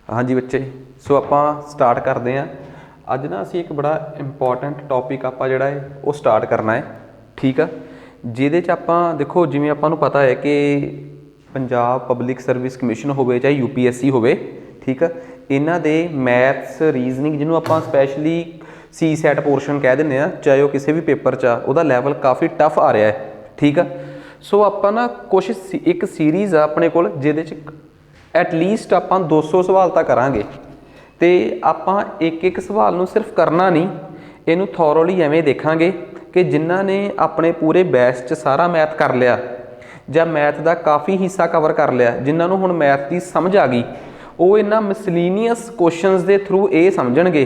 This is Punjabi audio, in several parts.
हाँ जी बच्चे, सो ਆਪਾਂ ਸਟਾਰਟ ਕਰਦੇ ਹਾਂ। ਅੱਜ ਨਾ ਅਸੀਂ ਇੱਕ ਬੜਾ ਇੰਪੋਰਟੈਂਟ ਟੌਪਿਕ ਆਪਾਂ ਜਿਹੜਾ ਹੈ ਉਹ ਸਟਾਰਟ ਕਰਨਾ ਹੈ, ਠੀਕ ਆ। ਜਿਹਦੇ 'ਚ ਆਪਾਂ ਦੇਖੋ, ਜਿਵੇਂ ਆਪਾਂ ਨੂੰ ਪਤਾ ਹੈ ਕਿ ਪੰਜਾਬ ਪਬਲਿਕ ਸਰਵਿਸ ਕਮਿਸ਼ਨ ਹੋਵੇ ਚਾਹੇ UPSC ਹੋਵੇ, ਠੀਕ ਆ, ਇਹਨਾਂ ਦੇ ਮੈਥਸ ਰੀਜ਼ਨਿੰਗ ਜਿਹਨੂੰ ਆਪਾਂ ਸਪੈਸ਼ਲੀ CSAT ਪੋਰਸ਼ਨ ਕਹਿ ਦਿੰਦੇ ਹਾਂ, ਚਾਹੇ ਉਹ ਕਿਸੇ ਵੀ ਪੇਪਰ 'ਚ ਆ, ਉਹਦਾ ਲੈਵਲ ਕਾਫੀ ਟਫ ਆ ਰਿਹਾ ਹੈ, ਠੀਕ ਆ। ਸੋ ਆਪਾਂ ਨਾ ਕੁਛ ਇੱਕ ਸੀਰੀਜ਼ ਆ ਆਪਣੇ ਕੋਲ ਜਿਹਦੇ 'ਚ ਐਟਲੀਸਟ ਆਪਾਂ 200 ਸਵਾਲ ਤਾਂ ਕਰਾਂਗੇ, ਤੇ ਆਪਾਂ ਇੱਕ ਇੱਕ ਸਵਾਲ ਨੂੰ ਸਿਰਫ ਕਰਨਾ ਨਹੀਂ, ਇਹਨੂੰ ਥੋਰੋਲੀ ਐਵੇਂ ਦੇਖਾਂਗੇ ਕਿ ਜਿਨ੍ਹਾਂ ਨੇ ਆਪਣੇ ਪੂਰੇ ਬੈਚ 'ਚ ਸਾਰਾ ਮੈਥ ਕਰ ਲਿਆ ਜਾਂ ਮੈਥ ਦਾ ਕਾਫੀ ਹਿੱਸਾ ਕਵਰ ਕਰ ਲਿਆ, ਜਿਨ੍ਹਾਂ ਨੂੰ ਹੁਣ ਮੈਥ ਦੀ ਸਮਝ ਆ ਗਈ, ਉਹ ਇਹਨਾਂ ਮਿਸਲੀਨੀਅਸ ਕੁਐਸਚਨਸ ਦੇ ਥਰੂ ਇਹ ਸਮਝਣਗੇ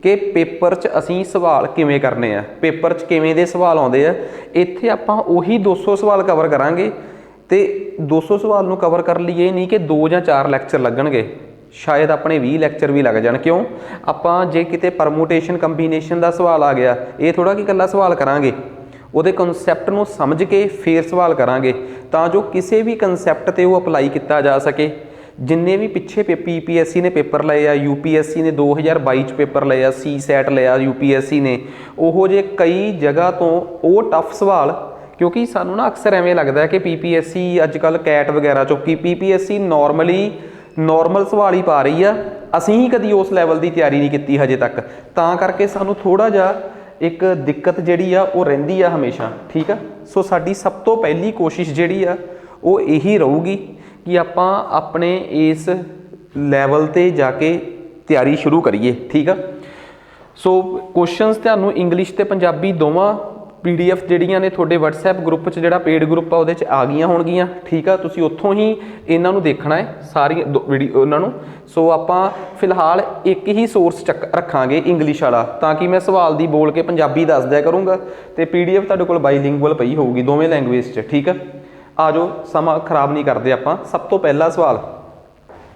ਕਿ ਪੇਪਰ 'ਚ ਅਸੀਂ ਸਵਾਲ ਕਿਵੇਂ ਕਰਨੇ ਆ, ਪੇਪਰ 'ਚ ਕਿਵੇਂ ਦੇ ਸਵਾਲ ਆਉਂਦੇ ਆ। ਇੱਥੇ ਆਪਾਂ ਉਹੀ 200 ਸਵਾਲ ਕਵਰ ਕਰਾਂਗੇ, ਤੇ 200 ਸਵਾਲ ਨੂੰ ਕਵਰ ਕਰਨ ਲਈ ਇਹ ਨਹੀਂ ਕਿ 2 ਜਾਂ 4 ਲੈਕਚਰ ਲੱਗਣਗੇ, ਸ਼ਾਇਦ ਆਪਣੇ 20 ਲੈਕਚਰ ਵੀ ਲੱਗ ਜਾਣ। ਕਿਉਂ? ਆਪਾਂ ਜੇ ਕਿਤੇ ਪਰਮੂਟੇਸ਼ਨ ਕੰਬੀਨੇਸ਼ਨ ਦਾ ਸਵਾਲ ਆ ਗਿਆ, ਇਹ ਥੋੜ੍ਹਾ ਕਿ ਇਕੱਲਾ ਸਵਾਲ ਕਰਾਂਗੇ, ਉਹਦੇ ਕਨਸੈਪਟ ਨੂੰ ਸਮਝ ਕੇ ਫਿਰ ਸਵਾਲ ਕਰਾਂਗੇ, ਤਾਂ ਜੋ ਕਿਸੇ ਵੀ ਕਨਸੈਪਟ 'ਤੇ ਉਹ ਅਪਲਾਈ ਕੀਤਾ ਜਾ ਸਕੇ। ਜਿੰਨੇ ਵੀ ਪਿੱਛੇ PPSC ਨੇ ਪੇਪਰ ਲਏ ਆ, UPSC ਨੇ 2022 'ਚ ਪੇਪਰ ਲਏ ਆ, CSAT ਲਿਆ UPSC ਨੇ, ਉਹੋ ਜਿਹੇ ਕਈ ਜਗ੍ਹਾ ਤੋਂ ਉਹ ਟਫ ਸਵਾਲ, ਕਿਉਂਕਿ ਸਾਨੂੰ ਨਾ ਅਕਸਰ ਐਵੇਂ ਲੱਗਦਾ ਹੈ ਕਿ PPSC ਅੱਜ ਕੱਲ੍ਹ ਕੈਟ ਵਗੈਰਾ ਚੋਂ ਕਿ PPSC ਨੋਰਮਲ ਸਵਾਲ ਹੀ ਪਾ ਰਹੀ ਆ, ਅਸੀਂ ਹੀ ਕਦੀ ਉਸ ਲੈਵਲ ਦੀ ਤਿਆਰੀ ਨਹੀਂ ਕੀਤੀ ਹਜੇ ਤੱਕ, ਤਾਂ ਕਰਕੇ ਸਾਨੂੰ ਥੋੜ੍ਹਾ ਜਿਹਾ ਇੱਕ ਦਿੱਕਤ ਜਿਹੜੀ ਆ ਉਹ ਰਹਿੰਦੀ ਆ ਹਮੇਸ਼ਾ, ਠੀਕ ਆ। ਸੋ ਸਾਡੀ ਸਭ ਤੋਂ ਪਹਿਲੀ ਕੋਸ਼ਿਸ਼ ਜਿਹੜੀ ਆ ਉਹ ਇਹੀ ਰਹੂਗੀ ਕਿ ਆਪਾਂ ਆਪਣੇ ਇਸ ਲੈਵਲ 'ਤੇ ਜਾ ਕੇ ਤਿਆਰੀ ਸ਼ੁਰੂ ਕਰੀਏ, ਠੀਕ ਆ। ਸੋ ਕੁਐਸਚਨਸ ਤੁਹਾਨੂੰ ਇੰਗਲਿਸ਼ ਅਤੇ ਪੰਜਾਬੀ ਦੋਵਾਂ PDF ਜਿਹੜੀਆਂ ਨੇ ਤੁਹਾਡੇ WhatsApp ਗਰੁੱਪ 'ਚ, ਜਿਹੜਾ ਪੇਡ ਗਰੁੱਪ ਆ ਉਹਦੇ 'ਚ ਆ ਗਈਆਂ ਹੋਣਗੀਆਂ, ਠੀਕ ਆ। ਤੁਸੀਂ ਉੱਥੋਂ ਹੀ ਇਹਨਾਂ ਨੂੰ ਦੇਖਣਾ ਹੈ, ਸਾਰੀਆਂ ਵੀਡੀਓ ਉਹਨਾਂ ਨੂੰ। ਸੋ ਆਪਾਂ ਫਿਲਹਾਲ ਇੱਕ ਹੀ ਸੋਰਸ ਰੱਖਾਂਗੇ ਇੰਗਲਿਸ਼ ਵਾਲਾ, ਤਾਂ ਕਿ ਮੈਂ ਸਵਾਲ ਦੀ ਬੋਲ ਕੇ ਪੰਜਾਬੀ ਦੱਸ ਦਿਆ ਕਰੂੰਗਾ, ਅਤੇ PDF ਤੁਹਾਡੇ ਕੋਲ ਬਾਈਲਿੰਗੁਅਲ ਪਈ ਹੋਊਗੀ ਦੋਵੇਂ ਲੈਂਗੁਏਜ 'ਚ, ਠੀਕ ਆ। ਆ ਜਾਓ, ਸਮਾਂ ਖਰਾਬ ਨਹੀਂ ਕਰਦੇ ਆਪਾਂ। ਸਭ ਤੋਂ ਪਹਿਲਾ ਸਵਾਲ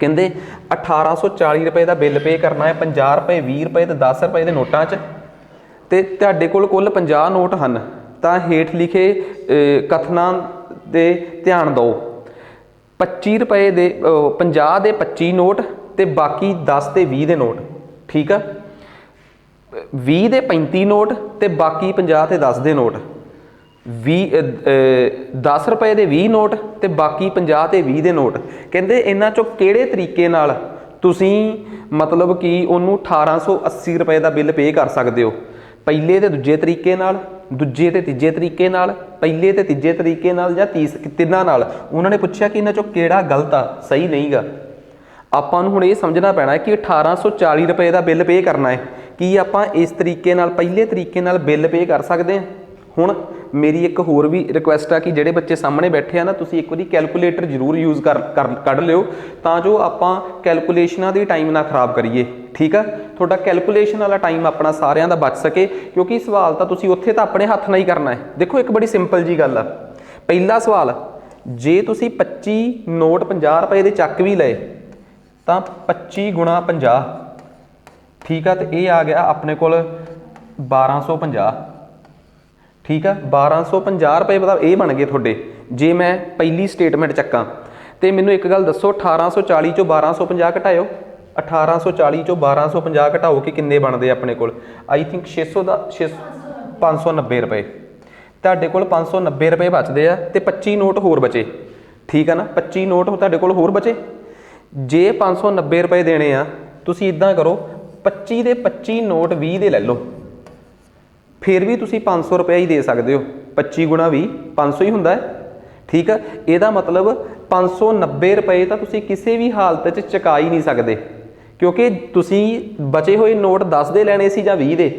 ਕਹਿੰਦੇ 1840 ਰੁਪਏ ਦਾ ਬਿੱਲ ਪੇ ਕਰਨਾ ਹੈ 50 ਰੁਪਏ 20 ਰੁਪਏ ਅਤੇ 10 ਰੁਪਏ ਦੇ ਨੋਟਾਂ 'ਚ, ਅਤੇ ਤੁਹਾਡੇ ਕੋਲ ਕੁੱਲ 50 ਨੋਟ ਹਨ। ਤਾਂ ਹੇਠ ਲਿਖੇ ਕਥਨਾਂ ਦੇ ਧਿਆਨ ਦਿਓ। 25 ਰੁਪਏ ਦੇ 50 ਦੇ 25 ਨੋਟ ਅਤੇ ਬਾਕੀ 10 ਤੇ 20 ਦੇ ਨੋਟ, ਠੀਕ ਆ। 20 ਦੇ 35 ਨੋਟ ਅਤੇ ਬਾਕੀ 50 ਤੇ 10 ਦੇ ਨੋਟ। 10 ਰੁਪਏ ਦੇ 20 ਨੋਟ ਅਤੇ ਬਾਕੀ 50 ਤੇ 20 ਦੇ ਨੋਟ। ਕਹਿੰਦੇ ਇਹਨਾਂ 'ਚੋਂ ਕਿਹੜੇ ਤਰੀਕੇ ਨਾਲ ਤੁਸੀਂ ਮਤਲਬ ਕਿ ਉਹਨੂੰ 1880 ਰੁਪਏ ਦਾ ਬਿੱਲ ਪੇ ਕਰ ਸਕਦੇ ਹੋ? ਪਹਿਲੇ ਤੇ ਦੂਜੇ ਤਰੀਕੇ ਨਾਲ, ਦੂਜੇ ਤੇ ਤੀਜੇ ਤਰੀਕੇ ਨਾਲ, ਪਹਿਲੇ ਤੇ ਤੀਜੇ ਤਰੀਕੇ ਨਾਲ, ਜਾਂ ਤਿੰਨਾਂ ਨਾਲ। ਉਹਨਾਂ ਨੇ ਪੁੱਛਿਆ ਕਿ ਇਹਨਾਂ 'ਚੋਂ ਕਿਹੜਾ ਗਲਤ ਆ, ਸਹੀ ਨਹੀਂ ਗਾ। ਆਪਾਂ ਨੂੰ ਹੁਣ ਇਹ ਸਮਝਣਾ ਪੈਣਾ ਹੈ ਕਿ 1840 ਰੁਪਏ ਦਾ ਬਿੱਲ ਪੇ ਕਰਨਾ ਹੈ, ਕੀ ਆਪਾਂ ਇਸ ਤਰੀਕੇ ਨਾਲ, ਪਹਿਲੇ ਤਰੀਕੇ ਨਾਲ ਬਿੱਲ ਪੇ ਕਰ ਸਕਦੇ ਹਾਂ? ਹੁਣ ਮੇਰੀ ਇੱਕ ਹੋਰ ਵੀ ਰਿਕੁਐਸਟ ਆ ਕਿ ਜਿਹੜੇ ਬੱਚੇ ਸਾਹਮਣੇ ਬੈਠੇ ਆ ਨਾ, ਤੁਸੀਂ ਇੱਕ ਵਾਰੀ ਕੈਲਕੂਲੇਟਰ ਜ਼ਰੂਰ ਯੂਜ਼ ਕੱਢ ਲਿਓ, ਤਾਂ ਜੋ ਆਪਾਂ ਕੈਲਕੂਲੇਸ਼ਨਾਂ ਦੀ ਟਾਈਮ ਨਾ ਖਰਾਬ ਕਰੀਏ, ਠੀਕ ਆ। ਤੁਹਾਡਾ ਕੈਲਕੂਲੇਸ਼ਨ ਵਾਲਾ ਟਾਈਮ ਆਪਣਾ ਸਾਰਿਆਂ ਦਾ ਬਚ ਸਕੇ, ਕਿਉਂਕਿ ਸਵਾਲ ਤਾਂ ਤੁਸੀਂ ਉੱਥੇ ਤਾਂ ਆਪਣੇ ਹੱਥ ਨਾਲ ਹੀ ਕਰਨਾ ਹੈ। ਦੇਖੋ, ਇੱਕ ਬੜੀ ਸਿੰਪਲ ਜੀ ਗੱਲ ਆ। ਪਹਿਲਾ ਸਵਾਲ, ਜੇ ਤੁਸੀਂ 25 ਨੋਟ 50 ਰੁਪਏ ਦੇ ਚੱਕ ਵੀ ਲਏ ਤਾਂ 25 ਗੁਣਾ 50, ਠੀਕ ਆ, ਅਤੇ ਇਹ ਆ ਗਿਆ ਆਪਣੇ ਕੋਲ 1250, ਠੀਕ ਆ। 1250 ਰੁਪਏ ਮਤਲਬ ਇਹ ਬਣ ਗਏ ਤੁਹਾਡੇ, ਜੇ ਮੈਂ ਪਹਿਲੀ ਸਟੇਟਮੈਂਟ ਚੱਕਾਂ। ਅਤੇ ਮੈਨੂੰ ਇੱਕ ਗੱਲ ਦੱਸੋ, 1840 ਚੋਂ 1250 ਘਟਾਇਓ, 1840 ਚੋਂ 1250 ਘਟਾਓ ਕਿ ਕਿੰਨੇ ਬਣਦੇ ਆਪਣੇ ਕੋਲ? ਆਈ ਥਿੰਕ 590 ਰੁਪਏ। ਤੁਹਾਡੇ ਕੋਲ 590 ਰੁਪਏ ਬਚਦੇ ਆ, ਅਤੇ 25 ਨੋਟ ਹੋਰ ਬਚੇ, ਠੀਕ ਆ ਨਾ। 25 ਨੋਟ ਤੁਹਾਡੇ ਕੋਲ ਹੋਰ ਬਚੇ। ਜੇ 590 ਰੁਪਏ ਦੇਣੇ ਆ, ਤੁਸੀਂ ਇੱਦਾਂ ਕਰੋ, 25 ਦੇ 25 ਨੋਟ 20 ਦੇ ਲੈ ਲਓ, ਫਿਰ ਵੀ ਤੁਸੀਂ 500 ਰੁਪਏ ਹੀ ਦੇ ਸਕਦੇ ਹੋ। 25 ਗੁਣਾ 20 500 ਹੀ ਹੁੰਦਾ ਹੈ, ਠੀਕ ਆ। ਇਹਦਾ ਮਤਲਬ 590 ਰੁਪਏ ਤਾਂ ਤੁਸੀਂ ਕਿਸੇ ਵੀ ਹਾਲਤ 'ਚ ਚੁਕਾ ਹੀ ਨਹੀਂ ਸਕਦੇ, ਕਿਉਂਕਿ ਤੁਸੀਂ ਬਚੇ ਹੋਏ ਨੋਟ 10 ਦੇ ਲੈਣੇ ਸੀ ਜਾਂ 20 ਦੇ।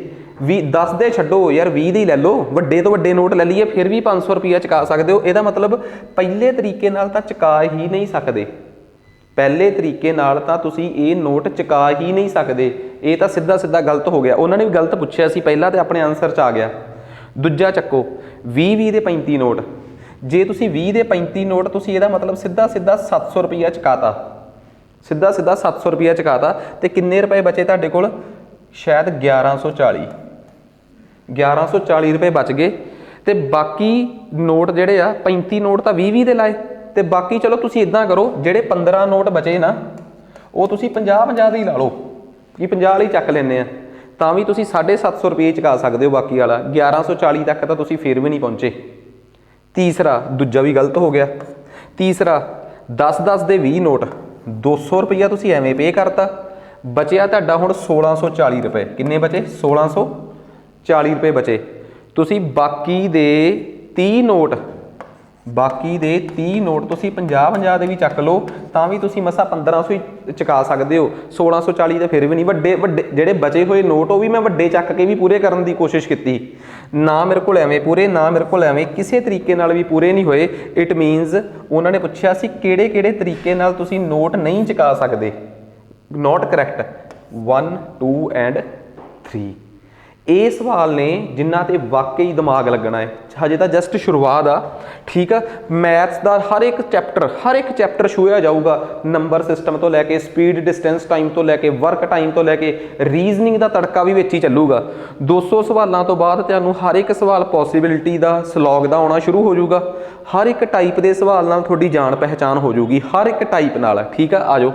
10 ਦੇ ਛੱਡੋ ਯਾਰ, 20 ਦੇ ਲੈ ਲਓ, ਵੱਡੇ ਤੋਂ ਵੱਡੇ ਨੋਟ ਲੈ ਲਈਏ, ਫਿਰ ਵੀ 500 ਰੁਪਈਆ ਚੁਕਾ ਸਕਦੇ ਹੋ। ਇਹਦਾ ਮਤਲਬ ਪਹਿਲੇ ਤਰੀਕੇ ਨਾਲ ਤਾਂ ਚੁਕਾ ਹੀ ਨਹੀਂ ਸਕਦੇ, ਪਹਿਲੇ ਤਰੀਕੇ ਨਾਲ ਤਾਂ ਤੁਸੀਂ ਇਹ ਨੋਟ ਚੁਕਾ ਹੀ ਨਹੀਂ ਸਕਦੇ। ਇਹ ਤਾਂ ਸਿੱਧਾ ਸਿੱਧਾ ਗਲਤ ਹੋ ਗਿਆ। ਉਹਨਾਂ ਨੇ ਵੀ ਗਲਤ ਪੁੱਛਿਆ ਸੀ ਪਹਿਲਾਂ, ਤੇ ਆਪਣੇ ਆਨਸਰ 'ਚ ਆ ਗਿਆ। ਦੂਜਾ ਚੱਕੋ, 20 ਦੇ 35 ਨੋਟ। ਜੇ ਤੁਸੀਂ 20 ਦੇ 35 ਨੋਟ, ਤੁਸੀਂ ਇਹਦਾ ਮਤਲਬ ਸਿੱਧਾ ਸਿੱਧਾ 700 ਰੁਪਈਆ ਚੁਕਾਤਾ, ਸਿੱਧਾ ਸਿੱਧਾ 700 ਰੁਪਈਆ ਚੁਕਾਤਾ। ਅਤੇ ਕਿੰਨੇ ਰੁਪਏ ਬਚੇ ਤੁਹਾਡੇ ਕੋਲ? ਸ਼ਾਇਦ 1140 ਰੁਪਏ ਬਚ ਗਏ। ਅਤੇ ਬਾਕੀ ਨੋਟ ਜਿਹੜੇ ਆ 35 ਨੋਟ ਤਾਂ 20 ਦੇ ਲਾਏ, ਅਤੇ ਬਾਕੀ ਚਲੋ ਤੁਸੀਂ ਇੱਦਾਂ ਕਰੋ, ਜਿਹੜੇ 15 ਨੋਟ ਬਚੇ ਨਾ, ਉਹ ਤੁਸੀਂ 50 ਦੀ ਲਾ ਲਓ ਕਿ 50 ਵਾਲੀ ਚੱਕ ਲੈਂਦੇ ਆ, ਤਾਂ ਵੀ ਤੁਸੀਂ 750 ਰੁਪਏ ਚੁਕਾ ਸਕਦੇ ਹੋ। ਬਾਕੀ ਵਾਲਾ 1140 ਤੱਕ ਤਾਂ ਤੁਸੀਂ ਫਿਰ ਵੀ ਨਹੀਂ ਪਹੁੰਚੇ। ਤੀਸਰਾ, ਦੂਜਾ ਵੀ ਗਲਤ ਹੋ ਗਿਆ। ਤੀਸਰਾ 10-10 ਦੇ 20 ਨੋਟ 200 ਰੁਪਈਆ ਤੁਸੀਂ ਐਵੇਂ ਪੇ ਕਰਤਾ, ਬਚਿਆ ਤੁਹਾਡਾ ਹੁਣ 1640 ਰੁਪਏ। ਕਿੰਨੇ ਬਚੇ? 1640 ਰੁਪਏ ਬਚੇ। ਤੁਸੀਂ ਬਾਕੀ ਦੇ 30 ਨੋਟ ਤੁਸੀਂ 50-50 ਦੇ ਵੀ ਚੱਕ ਲਓ ਤਾਂ ਵੀ ਤੁਸੀਂ ਮਸਾ 1500 ਹੀ ਚੁਕਾ ਸਕਦੇ ਹੋ। 1640 ਤਾਂ ਫਿਰ ਵੀ ਨਹੀਂ। ਵੱਡੇ ਜਿਹੜੇ ਬਚੇ ਹੋਏ ਨੋਟ ਉਹ ਵੀ ਮੈਂ ਵੱਡੇ ਚੱਕ ਕੇ ਵੀ ਪੂਰੇ ਕਰਨ ਦੀ ਕੋਸ਼ਿਸ਼ ਕੀਤੀ, ਨਾ ਮੇਰੇ ਕੋਲ ਐਵੇਂ ਪੂਰੇ, ਨਾ ਮੇਰੇ ਕੋਲ ਐਵੇਂ ਕਿਸੇ ਤਰੀਕੇ ਨਾਲ ਵੀ ਪੂਰੇ ਨਹੀਂ ਹੋਏ। ਇਟ ਮੀਨਸ ਉਹਨਾਂ ਨੇ ਪੁੱਛਿਆ ਸੀ ਕਿਹੜੇ ਤਰੀਕੇ ਨਾਲ ਤੁਸੀਂ ਨੋਟ ਨਹੀਂ ਚੁਕਾ ਸਕਦੇ। Note correct 1 2 and 3। ਇਹ ਸਵਾਲ ਨੇ ਜਿਨ੍ਹਾਂ ਤੇ ਵਾਕਈ ਦਿਮਾਗ ਲੱਗਣਾ ਹੈ। ਹਜੇ ਤਾਂ ਜਸਟ ਸ਼ੁਰੂਆਤ ਆ, ਠੀਕ ਆ। ਮੈਥਸ ਦਾ ਹਰ ਇੱਕ ਚੈਪਟਰ ਛੂਹਿਆ ਜਾਊਗਾ, ਨੰਬਰ ਸਿਸਟਮ ਤੋਂ ਲੈ ਕੇ ਸਪੀਡ ਡਿਸਟੈਂਸ ਟਾਈਮ ਤੋਂ ਲੈ ਕੇ ਵਰਕ ਟਾਈਮ ਤੋਂ ਲੈ ਕੇ ਰੀਜ਼ਨਿੰਗ ਦਾ ਤੜਕਾ ਵੀ ਵਿੱਚ ਹੀ ਚੱਲੂਗਾ। 200 ਸਵਾਲਾਂ ਤੋਂ ਬਾਅਦ ਤੁਹਾਨੂੰ ਹਰ ਇੱਕ ਸਵਾਲ ਪੋਸੀਬਿਲਿਟੀ ਦਾ, ਸਲੌਗ ਦਾ ਆਉਣਾ ਸ਼ੁਰੂ ਹੋ ਜਾਊਗਾ। ਹਰ ਇੱਕ ਟਾਈਪ ਦੇ ਸਵਾਲ ਨਾਲ ਤੁਹਾਡੀ ਜਾਣ ਪਹਿਚਾਣ ਹੋ ਜਾਊਗੀ, ਹਰ ਇੱਕ ਟਾਈਪ ਨਾਲ, ਠੀਕ ਆ। ਆ ਜਾਓ।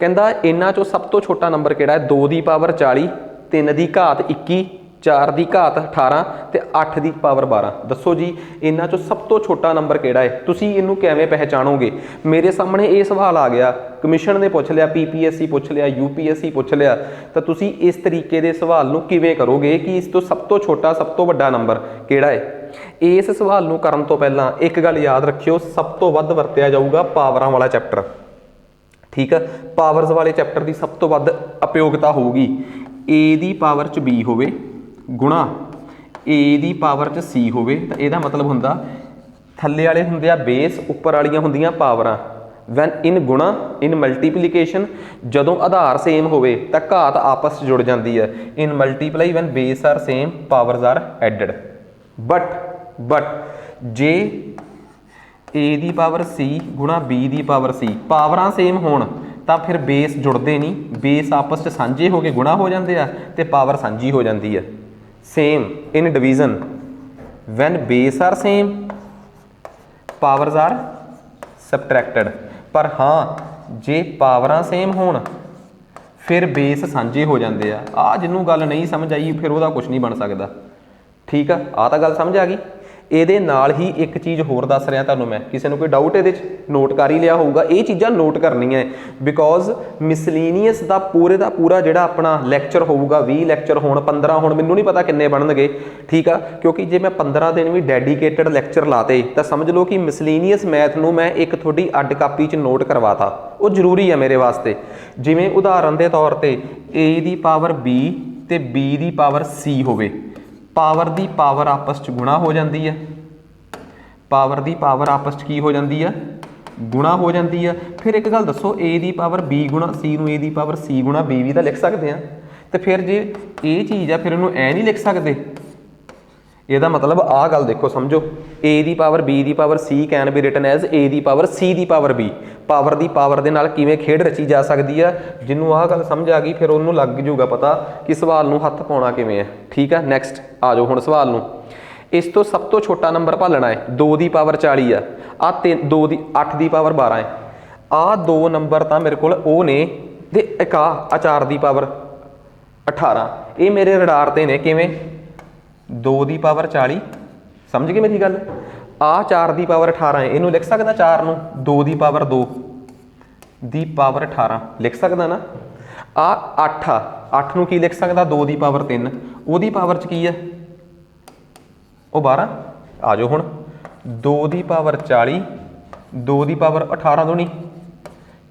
ਕਹਿੰਦਾ ਇਹਨਾਂ ਚੋਂ ਸਭ ਤੋਂ ਛੋਟਾ ਨੰਬਰ ਕਿਹੜਾ ਹੈ? 2 ਦੀ ਪਾਵਰ 40, 3 ਦੀ ਘਾਤ 21, 4 ਦੀ ਘਾਤ 18 ਤੇ 8 ਦੀ ਪਾਵਰ 12। ਦੱਸੋ ਜੀ ਇਹਨਾਂ ਚੋਂ ਸਭ ਤੋਂ ਛੋਟਾ ਨੰਬਰ ਕਿਹੜਾ ਹੈ? ਤੁਸੀਂ ਇਹਨੂੰ ਕਿਵੇਂ ਪਹਿਚਾਣੋਗੇ? ਮੇਰੇ ਸਾਹਮਣੇ ਇਹ ਸਵਾਲ ਆ ਗਿਆ, ਕਮਿਸ਼ਨ ਨੇ ਪੁੱਛ ਲਿਆ, PPSC ਪੁੱਛ ਲਿਆ, UPSC ਪੁੱਛ ਲਿਆ, ਤਾਂ ਤੁਸੀਂ ਇਸ ਤਰੀਕੇ ਦੇ ਸਵਾਲ ਨੂੰ ਕਿਵੇਂ ਕਰੋਗੇ ਕਿ ਇਸ ਤੋਂ ਸਭ ਤੋਂ ਛੋਟਾ ਸਭ ਤੋਂ ਵੱਡਾ ਨੰਬਰ ਕਿਹੜਾ ਹੈ? ਇਸ ਸਵਾਲ ਨੂੰ ਕਰਨ ਤੋਂ ਪਹਿਲਾਂ ਇੱਕ ਗੱਲ ਯਾਦ ਰੱਖਿਓ, ਸਭ ਤੋਂ ਵੱਧ ਵਰਤਿਆ ਜਾਊਗਾ ਪਾਵਰਾਂ ਵਾਲਾ ਚੈਪਟਰ, ਠੀਕ ਆ। ਪਾਵਰਸ ਵਾਲੇ ਚੈਪਟਰ ਦੀ ਸਭ ਤੋਂ ਵੱਧ ਉਪਯੋਗਤਾ ਹੋਊਗੀ। A ਦੀ ਪਾਵਰ 'ਚ B ਹੋਵੇ ਗੁਣਾ A ਦੀ ਪਾਵਰ 'ਚ C ਹੋਵੇ, ਤਾਂ ਇਹਦਾ ਮਤਲਬ ਹੁੰਦਾ ਥੱਲੇ ਵਾਲੇ ਹੁੰਦੇ ਆ ਬੇਸ, ਉੱਪਰ ਵਾਲੀਆਂ ਹੁੰਦੀਆਂ ਪਾਵਰਾਂ। ਵੈਨ ਇਨ ਗੁਣਾ, ਇਨ ਮਲਟੀਪਲੀਕੇਸ਼ਨ, ਜਦੋਂ ਆਧਾਰ ਸੇਮ ਹੋਵੇ ਤਾਂ ਘਾਤ ਆਪਸ 'ਚ ਜੁੜ ਜਾਂਦੀ ਹੈ। In multiply when base are same powers are added. But ਜੇ A ਦੀ ਪਾਵਰ C ਗੁਣਾ B ਦੀ ਪਾਵਰ C ਪਾਵਰਾਂ ਸੇਮ ਹੋਣ ਤਾਂ ਫਿਰ ਬੇਸ ਜੁੜਦੇ ਨਹੀਂ, ਬੇਸ ਆਪਸ 'ਚ ਸਾਂਝੇ ਹੋ ਕੇ ਗੁਣਾ ਹੋ ਜਾਂਦੇ ਆ ਤੇ ਪਾਵਰ ਸਾਂਝੀ ਹੋ ਜਾਂਦੀ ਹੈ। Same in division, when base are same powers are subtracted. ਪਰ ਹਾਂ ਜੇ ਪਾਵਰਾਂ ਸੇਮ ਹੋਣ ਫਿਰ ਬੇਸ ਸਾਂਝੇ ਹੋ ਜਾਂਦੇ ਆ। ਆਹ ਜਿਹਨੂੰ ਗੱਲ ਨਹੀਂ ਸਮਝ ਆਈ ਫਿਰ ਉਹਦਾ ਕੁਝ ਨਹੀਂ ਬਣ ਸਕਦਾ, ਠੀਕ ਆ। ਆਹ ਤਾਂ ਗੱਲ ਸਮਝ ਆ ਗਈ। ਇਹਦੇ ਨਾਲ ਹੀ ਇੱਕ ਚੀਜ਼ ਹੋਰ ਦੱਸ ਰਿਹਾ ਤੁਹਾਨੂੰ ਮੈਂ, ਕਿਸੇ ਨੂੰ ਕੋਈ ਡਾਊਟ ਇਹਦੇ 'ਚ ਨੋਟ ਕਰ ਹੀ ਲਿਆ ਹੋਊਗਾ, ਇਹ ਚੀਜ਼ਾਂ ਨੋਟ ਕਰਨੀਆਂ ਹੈ। ਬਿਕੋਜ਼ ਮਿਸਲੀਨੀਅਸ ਦਾ ਪੂਰਾ ਜਿਹੜਾ ਆਪਣਾ ਲੈਕਚਰ ਹੋਊਗਾ, 20 ਲੈਕਚਰ ਹੋਣ, 15 ਹੋਣ, ਮੈਨੂੰ ਨਹੀਂ ਪਤਾ ਕਿੰਨੇ ਬਣਨਗੇ, ਠੀਕ ਆ। ਕਿਉਂਕਿ ਜੇ ਮੈਂ 15 ਦਿਨ ਵੀ ਡੈਡੀਕੇਟਡ ਲੈਕਚਰ ਲਾਤੇ ਤਾਂ ਸਮਝ ਲਓ ਕਿ ਮਿਸਲੀਨੀਅਸ ਮੈਥ ਨੂੰ ਮੈਂ ਇੱਕ ਤੁਹਾਡੀ ਅੱਡ ਕਾਪੀ 'ਚ ਨੋਟ ਕਰਵਾਤਾ। ਉਹ ਜ਼ਰੂਰੀ ਹੈ ਮੇਰੇ ਵਾਸਤੇ। ਜਿਵੇਂ ਉਦਾਹਰਨ ਦੇ ਤੌਰ ਤੇ A ਦੀ ਪਾਵਰ B ਤੇ B ਦੀ ਪਾਵਰ C ਹੋਵੇ, ਪਾਵਰ ਦੀ ਪਾਵਰ ਆਪਸ 'ਚ ਗੁਣਾ ਹੋ ਜਾਂਦੀ ਹੈ। ਪਾਵਰ ਦੀ ਪਾਵਰ ਆਪਸ 'ਚ ਕੀ ਹੋ ਜਾਂਦੀ ਆ? ਗੁਣਾ ਹੋ ਜਾਂਦੀ ਆ। ਫਿਰ ਇੱਕ ਗੱਲ ਦੱਸੋ, A ਦੀ ਪਾਵਰ B ਗੁਣਾ C ਨੂੰ A ਦੀ ਪਾਵਰ C ਗੁਣਾ B ਵੀ ਤਾਂ ਲਿਖ ਸਕਦੇ ਆ। ਤੇ ਫਿਰ ਜੇ ਇਹ ਚੀਜ਼ ਆ ਫਿਰ ਇਹਨੂੰ ਐ ਨਹੀਂ ਲਿਖ ਸਕਦੇ। ਇਹਦਾ ਮਤਲਬ ਆਹ ਗੱਲ ਦੇਖੋ, ਸਮਝੋ, A ਦੀ ਪਾਵਰ B ਦੀ power C can be written as A ਦੀ ਪਾਵਰ C ਦੀ ਪਾਵਰ B। ਪਾਵਰ ਦੀ ਪਾਵਰ ਦੇ ਨਾਲ ਕਿਵੇਂ ਖੇਡ ਰਚੀ ਜਾ ਸਕਦੀ ਆ। ਜਿਹਨੂੰ ਆਹ ਗੱਲ ਸਮਝ ਆ ਗਈ ਫਿਰ ਉਹਨੂੰ ਲੱਗ ਜੂਗਾ ਪਤਾ ਕਿ ਸਵਾਲ ਨੂੰ ਹੱਥ ਪਾਉਣਾ ਕਿਵੇਂ ਹੈ, ਠੀਕ ਆ। ਨੈਕਸਟ ਆ ਜਾਓ ਹੁਣ ਸਵਾਲ ਨੂੰ। ਇਸ ਤੋਂ ਸਭ ਤੋਂ ਛੋਟਾ ਨੰਬਰ ਭਾਲਣਾ ਹੈ। 2 ਦੀ ਪਾਵਰ 40 ਆ, 2 ਦੀ 8 ਦੀ ਪਾਵਰ 12 ਹੈ। ਆਹ ਦੋ ਨੰਬਰ ਤਾਂ ਮੇਰੇ ਕੋਲ ਉਹ ਨੇ ਤੇ ਇੱਕ ਆ 4 ਦੀ ਪਾਵਰ 18, ਇਹ ਮੇਰੇ ਰਡਾਰ ਤੇ ਨੇ। ਕਿਵੇਂ? 2 ਦੀ ਪਾਵਰ 40, ਸਮਝ ਗਏ ਮੇਰੀ ਗੱਲ? ਆਹ 4 ਦੀ ਪਾਵਰ 18 ਹੈ, ਇਹਨੂੰ ਲਿਖ ਸਕਦਾ 4 ਨੂੰ 2 ਦੀ ਪਾਵਰ 2 ਦੀ ਪਾਵਰ 18 ਲਿਖ ਸਕਦਾ ਨਾ। ਆਹ 8 ਆ, 8 ਨੂੰ ਕੀ ਲਿਖ ਸਕਦਾ? 2 ਦੀ ਪਾਵਰ 3, ਉਹਦੀ ਪਾਵਰ 'ਚ ਕੀ ਹੈ? ਉਹ 12। ਆ ਜਾਓ ਹੁਣ 2 ਦੀ ਪਾਵਰ 40, 2 ਦੀ ਪਾਵਰ 18 ਦੂਣੀ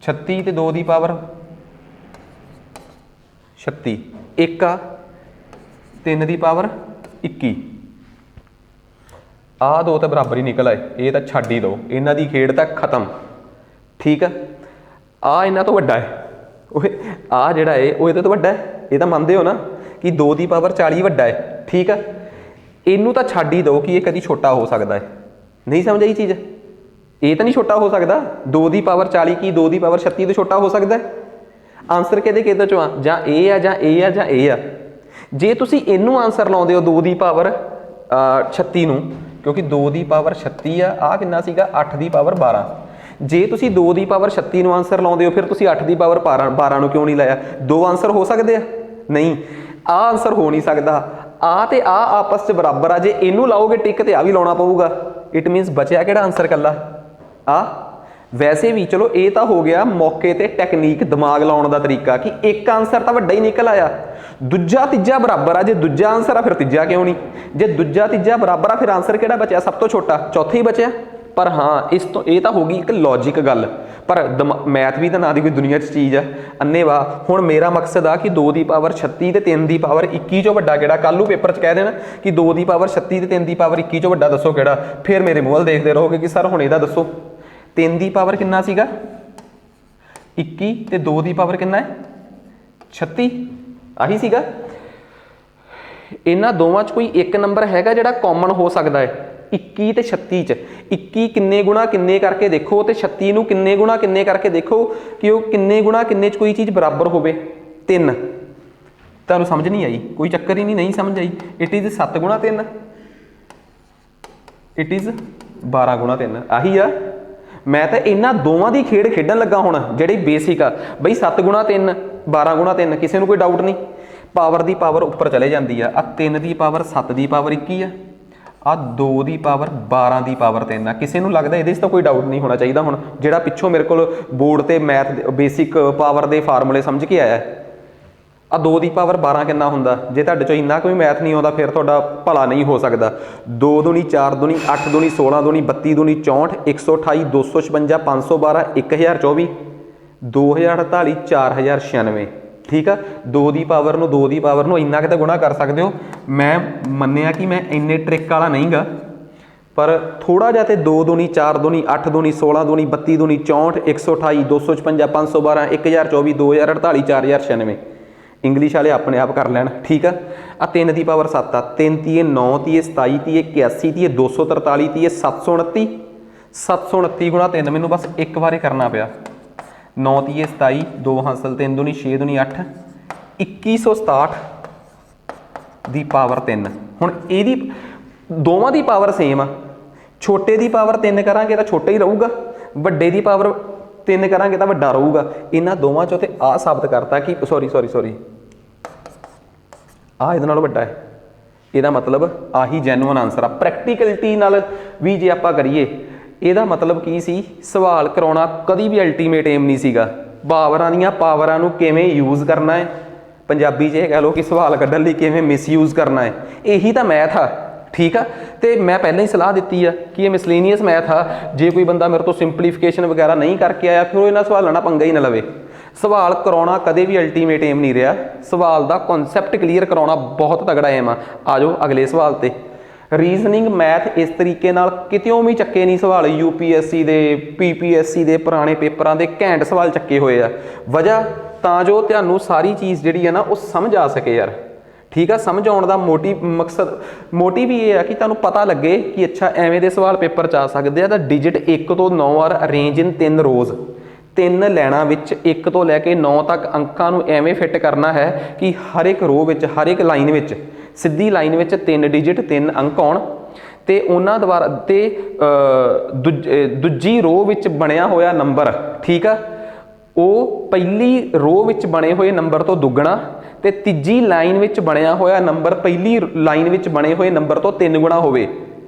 36 ਤੇ 2 ਦੀ ਪਾਵਰ 36, 1 ਆ 3 ਦੀ ਪਾਵਰ 21। ਆਹ ਦੋ ਤਾਂ ਬਰਾਬਰ ਹੀ ਨਿਕਲ ਆਏ, ਇਹ ਤਾਂ ਛੱਡ ਹੀ ਦਿਓ, ਇਹਨਾਂ ਦੀ ਖੇਡ ਤਾਂ ਖਤਮ, ਠੀਕ ਆ। ਆਹ ਇਹਨਾਂ ਤੋਂ ਵੱਡਾ ਹੈ, ਉਹ ਆਹ ਜਿਹੜਾ ਹੈ ਉਹ ਇਹਦੇ ਤੋਂ ਵੱਡਾ ਹੈ। ਇਹ ਤਾਂ ਮੰਨਦੇ ਹੋ ਨਾ ਕਿ 2 ਦੀ ਪਾਵਰ 40 ਵੱਡਾ ਹੈ, ਠੀਕ ਆ। ਇਹਨੂੰ ਤਾਂ ਛੱਡ ਹੀ ਦਿਓ ਕਿ ਇਹ ਕਦੀ ਛੋਟਾ ਹੋ ਸਕਦਾ ਹੈ। ਨਹੀਂ ਸਮਝ ਆਈ ਚੀਜ਼? ਇਹ ਤਾਂ ਨਹੀਂ ਛੋਟਾ ਹੋ ਸਕਦਾ। 2 ਦੀ ਪਾਵਰ 40 ਕੀ 2 ਦੀ ਪਾਵਰ 36 ਤੋਂ ਛੋਟਾ ਹੋ ਸਕਦਾ ਹੈ? ਆਨਸਰ ਕਿਹਦੇ ਚੋਂ ਆ? ਜਾਂ ਇਹ ਆ ਜਾਂ ਇਹ ਆ ਜਾਂ ਇਹ ਆ। ਜੇ ਤੁਸੀਂ ਇਹਨੂੰ ਆਨਸਰ ਲਾਉਂਦੇ ਹੋ 2 ਦੀ ਪਾਵਰ 36 ਨੂੰ, ਕਿਉਂਕਿ 2 ਦੀ ਪਾਵਰ 36 ਆ, ਆਹ ਕਿੰਨਾ ਸੀਗਾ? 8 ਦੀ ਪਾਵਰ 12। ਜੇ ਤੁਸੀਂ 2 ਦੀ ਪਾਵਰ 36 ਨੂੰ ਆਨਸਰ ਲਾਉਂਦੇ ਹੋ ਫਿਰ ਤੁਸੀਂ 8 ਦੀ ਪਾਵਰ 12 ਨੂੰ ਕਿਉਂ ਨਹੀਂ ਲਾਇਆ? 2 ਆਨਸਰ ਹੋ ਸਕਦੇ ਆ? ਨਹੀਂ, ਆ ਆਨਸਰ ਹੋ ਨਹੀਂ ਸਕਦਾ। ਆ ਤੇ ਆ ਆਪਸ 'ਚ ਬਰਾਬਰ ਆ, ਜੇ ਇਹਨੂੰ ਲਾਓਗੇ ਟਿਕ ਤੇ ਆ ਵੀ ਲਾਉਣਾ ਪਊਗਾ। ਇਟ ਮੀਨਸ ਬਚਿਆ ਕਿਹੜਾ ਆਨਸਰ ਕੱਲਾ ਆ। ਵੈਸੇ ਵੀ ਚਲੋ ਇਹ ਤਾਂ ਹੋ ਗਿਆ ਮੌਕੇ ਤੇ ਟੈਕਨੀਕ, ਦਿਮਾਗ ਲਾਉਣ ਦਾ ਤਰੀਕਾ ਕਿ ਇੱਕ ਆਨਸਰ ਤਾਂ ਵੱਡਾ ਹੀ ਨਿਕਲ ਆਇਆ, ਦੂਜਾ ਤੀਜਾ ਬਰਾਬਰ ਆ। ਜੇ ਦੂਜਾ ਆਨਸਰ ਆ ਫਿਰ ਤੀਜਾ ਕਿਉਂ ਨਹੀਂ? ਜੇ ਦੂਜਾ ਤੀਜਾ ਬਰਾਬਰ ਆ ਫਿਰ ਆਨਸਰ ਕਿਹੜਾ ਬਚਿਆ? ਸਭ ਤੋਂ ਛੋਟਾ, ਚੌਥਾ ਹੀ ਬਚਿਆ। ਪਰ ਹਾਂ ਇਸ ਤੋਂ ਇਹ ਤਾਂ ਹੋ ਗਈ ਇੱਕ ਲੌਜਿਕ ਗੱਲ, ਪਰ ਮੈਥ ਵੀ ਤਾਂ ਨਾ ਦੀ ਕੋਈ ਦੁਨੀਆ 'ਚ ਚੀਜ਼ ਆ ਅੰਨੇਵਾਹ। ਹੁਣ ਮੇਰਾ ਮਕਸਦ ਆ ਕਿ 2 ਦੀ ਪਾਵਰ 36 ਤੇ 3 ਦੀ ਪਾਵਰ 21 ਚੋਂ ਵੱਡਾ ਕਿਹੜਾ? ਕੱਲ੍ਹ ਨੂੰ ਪੇਪਰ 'ਚ ਕਹਿ ਦੇਣਾ ਕਿ 2 ਦੀ ਪਾਵਰ 36 ਤੇ 3 ਦੀ ਪਾਵਰ 21 ਚੋਂ ਵੱਡਾ ਦੱਸੋ ਕਿਹੜਾ। ਫਿਰ ਮੇਰੇ ਮੂੰਹ ਵੱਲ ਦੇਖਦੇ ਰਹੋਗੇ ਕਿ ਸਰ ਹੁਣ ਇਹਦਾ ਦੱਸੋ। 3 ਦੀ ਪਾਵਰ ਕਿੰਨਾ ਸੀਗਾ? 21 ਤੇ 2 ਦੀ ਪਾਵਰ ਕਿੰਨਾ ਹੈ? 36। ਆਹੀ ਸੀਗਾ। ਇਹਨਾਂ ਦੋਵਾਂ 'ਚ ਕੋਈ ਇੱਕ ਨੰਬਰ ਹੈਗਾ ਜਿਹੜਾ ਕਾਮਨ ਹੋ ਸਕਦਾ ਹੈ 21 ਤੇ 36 'ਚ। 21 ਕਿੰਨੇ ਗੁਣਾ ਕਿੰਨੇ ਕਰਕੇ ਦੇਖੋ ਤੇ 36 ਨੂੰ ਕਿੰਨੇ ਗੁਣਾ ਕਿੰਨੇ ਕਰਕੇ ਦੇਖੋ ਕਿ ਉਹ ਕਿੰਨੇ ਗੁਣਾ ਕਿੰਨੇ 'ਚ ਕੋਈ ਚੀਜ਼ ਬਰਾਬਰ ਹੋਵੇ। 3। ਤੁਹਾਨੂੰ ਸਮਝ ਨਹੀਂ ਆਈ? ਕੋਈ ਚੱਕਰ ਹੀ ਨਹੀਂ ਸਮਝ ਆਈ। ਇਟ ਇਜ਼ 7 ਗੁਣਾ 3, ਇਟ ਇਜ਼ 12 ਗੁਣਾ 3। ਆਹੀ ਆ। ਮੈਂ ਤਾਂ ਇਹਨਾਂ ਦੋਵਾਂ ਦੀ ਖੇਡ ਖੇਡਣ ਲੱਗਾ ਹੁਣ, ਜਿਹੜੀ ਬੇਸਿਕ ਆ ਬਈ 7 ਗੁਣਾ 3 12 ਗੁਣਾ 3। ਕਿਸੇ ਨੂੰ ਕੋਈ ਡਾਊਟ ਨਹੀਂ? ਪਾਵਰ ਦੀ ਪਾਵਰ ਉੱਪਰ ਚਲੇ ਜਾਂਦੀ ਆ। 3 ਦੀ ਪਾਵਰ 7 ਦੀ ਪਾਵਰ 21 ਆ, 2 ਦੀ ਪਾਵਰ 12 ਦੀ ਪਾਵਰ 3 ਆ। ਕਿਸੇ ਨੂੰ ਲੱਗਦਾ ਇਹਦੇ 'ਚ ਤਾਂ ਕੋਈ ਡਾਊਟ ਨਹੀਂ ਹੋਣਾ ਚਾਹੀਦਾ ਹੁਣ, ਜਿਹੜਾ ਪਿੱਛੋਂ ਮੇਰੇ ਕੋਲ ਬੋਰਡ ਤੇ ਮੈਥ ਬੇਸਿਕ ਪਾਵਰ ਦੇ ਫਾਰਮੂਲੇ ਸਮਝ ਕੇ ਆਇਆ। 2 ਦੀ ਪਾਵਰ 12 ਕਿੰਨਾ ਹੁੰਦਾ? ਜੇ ਤੁਹਾਡੇ 'ਚੋਂ ਇੰਨਾ ਕੋਈ ਮੈਥ ਨਹੀਂ ਆਉਂਦਾ ਫਿਰ ਤੁਹਾਡਾ ਭਲਾ ਨਹੀਂ ਹੋ ਸਕਦਾ। 2 ਦੂਣੀ 4 ਦੂਣੀ 8 ਦੂਣੀ 16 ਦੂਣੀ 32 ਦੂਣੀ 64 128 256 512 1024 2048 4096। ਠੀਕ ਆ। 2 ਦੀ ਪਾਵਰ ਨੂੰ ਇੰਨਾ ਕਿਤੇ ਗੁਣਾ ਕਰ ਸਕਦੇ ਹੋ। ਮੈਂ ਮੰਨਿਆ ਕਿ ਮੈਂ ਇੰਨੇ ਟ੍ਰਿਕ ਵਾਲਾ ਨਹੀਂ ਗਾ, ਪਰ ਥੋੜਾ ਜਿਹਾ ਤੇ 2 ਦੂਣੀ 4 ਦੂਣੀ 8 ਦੂਣੀ 16 ਦੂਣੀ 32 ਦੂਣੀ 64 128 256 512 1024 2048 4096 ਇੰਗਲਿਸ਼ ਵਾਲੇ ਆਪਣੇ ਆਪ ਕਰ ਲੈਣ। ਠੀਕ ਆ। 3 ਦੀ ਪਾਵਰ 7 ਆ। 3 ਤੀਏ 9 ਤੀਏ 27 ਤੀਏ 81 ਤੀਏ 243 ਤੀਏ 729 729 ਗੁਣਾ 3 ਮੈਨੂੰ ਬਸ ਇੱਕ ਵਾਰੇ ਕਰਨਾ ਪਿਆ। 9 ਤੀਏ 27 2 ਹਾਸਲ 3 ਦੂਣੀ 6 ਦੂਣੀ 8 2167 ਦੀ ਪਾਵਰ 3। ਹੁਣ ਇਹਦੀ ਦੋਵਾਂ ਦੀ ਪਾਵਰ ਸੇਮ ਆ। ਛੋਟੇ ਦੀ ਪਾਵਰ 3 ਕਰਾਂਗੇ ਤਾਂ ਛੋਟਾ ਹੀ ਰਹੂਗਾ, ਵੱਡੇ ਦੀ ਪਾਵਰ 3 ਕਰਾਂਗੇ ਤਾਂ ਵੱਡਾ ਰਹੂਗਾ। ਇਹਨਾਂ ਦੋਵਾਂ ਚੋਂ ਤੇ ਆਹ ਸਾਬਤ ਕਰਤਾ ਕਿ ਸੌਰੀ ਆਹ ਇਹਦੇ ਨਾਲੋਂ ਵੱਡਾ ਹੈ। ਇਹਦਾ ਮਤਲਬ ਆਹੀ ਜੈਨੂਅਨ ਆਨਸਰ ਆ। ਪ੍ਰੈਕਟੀਕਲਿਟੀ ਨਾਲ ਵੀ ਜੇ ਆਪਾਂ ਕਰੀਏ, ਇਹਦਾ ਮਤਲਬ ਕੀ ਸੀ? ਸਵਾਲ ਕਰਾਉਣਾ ਕਦੀ ਵੀ ਅਲਟੀਮੇਟ ਏਮ ਨਹੀਂ ਸੀਗਾ। ਪਾਵਰਾਂ ਦੀਆਂ ਪਾਵਰਾਂ ਨੂੰ ਕਿਵੇਂ ਯੂਜ਼ ਕਰਨਾ ਹੈ, ਪੰਜਾਬੀ 'ਚ ਇਹ ਕਹਿ ਲਓ ਕਿ ਸਵਾਲ ਕੱਢਣ ਲਈ ਕਿਵੇਂ ਮਿਸਯੂਜ਼ ਕਰਨਾ ਹੈ, ਇਹੀ ਤਾਂ ਮੈਥ ਆ। ਠੀਕ ਆ। ਤੇ ਮੈਂ ਪਹਿਲਾਂ ਹੀ ਸਲਾਹ ਦਿੱਤੀ ਆ ਕਿ ਇਹ ਮਿਸਲੀਨੀਅਸ ਮੈਥ ਆ। ਜੇ ਕੋਈ ਬੰਦਾ ਮੇਰੇ ਤੋਂ ਸਿੰਪਲੀਫਿਕੇਸ਼ਨ ਵਗੈਰਾ ਨਹੀਂ ਕਰਕੇ ਆਇਆ ਫਿਰ ਉਹ ਇਹਨਾਂ ਸਵਾਲਾਂ ਨਾਲ ਪੰਗਾ ਹੀ ਨਾ ਲਵੇ। ਸਵਾਲ ਕਰਾਉਣਾ ਕਦੇ ਵੀ ਅਲਟੀਮੇਟ ਏਮ ਨਹੀਂ ਰਿਹਾ। ਸਵਾਲ ਦਾ ਕਨਸੈਪਟ ਕਲੀਅਰ ਕਰਾਉਣਾ ਬਹੁਤ ਤਗੜਾ ਏਮ ਆ। ਆ ਜਾਓ ਅਗਲੇ ਸਵਾਲ ਤੇ। ਰੀਜ਼ਨਿੰਗ ਮੈਥ ਇਸ ਤਰੀਕੇ ਨਾਲ ਕਿਤਿਓਂ ਵੀ ਚੱਕੇ ਨਹੀਂ ਸਵਾਲ। UPSC ਦੇ PPSC ਦੇ ਪੁਰਾਣੇ ਪੇਪਰਾਂ ਦੇ ਘੈਂਟ ਸਵਾਲ ਚੱਕੇ ਹੋਏ ਆ। ਵਜ੍ਹਾ ਤਾਂ ਜੋ ਤੁਹਾਨੂੰ ਸਾਰੀ ਚੀਜ਼ ਜਿਹੜੀ ਹੈ ਨਾ ਉਹ ਸਮਝ ਆ ਸਕੇ ਯਾਰ। ਠੀਕ ਆ। ਸਮਝ ਆਉਣ ਦਾ ਮੋਟਿਵ ਹੀ ਇਹ ਆ ਕਿ ਤੁਹਾਨੂੰ ਪਤਾ ਲੱਗੇ ਕਿ ਅੱਛਾ ਐਵੇਂ ਦੇ ਸਵਾਲ ਪੇਪਰ 'ਚ ਆ ਸਕਦੇ ਆ। ਤਾਂ ਡਿਜਿਟ 1 ਤੋਂ 9 ਆਰ ਅਰੇਂਜ ਇਨ 3 ਰੋਜ਼। 3 ਲਾਈਨਾਂ ਵਿੱਚ 1 ਤੋਂ ਲੈ ਕੇ 9 ਤੱਕ ਅੰਕਾਂ ਨੂੰ ਐਵੇਂ ਫਿੱਟ ਕਰਨਾ ਹੈ ਕਿ ਹਰ ਇੱਕ ਰੋ ਵਿੱਚ, ਹਰ ਇੱਕ ਲਾਈਨ ਵਿੱਚ, ਸਿੱਧੀ ਲਾਈਨ ਵਿੱਚ 3 ਡਿਜਿਟ 3 ਅੰਕ ਆਉਣ ਤੇ ਉਹਨਾਂ ਦੁਆਰਾ ਤੇ ਦੂਜੀ ਰੋ ਵਿੱਚ ਬਣਿਆ ਹੋਇਆ ਨੰਬਰ, ਠੀਕ ਆ, ਉਹ ਪਹਿਲੀ ਰੋ ਵਿੱਚ ਬਣੇ ਹੋਏ ਨੰਬਰ ਤੋਂ ਦੁੱਗਣਾ ਤੇ ਤੀਜੀ ਲਾਈਨ ਵਿੱਚ ਬਣਿਆ ਹੋਇਆ ਨੰਬਰ ਪਹਿਲੀ ਲਾਈਨ ਵਿੱਚ ਬਣੇ ਹੋਏ ਨੰਬਰ ਤੋਂ 3 ਗੁਣਾ ਹੋਵੇ।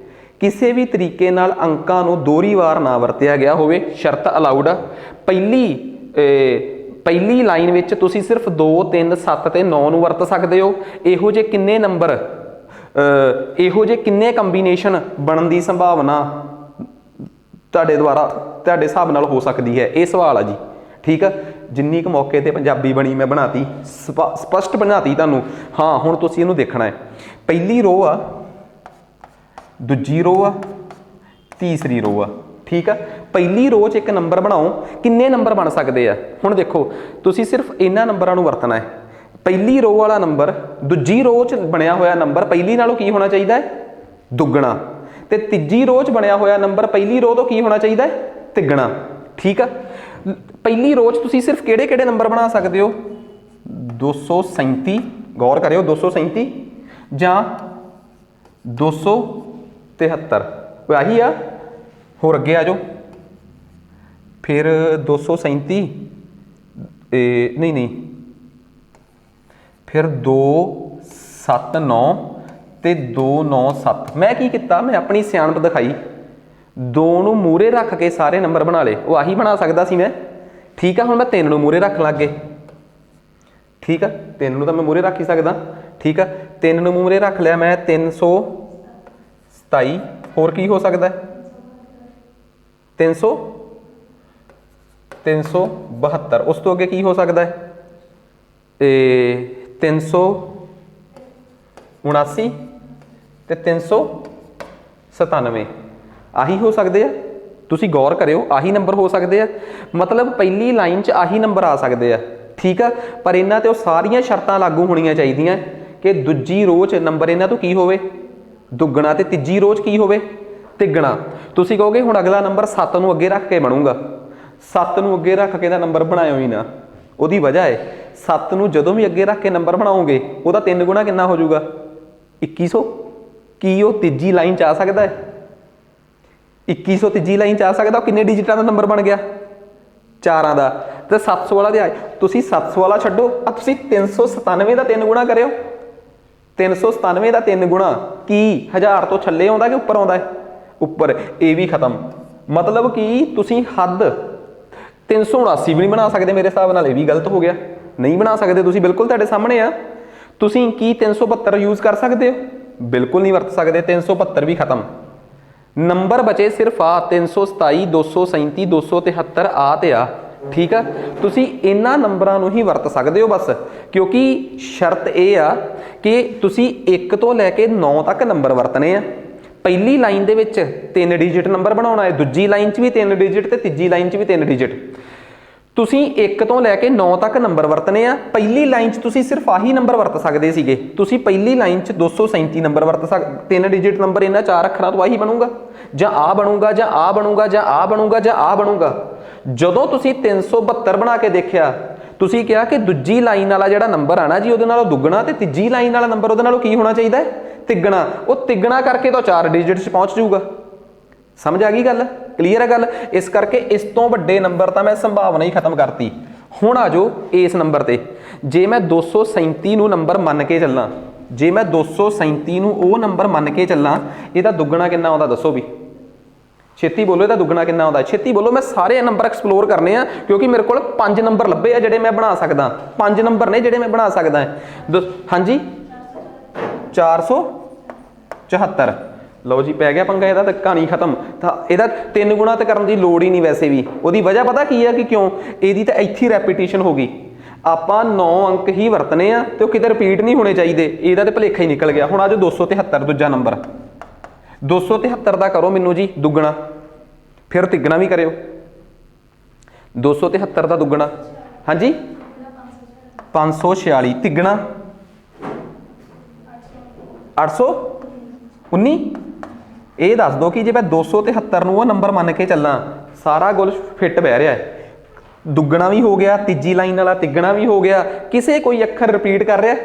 ਕਿਸੇ ਵੀ ਤਰੀਕੇ ਨਾਲ ਅੰਕਾਂ ਨੂੰ ਦੋਹਰੀ ਵਾਰ ਨਾ ਵਰਤਿਆ ਗਿਆ ਹੋਵੇ। ਸ਼ਰਤ ਅਲਾਉਡ ਆ। ਪਹਿਲੀ ਲਾਈਨ ਵਿੱਚ ਤੁਸੀਂ ਸਿਰਫ 2 3 7 ਤੇ 9 ਨੂੰ ਵਰਤ ਸਕਦੇ ਹੋ। ਇਹੋ ਜਿਹੇ ਕਿੰਨੇ ਨੰਬਰ, ਇਹੋ ਜਿਹੇ ਕਿੰਨੇ ਕੰਬੀਨੇਸ਼ਨ ਬਣਨ ਦੀ ਸੰਭਾਵਨਾ ਤੁਹਾਡੇ ਹਿਸਾਬ ਨਾਲ ਹੋ ਸਕਦੀ ਹੈ? ਇਹ ਸਵਾਲ ਆ ਜੀ। ਠੀਕ ਆ। ਜਿੰਨੀ ਕੁ ਮੌਕੇ ਤੇ ਪੰਜਾਬੀ ਬਣੀ ਮੈਂ ਬਣਾਤੀ, ਸਪਸ਼ਟ ਬਣਾਤੀ ਤੁਹਾਨੂੰ। ਹਾਂ ਹੁਣ ਤੁਸੀਂ ਇਹਨੂੰ ਦੇਖਣਾ ਹੈ। ਪਹਿਲੀ ਰੋ ਆ, ਦੂਜੀ ਰੋ ਆ, ਤੀਸਰੀ ਰੋ ਆ। ਠੀਕ ਆ। ਪਹਿਲੀ ਰੋ 'ਚ ਇੱਕ ਨੰਬਰ ਬਣਾਓ, ਕਿੰਨੇ ਨੰਬਰ ਬਣ ਸਕਦੇ ਆ? ਹੁਣ ਦੇਖੋ ਤੁਸੀਂ ਸਿਰਫ ਇਹਨਾਂ ਨੰਬਰਾਂ ਨੂੰ ਵਰਤਣਾ ਹੈ। ਪਹਿਲੀ ਰੋ ਵਾਲਾ ਨੰਬਰ ਦੂਜੀ ਰੋ 'ਚ ਬਣਿਆ ਹੋਇਆ ਨੰਬਰ ਪਹਿਲੀ ਨਾਲੋਂ ਕੀ ਹੋਣਾ ਚਾਹੀਦਾ ਹੈ? ਦੁੱਗਣਾ। ਤੇ ਤੀਜੀ ਰੋ 'ਚ ਬਣਿਆ ਹੋਇਆ ਨੰਬਰ ਪਹਿਲੀ ਰੋ ਤੋਂ ਕੀ ਹੋਣਾ ਚਾਹੀਦਾ ਹੈ? ਤਿੱਗਣਾ। ਠੀਕ ਆ। ਪਹਿਲੀ ਰੋ 'ਚ ਤੁਸੀਂ ਸਿਰਫ ਕਿਹੜੇ ਨੰਬਰ ਬਣਾ ਸਕਦੇ ਹੋ? 237, ਗੌਰ ਕਰਿਓ, 237 ਜਾਂ 273। ਆਹੀ ਆ। ਹੋਰ ਅੱਗੇ ਆ ਜਾਓ। फिर 237 नहीं नहीं फिर 279 ਤੇ 297। मैं की किया, मैं अपनी सियाणप दिखाई, 2 ਨੂੰ ਮੂਹਰੇ रख के सारे नंबर बना ले। वो आही बना सकता सी मैं, ठीक है। हुण मैं 3 ਨੂੰ ਮੂਹਰੇ रख लग गए, ठीक है। 3 ਨੂੰ तो मैं ਮੂਹਰੇ रख ही सकदा, ठीक है। 3 ਨੂੰ ਮੂਹਰੇ रख लिया मैं, 327। होर की हो सकता है, 372। उस तो अगे की हो सकता है, 379 ਤੇ 397। ਆਹੀ ਹੋ ਸਕਦੇ ਆ, ਤੁਸੀਂ ਗੌਰ ਕਰਿਓ, ਆਹੀ ਨੰਬਰ ਹੋ ਸਕਦੇ ਆ। मतलब ਪਹਿਲੀ ਲਾਈਨ 'ਚ ਆਹੀ ਨੰਬਰ ਆ ਸਕਦੇ ਆ, ਠੀਕ ਆ। ਪਰ ਇਹਨਾਂ ਤੇ ਉਹ ਸਾਰੀਆਂ ਸ਼ਰਤਾਂ ਲਾਗੂ ਹੋਣੀਆਂ ਚਾਹੀਦੀਆਂ ਕਿ ਦੂਜੀ ਰੋਅ 'ਚ ਨੰਬਰ ਇਹਨਾਂ ਤੋਂ ਕੀ ਹੋਵੇ, ਦੁੱਗਣਾ, ਤੇ ਤੀਜੀ ਰੋਅ 'ਚ ਕੀ ਹੋਵੇ, ਤਿੱਗਣਾ। ਤੁਸੀਂ ਕਹੋਗੇ ਹੁਣ ਅਗਲਾ ਨੰਬਰ 7 ਨੂੰ ਅੱਗੇ ਰੱਖ ਕੇ ਬਣੂਗਾ। 7 ਨੂੰ ਅੱਗੇ ਰੱਖ ਕੇ ਦਾ ਨੰਬਰ ਬਣਾਇਓ ਹੀ ਨਾ। ਉਹਦੀ ਵਜ੍ਹਾ ਹੈ 7 ਨੂੰ ਜਦੋਂ ਵੀ ਅੱਗੇ ਰੱਖ ਕੇ ਨੰਬਰ ਬਣਾਓਗੇ ਉਹਦਾ 3 ਗੁਣਾ ਕਿੰਨਾ ਹੋ ਜਾਊਗਾ, 2100। ਕੀ ਉਹ ਤੀਜੀ ਲਾਈਨ 'ਚ ਆ ਸਕਦਾ ਹੈ? 2100 ਤੀਜੀ ਲਾਈਨ 'ਚ ਆ ਸਕਦਾ? ਉਹ ਕਿੰਨੇ ਡਿਜਿਟਾਂ ਦਾ ਨੰਬਰ ਬਣ ਗਿਆ, 4 ਦਾ। ਤੇ 700 ਵਾਲਾ ਦੇ ਤੁਸੀਂ 700 ਵਾਲਾ ਛੱਡੋ, ਆ ਤੁਸੀਂ 397 ਦਾ 3 ਗੁਣਾ ਕਰਿਓ। 397 ਦਾ 3 ਗੁਣਾ ਕੀ 1000 ਤੋਂ ਥੱਲੇ ਆਉਂਦਾ ਕਿ ਉੱਪਰ ਆਉਂਦਾ ਹੈ? ਉੱਪਰ। ਇਹ ਵੀ ਖਤਮ। मतलब कि ਤੁਸੀਂ हद 379 भी नहीं बना सकते मेरे हिसाब नाल। ये भी गलत हो गया, नहीं बना सकते तुसी, बिल्कुल तुहाडे सामने आ। तुसी की 372 यूज़ कर सकते हो? बिल्कुल नहीं वरत सकते। 372 भी खत्म। नंबर बचे सिर्फ आ 327, 237, 273 आ ते आ, ठीक है। तुसी इन्हां नंबरां नूं ही वरत सकते हो बस, क्योंकि शर्त ये आ कि तुसी 1 तो लैके 9 तक नंबर वरतने आ। पहली लाइन दे विच 3 डिजिट नंबर बनाना है, दूजी लाइन च भी 3 डिजिट ते तीजी लाइन च भी 3 डिजिट। तुसी 1 तो लैके 9 तक नंबर वरतने आ। पहली लाइन च तुसी सिर्फ आही नंबर वरत सकते सीगे। तुसी पहली लाइन च 237 नंबर वरत सक, 3 डिजिट नंबर इन्हां 4 अखरां तो आही बनूगा, जां आ बनूगा, जां आ बनूगा, जां आ बनूगा, जां आ बनूगा। जदों तुसी 372 बना के देखिया, तुसी कहा कि दूजी लाइन वाला जिहड़ा नंबर आना जी उहदे नालों दुगना, ते तीजी लाइन वाला नंबर उहदे नालों की होना चाहिए, तिगना। वो तिगना करके तो 4 डिजिट च पहुँच जाऊगा। समझ आ गई गल, क्लीयर है गल। इस करके इस तो वड्डे नंबर तो मैं संभावना ही खत्म करती। हुण आ जाओ इस नंबर ते, जे मैं 237 नूं नंबर मन के चलना, जे मैं 237 नूं वो नंबर मन के चलना, इहदा दुगना कितना आउंदा दसो भी, छेती बोलो। इहदा दुगना कितना आउंदा, छेती बोलो। मैं सारे नंबर एक्सप्लोर करने आ, क्योंकि मेरे को 5 नंबर लभे आ जिहड़े मैं बना सकदा। 5 नंबर ने जिहड़े मैं बना सकदा है। हाँ जी, 474। लो जी, पै गया पंगा, इहदा तां कहानी खत्म। तो इहदा 3 गुणा तो करने की लोड़ ही नहीं वैसे भी। उहदी वजह पता की है कि क्यों, इहदी तां इत्थे रैपीटिशन हो गई। आपां 9 अंक ही वरतने आ ते किते रिपीट नहीं होने चाहिए। इहदा तो भुलेखा ही निकल गया। हुण आ जाओ 273 दूजा नंबर, 273 का करो मैनू जी दुगना, फिर तिगना भी करियो। 273 का दुगना, हाँ जी 546, तिगना 819। ये दस दो कि जे मैं 273 वो नंबर मन के चलना, सारा कुछ फिट बह रहा है। दुगना भी हो गया, तीजी लाइन वाला तिगना भी हो गया। किसे कोई अखर रिपीट कर रहा है?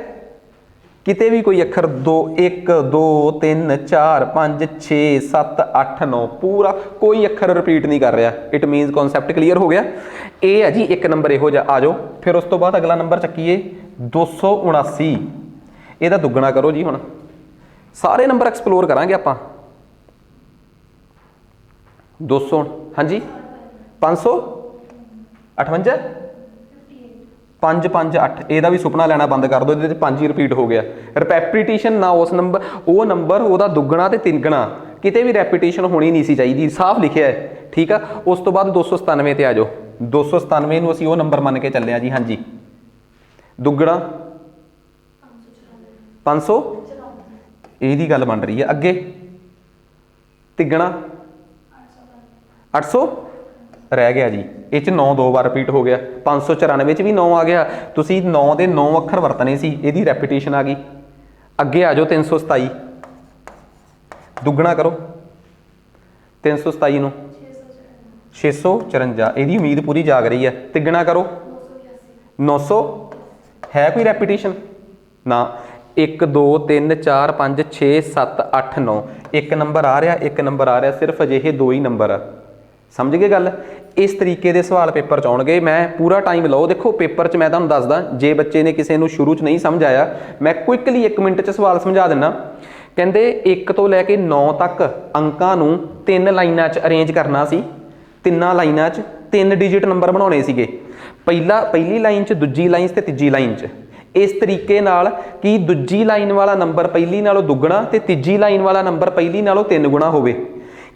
किते भी कोई अखर 2, 1, 2, 3, 4, 5, 6, 7, 8, 9 पूरा कोई अखर रिपीट नहीं कर रहा। इट मीनस कॉन्सैप्ट क्लीयर हो गया। ये है जी एक नंबर इहो जिहा। आ जाओ फिर उस तो बाद अगला नंबर चक्कीए 279। ਇਹਦਾ दुगना करो जी। हुण सारे नंबर एक्सप्लोर करांगे आपां। 200, हाँ जी 558, 5, 5, 8। ਇਹਦਾ भी सुपना लेना बंद कर दो, ਇਹਦੇ 5 ही रिपीट हो गया। रैपीटिशन ना उस नंबर, वो नंबर ਉਹਦਾ दुगना ते तिगना किते भी रैपीटिशन होनी नहीं सी चाहिए, साफ लिखिया है, ठीक है। उस तो बाद 297 ते आ जाओ। 297 ਨੂੰ ਅਸੀਂ ਉਹ नंबर मन के चले जी। हाँ जी दुगना 500, ਇਹਦੀ ਗੱਲ बन रही है। अगे तिगना 800 रह गया जी। ਇਹ 'ਚ 9 2 बार रिपीट हो गया। 594 च भी 9 आ गया। तुसी 9 ਦੇ 9 अखर वरतने सी, ਇਹਦੀ रैपीटिशन आ गई। अगे आ जाओ 327, दुगना करो 327 ਨੂੰ 654। ਇਹਦੀ उम्मीद पूरी जाग रही है। तिगना करो 900। है कोई रैपीटिशन ना? 1 2 3 4 5 6 7 8 9 एक नंबर आ रहा, एक नंबर आ रहा, सिर्फ अजिहे 2 ही नंबर आ। समझ गए गल? इस तरीके के सवाल पेपर च आउणगे। मैं पूरा टाइम लो, देखो पेपर च मैं तुहानूं दसदा, जे बच्चे ने किसी नूं शुरू च नहीं समझ आया मैं क्विकली 1 मिनट च सवाल समझा दिना। कहते 1 तो लैके 9 तक अंकां नूं 3 लाइनां च अरेंज करना सी, 3 लाइनां च 3 डिजिट नंबर बनाने सीगे। पहली लाइन च, दूजी लाइन च ते तीजी लाइन च, इस तरीके नाल कि दूजी लाइन वाला नंबर पहली नालों दुगना ते तीजी लाइन वाला नंबर पहली नालों 3 गुणा होवे।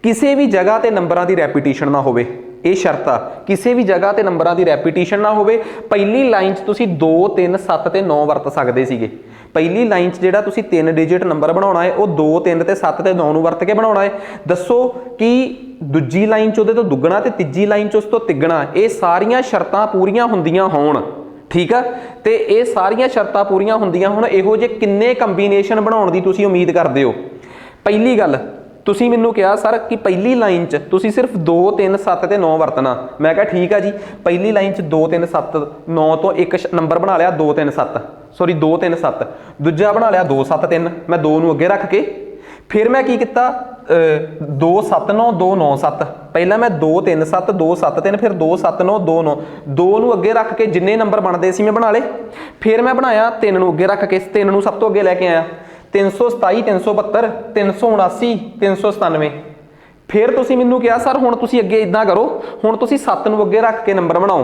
किसी भी जगह ते नंबरां दी रैपीटिशन ना होवे, ये शर्त आ, किसी भी जगह ते नंबरां दी रैपीटिशन ना होवे। पहली लाइन च तुसीं 2 3 7 ते 9 वरत सकदे सीगे। पहली लाइन च जिहड़ा तुसीं 3 डिजिट नंबर बनाउणा है वो 2 3 ते 7 ते 9 नूं वरत के बनाउणा है। दसो कि दूजी लाइन च उहदे तो दुगना ते तीजी लाइन च उस तो तिगना, ये सारियां शर्तां पूरीआं हुंदियां होण, ठीक है, तो ये सारियां शर्तां पूरीआं हुंदियां होण, इहो जे किन्ने कंबीनेशन बनाउण दी तुसीं उम्मीद करदे हो। पहली गल तुसीं मैनूं कहा सर कि पहली लाइन च तुसीं सिर्फ 2 3 7 ते 9 वरतना, मैं कहा ठीक है जी, पहली लाइन च 2 3 7 9 तो एक नंबर बना लिया 2 3 7, सॉरी 2 3 7, दूजा बना लिया 2 7 3, मैं 2 नूं अगे रख के फिर मैं की किया 2 7 9 2 9 7, पहला मैं 2 3 7 2 7 3, फिर 2 7 9 2 9, 2 नूं अगे रख के जिन्ने नंबर बनते सी मैं बना ले। फिर मैं बनाया 3 नूं अगे रख के, 3 नूं सब तो अगे लैके आया 327 372 379 397। फिर तुसीं मैनूं कहा सर हुण तुसीं अगे इदां करो, हुण तुसीं 7 नूं अगे रख के नंबर बनाओ,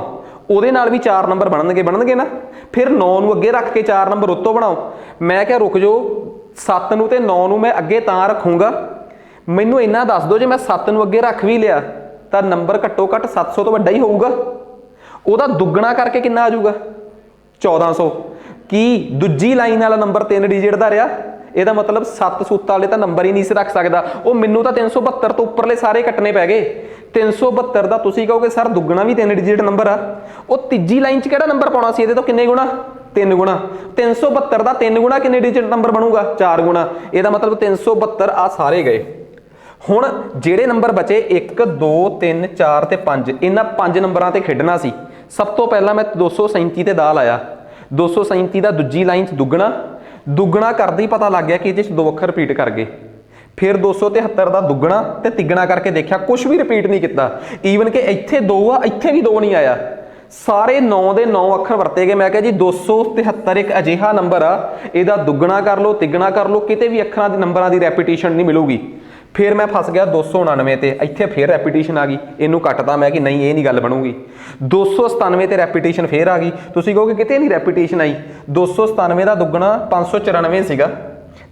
ਉਹਦੇ ਨਾਲ भी 4 नंबर बनणगे ना। फिर 9 नूं अगे रख के 4 नंबर उत्तों बनाओ। मैं क्या रुक जाओ, 7 नूं ते 9 नूं मैं अगे तां रखूँगा, मैनूं इन्ना दस दो जे मैं 7 नूं अगे रख भी लिया तो नंबर घट्टो घट्ट 700 तो वड्डा ही होऊगा, ਉਹਦਾ दुगना करके किन्ना आ जाऊगा 1400। कि दूजी लाइन वाला नंबर 3 डिजिट का रहा, ਇਹਦਾ मतलब 7 सूत वाले तो नंबर ही नहीं से रख सकता, वो मैनू तो 372 तो उपरले सारे कट्टने पै गए। 372 का तुसीं कहोगे सर दुगना भी 3 डिजिट नंबर आ, वो तीजी लाइन च किहड़ा नंबर पाउणा सी, ਇਹਦੇ तो किन्ने गुणा 3 गुणा। 372 का 3 गुणा किन्ने डिजिट नंबर बनूगा 4 गुणा, ਇਹਦਾ मतलब 372 आ सारे गए। हुण ਜਿਹੜੇ नंबर बचे 1 2 3 4 ਤੇ 5, ਇਹਨਾਂ 5 नंबरां ते खेडना सी। सब तो पहला मैं 237 ते दा लाया, 237 का दूजी लाइन च दुगना करते ही पता लग गया कि ये 2 अखर रिपीट कर गए। फिर 273 का दुगना तो तिगना करके देखा, कुछ भी रिपीट नहीं किया, ईवन कि इत्थे 2 आ इत्थे भी 2 नहीं आया, सारे 9 के 9 अखर वरते गए। मैं क्या जी 273 एक अजिहा नंबर आ, ਇਹਦਾ दुगना कर लो तिगना कर लो, किते भी अखरां दी नंबरां दी रैपीटिशन नहीं मिलूगी। फिर मैं फस गया 299 ते, इत्थे फिर रैपीटिशन आ गई, इनू कटता मैं कि नहीं ये नहीं गल बनूगी। 297 ते रैपीटिशन फिर आ गई, तुसीं कहोगे किते नहीं रैपीटिशन आई, 297 का दुगना 594 सीगा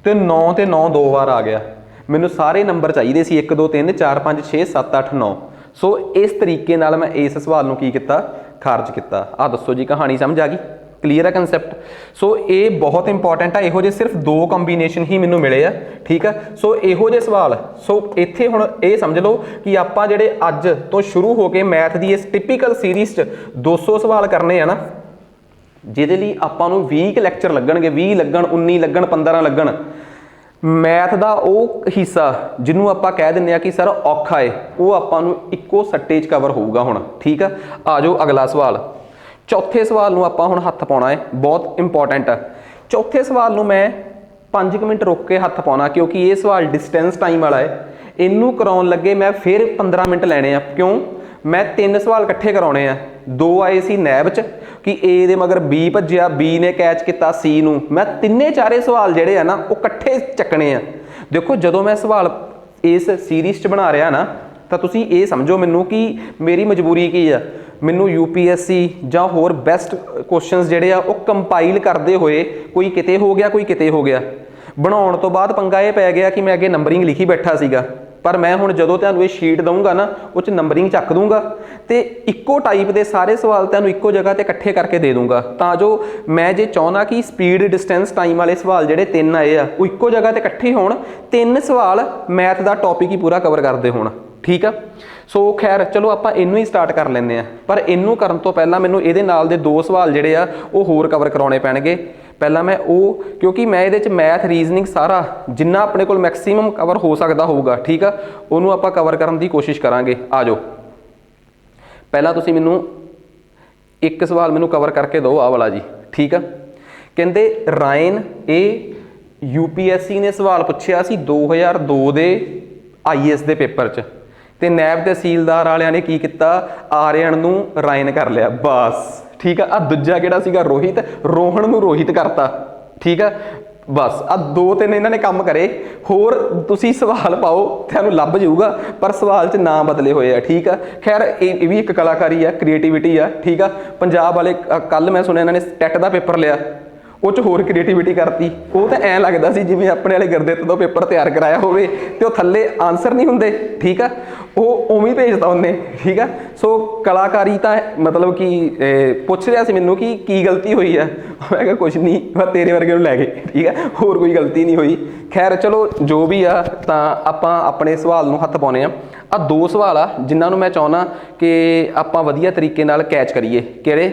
ते 9 ते 9 2 बार आ गया। मैनू सारे नंबर चाहिए सी 1 2 3 4 5 6 7 8 9। सो इस तरीके नाल मैं इस सवाल नूं की किया, खारज किया। आ दसो जी कहानी समझ आ गई, क्लीयर है कंसैप्ट। सो ये बहुत इंपॉर्टेंट है, इहो जे सिर्फ 2 कंबीनेशन ही मैनू मिले आ, ठीक है। सो इहो जे सवाल, सो इत्थे हुण ये समझ लो कि आपां जिहड़े अज तो शुरू हो के मैथ की इस टिपिकल सीरीज़ च 200 सवाल करने हैं ना, जिहदे लई आपां नूं 20 लैक्चर लगणगे, 20 लगण 19 लगण 15 लगण। मैथ का वो हिस्सा जिन्हों आप कह दें कि सर औखा है, वो आपां नूं इक्को सट्टे च कवर होऊगा हुण, ठीक है। आ जाओ अगला सवाल, चौथे सवाल नूं आपां हुण हत्थ पाउणा है, बहुत इंपॉर्टेंट है। चौथे सवाल नूं मैं 5 मिनट रोक के हत्थ पाउणा, क्योंकि ये सवाल डिस्टेंस टाइम वाला है, इनू कराउण लगे मैं फिर 15 मिनट लैणे आ। क्यों, मैं 3 सवाल इकट्ठे कराउणे आ, 2 आए सी नैब च कि ए दे मगर बी भज्जिया, बी ने कैच किया सी नूं, मैं तिन्ने चारे सवाल जिहड़े आ ना वो इकट्ठे चकने आ। देखो जदों मैं सवाल इस सीरीज़ च बना रहा ना, तो तुसीं ये समझो मैनू कि मेरी मजबूरी की आ, मैनू UPSC जां होर बेस्ट क्वेश्चनस जिहड़े आ वो कंपाइल करते हुए कोई किते हो गया कोई किते हो गया, बनाउण तो बाद पंगा ये पै गया कि मैं अगे नंबरिंग लिखी बैठा सीगा। पर मैं हुण जदों तुहानूं ये शीट दूंगा ना, वो च नंबरिंग चक दूंगा तो इक्को टाइप के सारे सवाल तुहानूं इक्को जगह ते इकट्ठे करके दे दूंगा, तां जो मैं जे चाहुंदा कि स्पीड डिस्टेंस टाइम वाले सवाल जिहड़े 3 आए आ वो इक्को जगह ते इकट्ठे होण, 3 सवाल मैथ का टॉपिक ही पूरा कवर करते होण, ठीक है। सो खैर चलो आपां इनू ही स्टार्ट कर लैंदे आ, पर इनू करन तो पहलां मैनूं इहदे नाल दे 2 सवाल जिहड़े आ वो होर कवर कराउणे पैणगे। पहला मैं वो, क्योंकि मैं ये मैथ रीजनिंग सारा जिन्ना अपने को मैक्सीमम कवर हो सकता होगा, ठीक है, उन्होंने आप कवर करने की कोशिश करांगे। आ जाओ पहला तुसीं मैनू एक सवाल मैनू कवर करके दो, आ वाला जी, ठीक है। कहते रायन ये UPSC ने सवाल पूछया सी 2002 के IAS के पेपर च, ਤੇ ਨੈਬ ਤਹਿਸੀਲਦਾਰ ਵਾਲਿਆਂ ਨੇ ਕੀ ਕੀਤਾ, ਆਰਿਅਨ ਨੂੰ ਰਾਇਨ ਕਰ ਲਿਆ ਬਸ। ਠੀਕ ਆ, ਆ ਦੂਜਾ ਕਿਹੜਾ ਸੀਗਾ ਰੋਹਿਤ, ਰੋਹਨ ਨੂੰ ਰੋਹਿਤ ਕਰਤਾ। ਠੀਕ ਆ, ਬਸ ਆ 2-3 ਇਹਨਾਂ ਨੇ ਕੰਮ ਕਰੇ। ਹੋਰ ਤੁਸੀਂ ਸਵਾਲ ਪਾਓ ਤੁਹਾਨੂੰ ਲੱਭ ਜਾਊਗਾ, ਪਰ ਸਵਾਲ 'ਚ ਨਾਂ ਬਦਲੇ ਹੋਏ ਆ। ਠੀਕ ਆ, ਖੈਰ ਇਹ ਵੀ ਇੱਕ ਕਲਾਕਾਰੀ ਆ, ਕ੍ਰੀਏਟਿਵਿਟੀ ਆ। ਠੀਕ ਆ, ਪੰਜਾਬ ਵਾਲੇ ਕੱਲ ਮੈਂ ਸੁਣਿਆ ਇਹਨਾਂ ਨੇ ਟੈਟ ਦਾ ਪੇਪਰ ਲਿਆ, ਉਹ 'ਚ ਹੋਰ ਕ੍ਰੀਏਟਿਵਿਟੀ ਕਰਤੀ। ਉਹ ਤਾਂ ਐਂ ਲੱਗਦਾ ਸੀ ਜਿਵੇਂ ਆਪਣੇ ਵਾਲੇ ਗੁਰਦਿੱਤ ਤੋਂ ਪੇਪਰ ਤਿਆਰ ਕਰਾਇਆ ਹੋਵੇ ਤੇ ਉਹ ਥੱਲੇ ਆਨਸਰ ਨਹੀਂ ਹੁੰਦੇ। ਠੀਕ ਆ, ਉਹ ਉਵੇਂ ਭੇਜਦਾ ਉਹਨੇ। ਠੀਕ ਆ, ਸੋ ਕਲਾਕਾਰੀ ਤਾਂ ਮਤਲਬ ਕਿ ਪੁੱਛ ਰਿਹਾ ਸੀ ਮੈਨੂੰ ਕਿ ਕੀ ਗਲਤੀ ਹੋਈ ਆ, ਮੈਂ ਕਿਹਾ ਕੁਛ ਨਹੀਂ, ਮੈਂ ਤੇਰੇ ਵਰਗੇ ਨੂੰ ਲੈ ਗਏ। ਠੀਕ ਆ, ਹੋਰ ਕੋਈ ਗਲਤੀ ਨਹੀਂ ਹੋਈ। ਖੈਰ ਚਲੋ ਜੋ ਵੀ ਆ, ਤਾਂ ਆਪਾਂ ਆਪਣੇ ਸਵਾਲ ਨੂੰ ਹੱਥ ਪਾਉਂਦੇ ਆ। ਆ 2 ਸਵਾਲ ਆ ਜਿਨ੍ਹਾਂ ਨੂੰ ਮੈਂ ਚਾਹੁੰਦਾ ਕਿ ਆਪਾਂ ਵਧੀਆ ਤਰੀਕੇ ਨਾਲ ਕੈਚ ਕਰੀਏ। ਕਿਹੜੇ?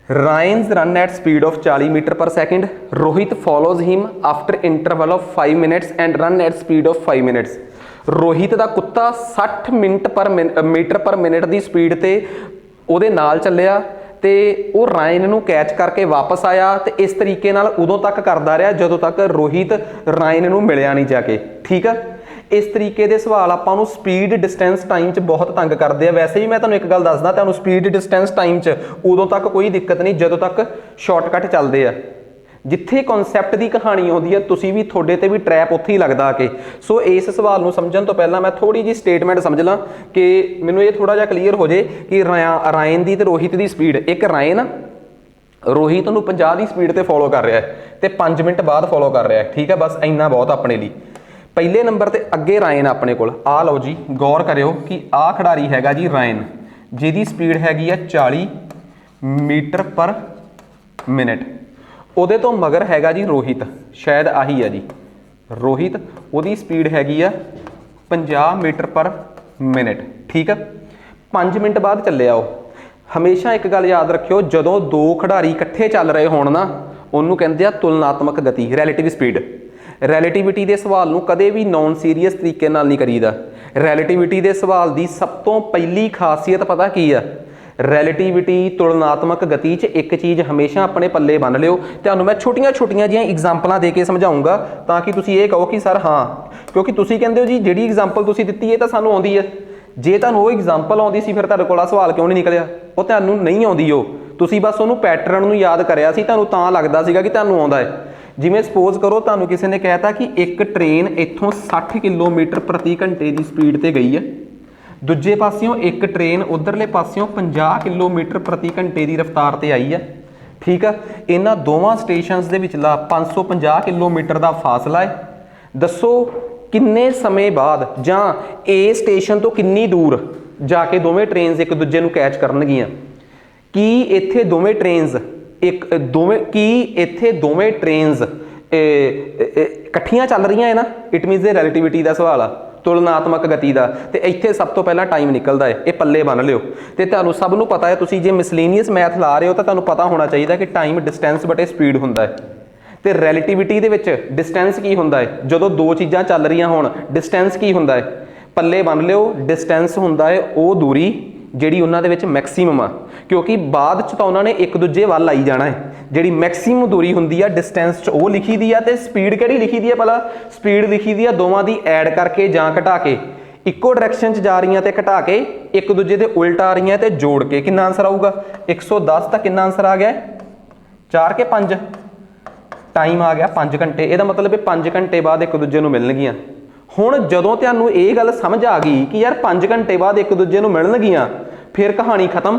Ryan's run at speed of 40 meter per second. Rohit follows him after interval of 5 minutes and run at speed of 5 minutes. Rohit ਦਾ ਕੁੱਤਾ 60 ਮੀਟਰ ਪਰ ਮਿੰਟ ਦੀ ਸਪੀਡ ਤੇ ਉਹਦੇ ਨਾਲ ਚੱਲਿਆ ਤੇ ਉਹ ਰਾਇਨ ਨੂੰ ਕੈਚ ਕਰਕੇ ਵਾਪਸ ਆਇਆ ਤੇ ਇਸ ਤਰੀਕੇ ਨਾਲ ਉਦੋਂ ਤੱਕ ਕਰਦਾ ਰਿਹਾ ਜਦੋਂ ਤੱਕ ਰੋਹਿਤ ਰਾਇਨ ਨੂੰ ਮਿਲਿਆ ਨਹੀਂ ਜਾ ਕੇ। ਠੀਕ ਆ, ਇਸ ਤਰੀਕੇ ਦੇ ਸਵਾਲ ਆਪਾਂ ਨੂੰ ਸਪੀਡ ਡਿਸਟੈਂਸ ਟਾਈਮ 'ਚ ਬਹੁਤ ਤੰਗ ਕਰਦੇ ਆ। ਵੈਸੇ ਵੀ ਮੈਂ ਤੁਹਾਨੂੰ ਇੱਕ ਗੱਲ ਦੱਸਦਾ, ਤੁਹਾਨੂੰ ਸਪੀਡ ਡਿਸਟੈਂਸ ਟਾਈਮ 'ਚ ਉਦੋਂ ਤੱਕ ਕੋਈ ਦਿੱਕਤ ਨਹੀਂ ਜਦੋਂ ਤੱਕ ਸ਼ਾਰਟਕਟ ਚੱਲਦੇ ਆ। ਜਿੱਥੇ ਕਨਸੈਪਟ ਦੀ ਕਹਾਣੀ ਆਉਂਦੀ ਹੈ, ਤੁਸੀਂ ਵੀ ਤੁਹਾਡੇ ਤੇ ਵੀ ਟਰੈਪ ਉੱਥੇ ਹੀ ਲੱਗਦਾ ਆ ਕੇ। ਸੋ ਇਸ ਸਵਾਲ ਨੂੰ ਸਮਝਣ ਤੋਂ ਪਹਿਲਾਂ ਮੈਂ ਥੋੜੀ ਜਿਹੀ ਸਟੇਟਮੈਂਟ ਸਮਝ ਲਾਂ ਕਿ ਮੈਨੂੰ ਇਹ ਥੋੜਾ ਜਿਹਾ ਕਲੀਅਰ ਹੋ ਜੇ ਕਿ ਰਾਇਨ ਦੀ ਤੇ ਰੋਹਿਤ ਦੀ ਸਪੀਡ। ਇੱਕ ਰਾਇਨ ਰੋਹਿਤ ਨੂੰ 50 ਦੀ ਸਪੀਡ ਤੇ ਫੋਲੋ ਕਰ ਰਿਹਾ ਹੈ ਤੇ 5 ਮਿੰਟ ਬਾਅਦ ਫੋਲੋ ਕਰ ਰਿਹਾ ਹੈ। ਠੀਕ ਹੈ, ਬਸ ਇੰਨਾ ਬਹੁਤ ਆਪਣੇ ਲਈ। ਪਹਿਲੇ ਨੰਬਰ ਤੇ ਅੱਗੇ ਰਾਇਨ ਆਪਣੇ ਕੋਲ ਆ। ਲਓ ਜੀ, ਗੌਰ ਕਰਿਓ ਕਿ ਆਹ ਖਿਡਾਰੀ ਹੈਗਾ ਜੀ ਰਾਇਨ, ਜਿਹਦੀ ਸਪੀਡ ਹੈਗੀ ਆ 40 ਮੀਟਰ ਪਰ ਮਿੰਟ। ਉਹਦੇ ਤੋਂ ਮਗਰ ਹੈਗਾ ਜੀ ਰੋਹਿਤ, ਸ਼ਾਇਦ ਆਹੀ ਆ ਜੀ ਰੋਹਿਤ, ਉਹਦੀ ਸਪੀਡ ਹੈਗੀ ਆ 50 ਮੀਟਰ ਪਰ ਮਿੰਟ। ਠੀਕ ਆ, 5 ਮਿੰਟ ਬਾਅਦ ਚੱਲਿਆ ਉਹ। ਹਮੇਸ਼ਾ ਇੱਕ ਗੱਲ ਯਾਦ ਰੱਖਿਓ, ਜਦੋਂ 2 ਖਿਡਾਰੀ ਇਕੱਠੇ ਚੱਲ ਰਹੇ ਹੋਣ ਨਾ, ਉਹਨੂੰ ਕਹਿੰਦੇ ਆ ਤੁਲਨਾਤਮਕ ਗਤੀ, ਰੈਲੇਟਿਵ ਸਪੀਡ। ਰੈਲੇਟਿਵਿਟੀ ਦੇ ਸਵਾਲ ਨੂੰ ਕਦੇ ਵੀ ਨੌਨ ਸੀਰੀਅਸ ਤਰੀਕੇ ਨਾਲ ਨਹੀਂ ਕਰੀਦਾ। ਰੈਲੇਟਿਵਿਟੀ ਦੇ ਸਵਾਲ ਦੀ ਸਭ ਤੋਂ ਪਹਿਲੀ ਖਾਸੀਅਤ ਪਤਾ ਕੀ ਆ? ਰੈਲੇਟਿਵਿਟੀ ਤੁਲਨਾਤਮਕ ਗਤੀ 'ਚ ਇੱਕ ਚੀਜ਼ ਹਮੇਸ਼ਾ ਆਪਣੇ ਪੱਲੇ ਬੰਨ ਲਿਓ। ਤੁਹਾਨੂੰ ਮੈਂ ਛੋਟੀਆਂ ਜਿਹੀਆਂ ਐਗਜ਼ਾਮਪਲਾਂ ਦੇ ਕੇ ਸਮਝਾਊਂਗਾ ਤਾਂ ਕਿ ਤੁਸੀਂ ਇਹ ਕਹੋ ਕਿ ਸਰ ਹਾਂ, ਕਿਉਂਕਿ ਤੁਸੀਂ ਕਹਿੰਦੇ ਹੋ ਜੀ ਜਿਹੜੀ ਐਗਜ਼ਾਮਪਲ ਤੁਸੀਂ ਦਿੱਤੀ ਇਹ ਤਾਂ ਸਾਨੂੰ ਆਉਂਦੀ ਹੈ। ਜੇ ਤੁਹਾਨੂੰ ਉਹ ਐਗਜ਼ਾਮਪਲ ਆਉਂਦੀ ਸੀ ਫਿਰ ਤੁਹਾਡੇ ਕੋਲ ਆ ਸਵਾਲ ਕਿਉਂ ਨਹੀਂ ਨਿਕਲਿਆ? ਉਹ ਤੁਹਾਨੂੰ ਨਹੀਂ ਆਉਂਦੀ, ਉਹ ਤੁਸੀਂ ਬਸ ਉਹਨੂੰ ਪੈਟਰਨ ਨੂੰ ਯਾਦ ਕਰਿਆ ਸੀ, ਤੁਹਾਨੂੰ ਤਾਂ ਲੱਗਦਾ ਸੀਗਾ ਕਿ ਤੁਹਾਨੂੰ ਆਉਂਦਾ ਹੈ। ਜਿਵੇਂ ਸਪੋਜ਼ ਕਰੋ ਤੁਹਾਨੂੰ ਕਿਸੇ ਨੇ ਕਹਿਤਾ ਕਿ ਇੱਕ ਟ੍ਰੇਨ ਇੱਥੋਂ 60 ਕਿਲੋਮੀਟਰ ਪ੍ਰਤੀ ਘੰਟੇ ਦੀ ਸਪੀਡ ਤੇ ਗਈ ਹੈ, ਦੂਜੇ ਪਾਸਿਓਂ ਇੱਕ ਟ੍ਰੇਨ ਉਧਰਲੇ ਪਾਸਿਓਂ 50 ਕਿਲੋਮੀਟਰ ਪ੍ਰਤੀ ਘੰਟੇ ਦੀ ਰਫ਼ਤਾਰ ਤੇ ਆਈ ਹੈ। ਠੀਕ ਆ, ਇਹਨਾਂ ਦੋਵਾਂ ਸਟੇਸ਼ਨਸ ਦੇ ਵਿਚਲਾ 550 ਕਿਲੋਮੀਟਰ ਦਾ ਫਾਸਲਾ ਹੈ। ਦੱਸੋ ਕਿੰਨੇ ਸਮੇਂ ਬਾਅਦ ਜਾਂ A ਸਟੇਸ਼ਨ ਤੋਂ ਕਿੰਨੀ ਦੂਰ ਜਾ ਕੇ ਦੋਵੇਂ ਟ੍ਰੇਨਸ ਇੱਕ ਦੂਜੇ ਨੂੰ ਕੈਚ ਕਰਨਗੀਆਂ? ਕੀ ਇੱਥੇ ਦੋਵੇਂ ਟ੍ਰੇਨਸ ਦੋਵੇਂ ਟ੍ਰੇਨਸ ਇਕੱਠੀਆਂ ਚੱਲ ਰਹੀਆਂ ਹੈ ਨਾ? ਇਟ ਮੀਨਸ ਇਹ ਰੈਲੇਟਿਵਿਟੀ ਦਾ ਸਵਾਲ ਆ, ਤੁਲਨਾਤਮਕ ਗਤੀ ਦਾ। ਤੇ ਇੱਥੇ ਸਭ ਤੋਂ ਪਹਿਲਾਂ ਟਾਈਮ ਨਿਕਲਦਾ ਹੈ, ਇਹ ਪੱਲੇ ਬੰਨ ਲਿਓ। ਤੇ ਤੁਹਾਨੂੰ ਸਭ ਨੂੰ ਪਤਾ ਹੈ, ਤੁਸੀਂ ਜੇ ਮਿਸਲੇਨੀਅਸ ਮੈਥ ਲਾ ਰਹੇ ਹੋ ਤਾਂ ਤੁਹਾਨੂੰ ਪਤਾ ਹੋਣਾ ਚਾਹੀਦਾ ਕਿ ਟਾਈਮ ਡਿਸਟੈਂਸ ਬਟੇ ਸਪੀਡ ਹੁੰਦਾ ਹੈ। ਤੇ ਰੈਲੇਟਿਵਿਟੀ ਦੇ ਵਿੱਚ ਡਿਸਟੈਂਸ ਕੀ ਹੁੰਦਾ ਹੈ? ਜਦੋਂ 2 ਚੀਜ਼ਾਂ ਚੱਲ ਰਹੀਆਂ ਹੋਣ, ਡਿਸਟੈਂਸ ਕੀ ਹੁੰਦਾ ਹੈ? ਪੱਲੇ ਬੰਨ ਲਿਓ, ਡਿਸਟੈਂਸ ਹੁੰਦਾ ਹੈ ਉਹ ਦੂਰੀ ਜਿਹੜੀ ਉਹਨਾਂ ਦੇ ਵਿੱਚ ਮੈਕਸੀਮਮ ਆ, ਕਿਉਂਕਿ ਬਾਅਦ 'ਚ ਤਾਂ ਉਹਨਾਂ ਨੇ ਇੱਕ ਦੂਜੇ ਵੱਲ ਆਈ ਜਾਣਾ ਹੈ। ਜਿਹੜੀ ਮੈਕਸੀਮਮ ਦੂਰੀ ਹੁੰਦੀ ਆ ਡਿਸਟੈਂਸ 'ਚ ਉਹ ਲਿਖੀ ਦੀ ਆ, ਤੇ ਸਪੀਡ ਕਿਹੜੀ ਲਿਖੀ ਦੀ ਆ? ਭਲਾ ਸਪੀਡ ਲਿਖੀ ਦੀ ਆ ਦੋਵਾਂ ਦੀ ਐਡ ਕਰਕੇ ਜਾਂ ਘਟਾ ਕੇ। ਇੱਕੋ ਡਾਇਰੈਕਸ਼ਨ 'ਚ ਜਾ ਰਹੀਆਂ ਤੇ ਘਟਾ ਕੇ, ਇੱਕ ਦੂਜੇ ਦੇ ਉਲਟ ਆ ਰਹੀਆਂ ਤੇ ਜੋੜ ਕੇ। ਕਿੰਨਾ ਆਨਸਰ ਆਊਗਾ? 110। ਤਾਂ ਕਿੰਨਾ ਆਨਸਰ ਆ ਗਿਆ? 4 ਕੇ 5? ਟਾਈਮ ਆ ਗਿਆ 5 ਘੰਟੇ। ਇਹਦਾ ਮਤਲਬ ਇਹ 5 ਘੰਟੇ ਬਾਅਦ ਇੱਕ ਦੂਜੇ ਨੂੰ ਮਿਲਣਗੀਆਂ। ਹੁਣ ਜਦੋਂ ਤੁਹਾਨੂੰ ਇਹ ਗੱਲ ਸਮਝ ਆ ਗਈ ਕਿ ਯਾਰ 5 ਘੰਟੇ ਬਾਅਦ ਇੱਕ ਦੂਜੇ ਨੂੰ ਮਿਲਣਗੀਆਂ, ਫਿਰ ਕਹਾਣੀ ਖਤਮ।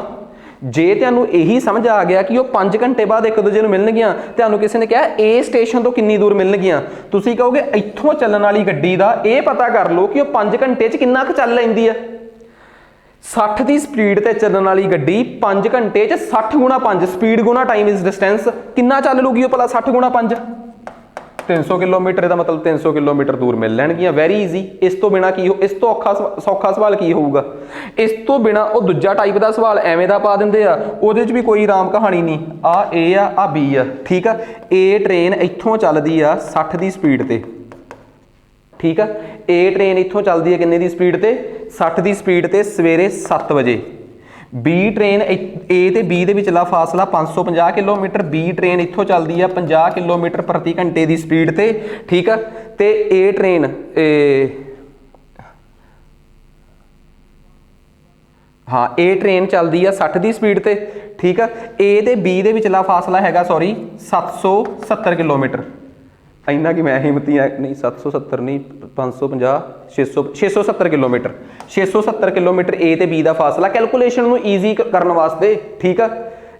ਜੇ ਤੁਹਾਨੂੰ ਇਹੀ ਸਮਝ ਆ ਗਿਆ ਕਿ ਉਹ 5 ਘੰਟੇ ਬਾਅਦ ਇੱਕ ਦੂਜੇ ਨੂੰ ਮਿਲਣਗੀਆਂ, ਤੁਹਾਨੂੰ ਕਿਸੇ ਨੇ ਕਿਹਾ A ਸਟੇਸ਼ਨ ਤੋਂ ਕਿੰਨੀ ਦੂਰ ਮਿਲਣਗੀਆਂ, ਤੁਸੀਂ ਕਹੋਗੇ ਇੱਥੋਂ ਚੱਲਣ ਵਾਲੀ ਗੱਡੀ ਦਾ ਇਹ ਪਤਾ ਕਰ ਲਓ ਕਿ ਉਹ 5 ਘੰਟੇ 'ਚ ਕਿੰਨਾ ਕੁ ਚੱਲ ਲੈਂਦੀ ਹੈ। 60 ਦੀ ਸਪੀਡ ਤੇ ਚੱਲਣ ਵਾਲੀ ਗੱਡੀ 5 ਘੰਟੇ 'ਚ 60 ਗੁਣਾ 5 ਸਪੀਡ ਗੁਣਾ ਟਾਈਮ ਇਜ਼ ਡਿਸਟੈਂਸ ਕਿੰਨਾ ਚੱਲ ਲੂਗੀ ਉਹ ਭਲਾ? 60 ਗੁਣਾ 5 300 ਕਿਲੋਮੀਟਰ। ਇਹਦਾ ਮਤਲਬ 300 ਕਿਲੋਮੀਟਰ ਦੂਰ ਮਿਲ ਲੈਣਗੀਆਂ। Very easy. ਇਸ ਤੋਂ ਬਿਨਾ ਕੀ ਇਸ ਤੋਂ ਸੌਖਾ ਸਵਾਲ ਕੀ ਹੋਊਗਾ? ਇਸ ਤੋਂ ਬਿਨਾ ਉਹ ਦੂਜਾ ਟਾਈਪ ਦਾ ਸਵਾਲ ਐਵੇਂ ਦਾ ਪਾ ਦਿੰਦੇ ਆ, ਉਹਦੇ 'ਚ ਵੀ ਕੋਈ ਆਰਾਮ ਕਹਾਣੀ ਨਹੀਂ। ਆ A ਆ, ਆ B ਆ। ਠੀਕ ਆ, A ਟ੍ਰੇਨ ਇੱਥੋਂ ਚੱਲਦੀ ਆ 60 ਦੀ ਸਪੀਡ ਤੇ। ਠੀਕ ਆ, A ਟ੍ਰੇਨ ਇੱਥੋਂ ਚੱਲਦੀ ਹੈ ਕਿੰਨੇ ਦੀ ਸਪੀਡ ਤੇ? 60 ਦੀ ਸਪੀਡ ਤੇ ਸਵੇਰੇ 7 ਵਜੇ। B ਟ੍ਰੇਨ A ਤੇ B ਦੇ ਵਿਚਲਾ ਫਾਸਲਾ 550 ਕਿਲੋਮੀਟਰ। B ਟ੍ਰੇਨ ਇੱਥੋਂ ਚੱਲਦੀ ਆ 50 ਕਿਲੋਮੀਟਰ ਪ੍ਰਤੀ ਘੰਟੇ ਦੀ ਸਪੀਡ ਤੇ। ਠੀਕ ਆ, ਤੇ A ਟ੍ਰੇਨ हाँ ए ट्रेन चलती है 60 की स्पीड ते, ठीक है। ए ते बी दे विचला फासला हैगा सॉरी 770 किलोमीटर। इन्ना कि मैं हिम्मती है नहीं, 770 नहीं 550 670 किलोमीटर, 670 किलोमीटर ए ते बी का फासला। कैलकुलेशन नूं ईजी करने वास्ते, ठीक है।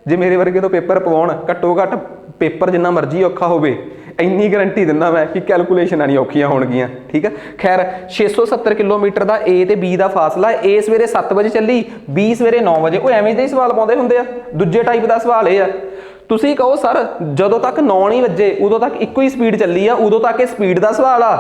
जे मेरे वर्गे तो पेपर पवाउण घट्टो घट्ट पेपर जिन्ना मर्जी औखा होवे, इन्नी गारंटी दिंदा मैं कि कैलकुलेशन नहीं औखियां होणगियां, ठीक है। खैर 670 किलोमीटर का ए ते बी का फासला। ए सवेरे 7 बजे चली, बी सवेरे 9 बजे। वो एवें दे सवाल पाउंदे हुंदे आ। दूजे टाइप का सवाल ये आ, तुसीं कहो सर जदों तक 9 नहीं वजे उदों तक इक्को ही स्पीड चली आ, उदों तक ये स्पीड का सवाल आ।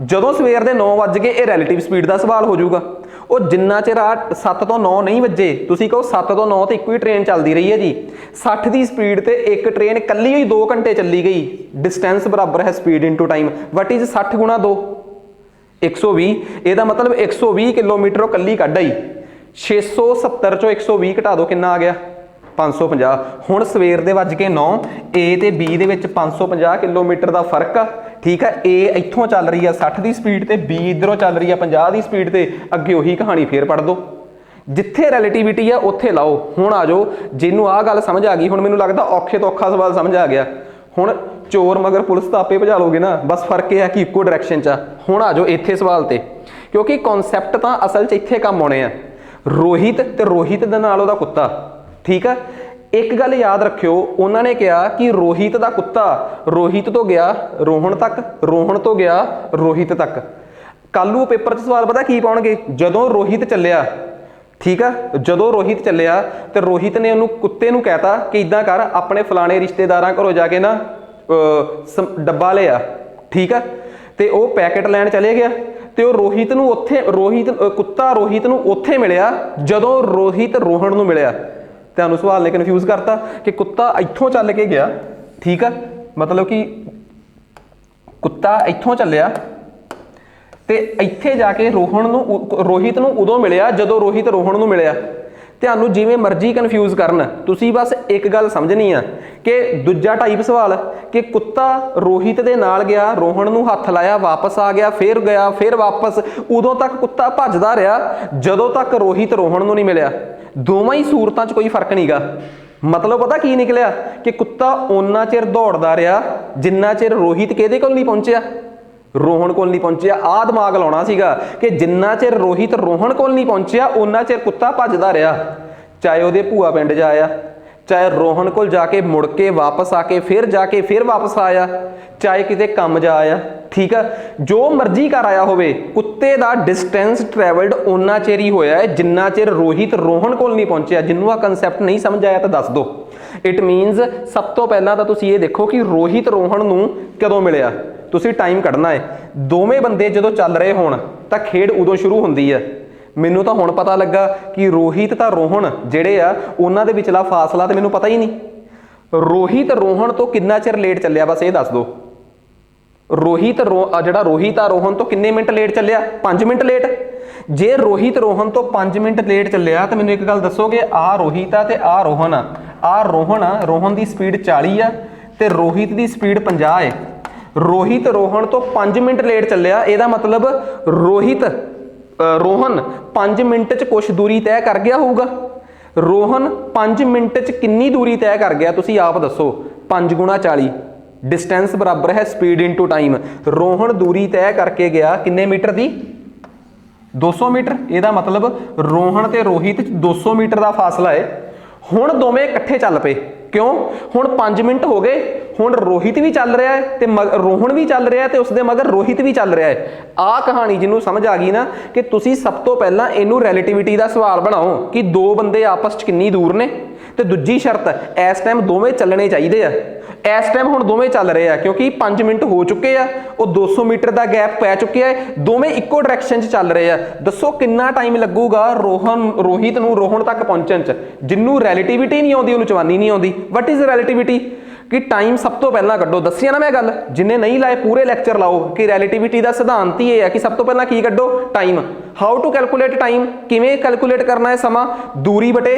जदों सवेर के 9 वज गए ये रैलेटिव स्पीड का सवाल हो जाऊगा। और जिन्ना चिर 7 तो 9 नहीं वजे, तुसीं कहो 7 तो 9 तो इक्को ही ट्रेन चलती रही है जी, 60 की स्पीड ते एक ट्रेन कल्ली ही 2 घंटे चली गई। डिस्टेंस बराबर है speed into time. What is 60 गुणा 2 120। यदा मतलब 120 किलोमीटर कल्ली कढ़ आई। 670 चो 120 घटा दो, कितना आ गया 550। हुण सवेर दे वज के 9, ए ते बी दे विच 550 किलोमीटर का फर्क आ, ठीक है। ए इत्थों चल रही है 60 की स्पीड ते, बी इधरों चल रही है 50 की स्पीड ते। अगे उही कहानी फिर पढ़ दो, जिथे रैलेटिविटी है उत्थे लाओ। हुण आ जाओ जिन्हों आ गल समझ आ गई, हुण मैनूं लगदा औखे तो औखा सवाल समझ आ गया। हुण चोर मगर पुलिस तो आपे भजा लोगे ना, बस फर्क यह है कि इक्को डायरैक्शन च। हुण आ जाओ इत्थे सवाल ते, क्योंकि कॉन्सैप्ट तो असल च इत्थे काम आने आ। रोहित ते रोहित दे नाल ओहदा कुत्ता, ठीक है। एक गल याद रखियो, उन्होंने कहा कि रोहित का कुत्ता रोहित तो गया रोहन तक, रोहन तो गया रोहित तक। कल नूं पेपर च सवाल पता की पाउणगे, जदों रोहित चलिया, ठीक है, जदों रोहित चलिया तो रोहित ने उन्होंने कुत्ते नूं कहता कि इदां कर अपने फलाने रिश्तेदारां घरों जाके ना डब्बा लिया, ठीक है। तो वह पैकेट लैन चले गया तो रोहित नूं उत्थे कुत्ता रोहित नूं उत्थे मिलिया जदों रोहित रोहन नूं मिलिया। तुहानूं सवाल ने कन्फ्यूज करता कि कुत्ता इत्थों चल के गया, ठीक है, मतलब कि कुत्ता इत्थों चलिया ते इत्थे जाके रोहित नूं उदों मिलिया जदों रोहित रोहन नूं मिलिया। तुहानूं जिवें मर्जी कन्फ्यूज करन, तुसीं बस एक गल समझनी आ कि दूजा टाइप सवाल कि कुत्ता रोहित दे नाल गया, रोहन नूं हत्थ लाया, वापस आ गया, फिर वापस। उदों तक कुत्ता भजदा रहा जदों तक रोहित रोहन नूं नहीं मिलिया। दोवां ही सूरतां च कोई फर्क नहीं गा। मतलब पता की निकलिया कि कुत्ता उन्ना चिर दौड़दा रहा जिन्ना चिर रोहित किहदे कोल नहीं पहुंचिया, रोहन कोल नहीं पहुंचिया। आ दिमाग लाउणा सीगा कि जिन्ना चिर रोहित रोहन कोल नहीं पहुंचिया उन्ना चिर कुत्ता भजदा रहा, चाहे उहदे भूआ पिंड जाया, चाहे रोहन कोल जाके मुड़ के वापस आके फिर वापस आया, चाहे किते काम जा आया, ठीक है। जो मर्जी कर आया होवे, कुत्ते दा डिस्टेंस ट्रैवल्ड उन्ना चिर ही होया है जिन्ना चिर रोहित रोहन कोल नहीं पहुंचिया। जिन्हों आ कंसैप्ट नहीं समझ आया तो दस दो। इट मीनस सब तो पहला तो तुसीं ये देखो कि रोहित रोहन नूं कदों मिलिया, तुसीं टाइम कढ़ना है। दोवें बंदे जदों चल रहे होण तां खेड उदों शुरू हुंदी है। मैनूं तां हुण पता लगा कि रोहित तां रोहन जिहड़े आ उन्हां दे विचला फासला तो मैनूं पता ही नहीं। रोहित रोहन तो कितना चिर लेट चलिया, बस ये दस दो। रोहित आ रोहन तो किन्ने मिनट लेट चलिया, 5 मिनट लेट। जे रोहित रोहन तो 5 मिनट लेट चलिया तो मैनूं एक गल दसो कि आ रोहित आ ते आ रोहन आ रोहन की स्पीड 40 आ ते रोहित की स्पीड 50 है। रोहित रोहन तो 5 मिनट लेट चलिया, ਇਹਦਾ मतलब रोहन 5 मिनट च कुछ दूरी तय कर गया होगा। रोहन 5 मिनट च कितनी दूरी तय कर गया, तुसीं आप दसो। 5 गुणा 40 डिस्टेंस बराबर है स्पीड इंटू टाइम। रोहन दूरी तय करके गया किन्ने मीटर की, 200 मीटर। ਇਹਦਾ मतलब रोहन ते रोहित 200 मीटर का फासला है। हुण दोवें इकट्ठे चल पे, क्यों? हुण 5 मिनट हो गए, हुण रोहित भी चल रहा है ते रोहन भी चल रहा है ते उसदे मगर रोहित भी चल रहा है। आ कहानी जिन्हों समझ आ गई ना कि तुसीं सब तो पहला इनू रैलेटिविटी का सवाल बनाओ कि दो बंदे आपस च कितनी दूर ने, ते दूजी शर्त इस टाइम दोवें चलने चाहिए आ। इस टाइम हुण दोवें चल रहे हैं क्योंकि 5 मिनट हो चुके हैं, वो 200 मीटर का गैप पै चुके हैं, दोवें इक्को डायरैक्शन च चल रहे हैं। दसो कितना टाइम लगूगा रोहित नूं रोहन तक पहुंचण च। जिन्हों रैलेटिविटी नहीं आती उन्होंने चवानी नहीं आती। वट इज रैलेटिविटी कि टाइम सब तो पहला कड्डो। दसिया ना मैं गल, जिन्हें नहीं लाए पूरे लैक्चर लाओ कि रैलेटिविटी का सिद्धांत ही है कि सब तो पहला की कड्डो, time. How to calculate time, किवें कैलकुलेट करना है समा, दूरी बटे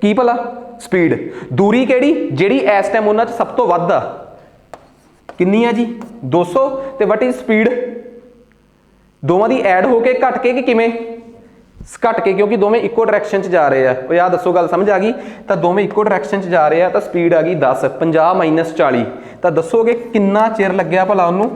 की भला स्पीड। दूरी केड़ी जिहड़ी इस टाइम उन्हां च सब तो वध आ, कितनी है जी 200, ते वट इज स्पीड, दोवां दी ऐड होके घट के कि किवें ਘਟ ਕੇ, क्योंकि दोवें इक्को डायरैक्शन च जा रहे हैं। ਉਹ ਯਾਰ ਦੱਸੋ ਗੱਲ समझ आ गई? तो दोवें इक्को डायरैक्शन च जा रहे हैं, तो स्पीड आ गई 10, 50 माइनस 40, तो दसोगे कितना चिर लग्या भला ਉਹਨੂੰ?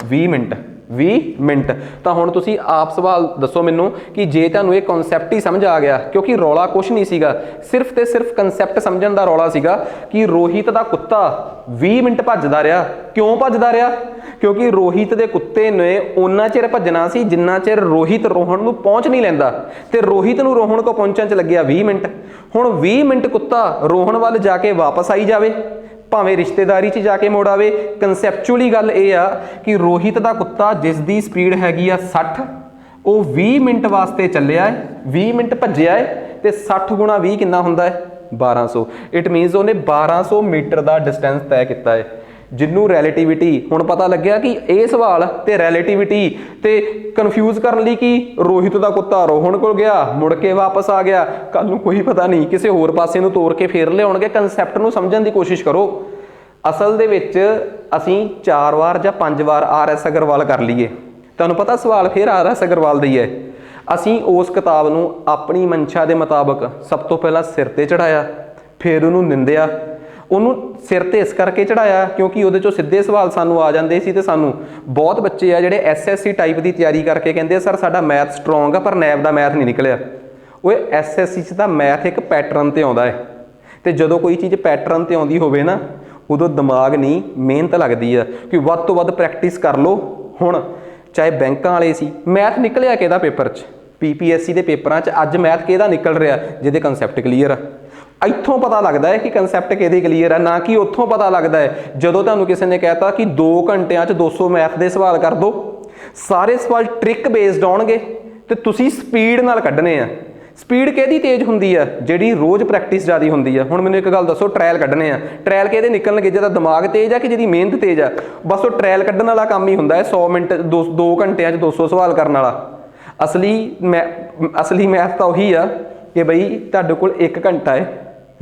20 मिनट। 20 मिनट। तो हुण तुसीं आप सवाल दसो मैनू कि जे तुहानूं ये कॉन्सैप्ट ही समझ आ गया, क्योंकि रौला कुछ नहीं सीगा, सिर्फ तो सिर्फ कंसैप्ट समझण दा रौला सीगा कि रोहित दा कुत्ता 20 मिनट भजदा रहा। क्यों भजदा रहा? क्योंकि रोहित दे कुत्ते ने उन्ना चिर भजना सी जिन्ना चिर रोहित रोहन नूं पहुंच नहीं लैंदा, ते रोहित नूं रोहन को पहुंचण च लग्या 20 मिनट। हुण 20 मिनट कुत्ता रोहन वल जाके वापस आई जावे, भावें रिश्तेदारी च जाके मुड़ आवे। कंसैप्चुअली गल ये आ कि रोहित दा कुत्ता जिस दी स्पीड हैगी आ 60, वो 20 मिनट वास्ते चलिया है, 20 मिनट भज्जिया है, तो 60 गुणा 20 कितना हुंदा है? 1200। इट मीनस उन्हें 1200 मीटर का डिस्टेंस तय किया है। जिन्होंने रैलेटिविटी हुण पता लग्या कि ये सवाल ते रैलेटिविटी ते कन्फ्यूज करने लई कि रोहित का कुत्ता रोहन को गया, मुड़ के वापस आ गया, कल नूं कोई पता नहीं किसी होर पासे नूं तोड़ के फेर लिआउणगे। कंसैप्ट नूं समझण दी कोशिश करो। असल दे विच असीं 4 वार जां 5 वार RS अग्रवाल कर लीए, तुहानूं पता सवाल फिर RS अग्रवाल दा ही है। असीं उस किताब नूं अपनी मंशा दे मुताबक सब तो पहला सिर ते चढ़ाया, फिर उहनूं निंदिया। ਉਹਨੂੰ ਸਿਰ ਤੇ ਇਸ ਕਰਕੇ ਚੜਾਇਆ ਕਿਉਂਕਿ ਉਹਦੇ ਚੋਂ ਸਿੱਧੇ ਸਵਾਲ ਸਾਨੂੰ ਆ ਜਾਂਦੇ ਸੀ, ਤੇ ਸਾਨੂੰ ਬਹੁਤ ਬੱਚੇ ਆ ਜਿਹੜੇ SSC ਟਾਈਪ ਦੀ ਤਿਆਰੀ ਕਰਕੇ ਕਹਿੰਦੇ ਸਰ ਸਾਡਾ ਮੈਥ ਸਟਰੋਂਗ ਆ ਪਰ ਨੈਬ ਦਾ ਮੈਥ ਨਹੀਂ ਨਿਕਲਿਆ। ਓਏ SSC 'ਚ ਤਾਂ ਮੈਥ ਇੱਕ ਪੈਟਰਨ ਤੇ ਆਉਂਦਾ ਹੈ, ਤੇ ਜਦੋਂ ਕੋਈ ਚੀਜ਼ ਪੈਟਰਨ ਤੇ ਆਉਂਦੀ ਹੋਵੇ ਨਾ ਉਦੋਂ ਦਿਮਾਗ ਨਹੀਂ ਮਿਹਨਤ ਲੱਗਦੀ ਆ ਕਿ ਵੱਧ ਤੋਂ ਵੱਧ ਪ੍ਰੈਕਟਿਸ ਕਰ ਲਓ। ਹੁਣ ਚਾਹੇ ਬੈਂਕਾਂ ਵਾਲੇ ਸੀ, ਮੈਥ ਨਿਕਲਿਆ ਕਿਹਦਾ ਪੇਪਰ 'ਚ? PPSC ਦੇ ਪੇਪਰਾਂ 'ਚ ਅੱਜ ਮੈਥ ਕਿਹਦਾ ਨਿਕਲ ਰਿਹਾ? ਜਿਹਦੇ ਕਨਸੈਪਟ ਕਲੀਅਰ ਆ। ਇੱਥੋਂ ਪਤਾ ਲੱਗਦਾ ਹੈ ਕਿ ਕਨਸੈਪਟ ਕਿਹਦੇ ਕਲੀਅਰ ਹੈ, ਨਾ ਕਿ ਉੱਥੋਂ ਪਤਾ ਲੱਗਦਾ ਹੈ ਜਦੋਂ ਤੁਹਾਨੂੰ ਕਿਸੇ ਨੇ ਕਹਿਤਾ ਕਿ 2 ਘੰਟਿਆਂ 'ਚ 200 ਮੈਥ ਦੇ ਸਵਾਲ ਕਰ ਦਿਓ। ਸਾਰੇ ਸਵਾਲ ਟ੍ਰਿਕ ਬੇਸਡ ਆਉਣਗੇ ਤੇ ਤੁਸੀਂ ਸਪੀਡ ਨਾਲ ਕੱਢਣੇ ਆ। ਸਪੀਡ ਕਿਹਦੀ ਤੇਜ਼ ਹੁੰਦੀ ਆ? ਜਿਹੜੀ ਰੋਜ਼ ਪ੍ਰੈਕਟਿਸ ਜ਼ਿਆਦਾ ਹੁੰਦੀ ਆ। ਹੁਣ ਮੈਨੂੰ ਇੱਕ ਗੱਲ ਦੱਸੋ, ਟ੍ਰਾਇਲ ਕੱਢਣੇ ਆ, ਟ੍ਰਾਇਲ ਕਿਹਦੇ ਨਿਕਲਣਗੇ? ਜਿਹਦਾ ਦਿਮਾਗ ਤੇਜ਼ ਆ ਕਿ ਜਿਹਦੀ ਮਿਹਨਤ ਤੇਜ਼ ਆ? ਬਸ ਉਹ ਟ੍ਰਾਇਲ ਕੱਢਣ ਵਾਲਾ ਕੰਮ ਹੀ ਹੁੰਦਾ ਹੈ 100 ਮਿੰਟ 2 ਘੰਟਿਆਂ 'ਚ 200 ਸਵਾਲ ਕਰਨ ਵਾਲਾ। ਅਸਲੀ ਮੈਥ ਤਾਂ ਉਹੀ ਆ ਕਿ ਬਈ ਤੁਹਾਡੇ ਕੋਲ 1 ਘੰਟਾ ਹੈ,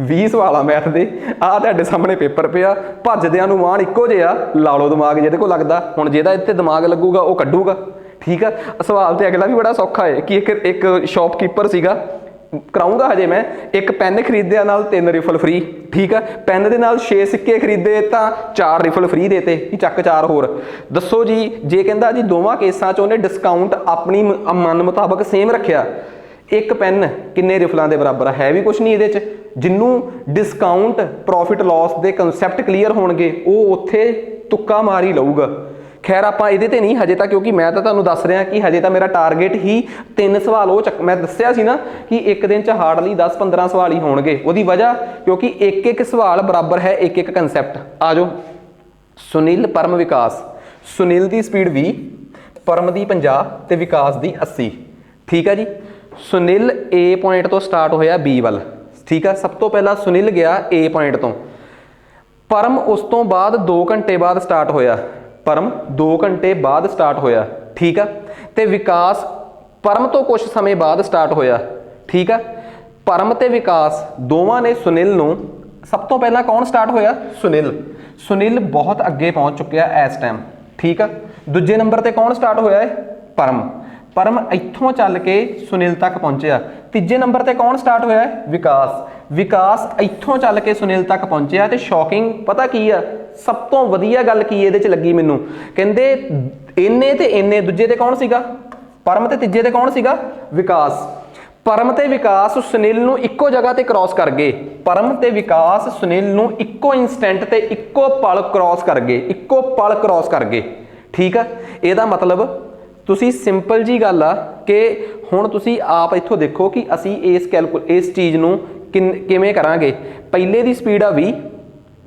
20 ਸਵਾਲ ਆ ਮੈਥ ਦੇ, ਆਹ ਤੁਹਾਡੇ ਸਾਹਮਣੇ ਪੇਪਰ ਪਿਆ, ਭੱਜਦਿਆਂ ਨੂੰ ਮਾਣ ਇੱਕੋ ਜਿਹਾ, ਲਾ ਲਓ ਦਿਮਾਗ ਜਿਹਦੇ ਕੋਲ ਲੱਗਦਾ। ਹੁਣ ਜਿਹਦਾ ਇੱਥੇ ਦਿਮਾਗ ਲੱਗੂਗਾ ਉਹ ਕੱਢੂਗਾ। ਠੀਕ ਆ। ਸਵਾਲ ਤੇ ਅਗਲਾ ਵੀ ਬੜਾ ਸੌਖਾ ਹੈ ਕਿ ਇੱਕ ਸ਼ੌਪਕੀਪਰ ਸੀਗਾ, ਕਰਾਊਂਗਾ ਹਜੇ ਮੈਂ, ਇੱਕ ਪੈਨ ਖਰੀਦਿਆ ਨਾਲ 3 ਰਿਫਲ ਫ੍ਰੀ। ਠੀਕ ਆ। ਪੈਨ ਦੇ ਨਾਲ 6 ਸਿੱਕੇ ਖਰੀਦੇ ਤਾਂ 4 ਰਿਫਲ ਫ੍ਰੀ ਦੇਤੇ ਕਿ ਚੱਕ 4 ਹੋਰ। ਦੱਸੋ ਜੀ, ਜੇ ਕਹਿੰਦਾ ਜੀ ਦੋਵਾਂ ਕੇਸਾਂ 'ਚ ਉਹਨੇ ਡਿਸਕਾਊਂਟ ਆਪਣੀ ਮਨ ਮੁਤਾਬਕ ਸੇਮ ਰੱਖਿਆ, ਇੱਕ ਪੈਨ ਕਿੰਨੇ ਰਿਫਲਾਂ ਦੇ ਬਰਾਬਰ ਹੈ? ਵੀ ਕੁਛ ਨਹੀਂ ਇਹਦੇ 'ਚ। ਜਿਹਨੂੰ ਡਿਸਕਾਊਂਟ ਪ੍ਰੋਫਿਟ ਲਾਸ ਦੇ ਕਨਸੈਪਟ ਕਲੀਅਰ ਹੋਣਗੇ ਉਹ ਉੱਥੇ ਤੁੱਕਾ ਮਾਰ ਹੀ ਲਊਗਾ। ਖੈਰ ਆਪਾਂ ਇਹਦੇ ਤੇ ਨਹੀਂ ਹਜੇ ਤਾਂ, ਕਿਉਂਕਿ ਮੈਂ ਤਾਂ ਤੁਹਾਨੂੰ ਦੱਸ ਰਿਹਾ ਕਿ ਹਜੇ ਤਾਂ ਮੇਰਾ ਟਾਰਗੇਟ ਹੀ 3 ਸਵਾਲ ਉਹ ਮੈਂ ਦੱਸਿਆ ਸੀ ਨਾ ਕਿ ਇੱਕ ਦਿਨ 'ਚ ਹਾਰਡਲੀ 10-15 ਸਵਾਲ ਹੀ ਹੋਣਗੇ। ਉਹਦੀ ਵਜ੍ਹਾ ਕਿਉਂਕਿ ਇੱਕ ਸਵਾਲ ਬਰਾਬਰ ਹੈ ਇੱਕ ਕਨਸੈਪਟ। ਆ ਜਾਓ। ਸੁਨੀਲ, ਪਰਮ, ਵਿਕਾਸ। ਸੁਨੀਲ ਦੀ ਸਪੀਡ 20, ਪਰਮ ਦੀ 50 ਤੇ ਵਿਕਾਸ ਦੀ 80। ਠੀਕ ਹੈ ਜੀ। ਸੁਨੀਲ A ਪੁਆਇੰਟ ਤੋਂ ਸਟਾਰਟ ਹੋਇਆ B ਵੱਲ। ਠੀਕ ਆ। ਸਭ ਤੋਂ ਪਹਿਲਾਂ ਸੁਨੀਲ ਗਿਆ A ਪੁਆਇੰਟ ਤੋਂ। ਪਰਮ ਉਸ ਤੋਂ ਬਾਅਦ 2 ਘੰਟੇ ਬਾਅਦ ਸਟਾਰਟ ਹੋਇਆ। ਪਰਮ 2 ਘੰਟੇ ਬਾਅਦ ਸਟਾਰਟ ਹੋਇਆ। ਠੀਕ ਆ। ਤੇ ਵਿਕਾਸ ਪਰਮ ਤੋਂ ਕੁਝ ਸਮੇਂ ਬਾਅਦ ਸਟਾਰਟ ਹੋਇਆ। ਠੀਕ ਆ। ਪਰਮ ਤੇ ਵਿਕਾਸ ਦੋਵਾਂ ਨੇ ਸੁਨੀਲ ਨੂੰ, ਸਭ ਤੋਂ ਪਹਿਲਾਂ ਕੌਣ ਸਟਾਰਟ ਹੋਇਆ? ਸੁਨੀਲ। ਸੁਨੀਲ ਬਹੁਤ ਅੱਗੇ ਪਹੁੰਚ ਚੁੱਕਿਆ ਇਸ ਟਾਈਮ। ਠੀਕ ਆ। ਦੂਜੇ ਨੰਬਰ ਤੇ ਕੌਣ ਸਟਾਰਟ ਹੋਇਆ ਹੈ? ਪਰਮ। ਪਰਮ ਇੱਥੋਂ ਚੱਲ ਕੇ ਸੁਨੀਲ ਤੱਕ ਪਹੁੰਚਿਆ। ਤੀਜੇ ਨੰਬਰ ਤੇ ਕੌਣ ਸਟਾਰਟ ਹੋਇਆ ਹੈ? ਵਿਕਾਸ। ਵਿਕਾਸ ਇੱਥੋਂ ਚੱਲ ਕੇ ਸੁਨੀਲ ਤੱਕ ਪਹੁੰਚਿਆ। ਤੇ ਸ਼ੌਕਿੰਗ ਪਤਾ ਕੀ ਆ? ਸਭ ਤੋਂ ਵਧੀਆ ਗੱਲ ਕੀ ਇਹਦੇ 'ਚ ਲੱਗੀ ਮੈਨੂੰ, ਕਹਿੰਦੇ ਇੰਨੇ ਤੇ ਇੰਨੇ, ਦੂਜੇ ਤੇ ਕੌਣ ਸੀਗਾ? ਪਰਮ। ਤੇ ਤੀਜੇ ਤੇ ਕੌਣ ਸੀਗਾ? ਵਿਕਾਸ। ਪਰਮ ਤੇ ਵਿਕਾਸ ਸੁਨੀਲ ਨੂੰ ਇੱਕੋ ਜਗ੍ਹਾ ਤੇ ਕ੍ਰਾਸ ਕਰ ਗਏ। ਪਰਮ ਤੇ ਵਿਕਾਸ ਸੁਨੀਲ ਨੂੰ ਇੱਕੋ ਇਨਸਟੈਂਟ ਤੇ ਇੱਕੋ ਪਲ ਕ੍ਰਾਸ ਕਰ ਗਏ, ਇੱਕੋ ਪਲ ਕ੍ਰਾਸ ਕਰ ਗਏ। ਠੀਕ ਆ। ਇਹਦਾ ਮਤਲਬ ਤੁਸੀਂ ਸਿੰਪਲ ਜੀ ਗੱਲ ਆ ਕਿ ਹੁਣ ਤੁਸੀਂ ਆਪ ਇੱਥੋਂ ਦੇਖੋ ਕਿ ਅਸੀਂ ਇਸ ਚੀਜ਼ ਨੂੰ ਕਿਵੇਂ ਕਰਾਂਗੇ। ਪਹਿਲੇ ਦੀ ਸਪੀਡ ਆ 20।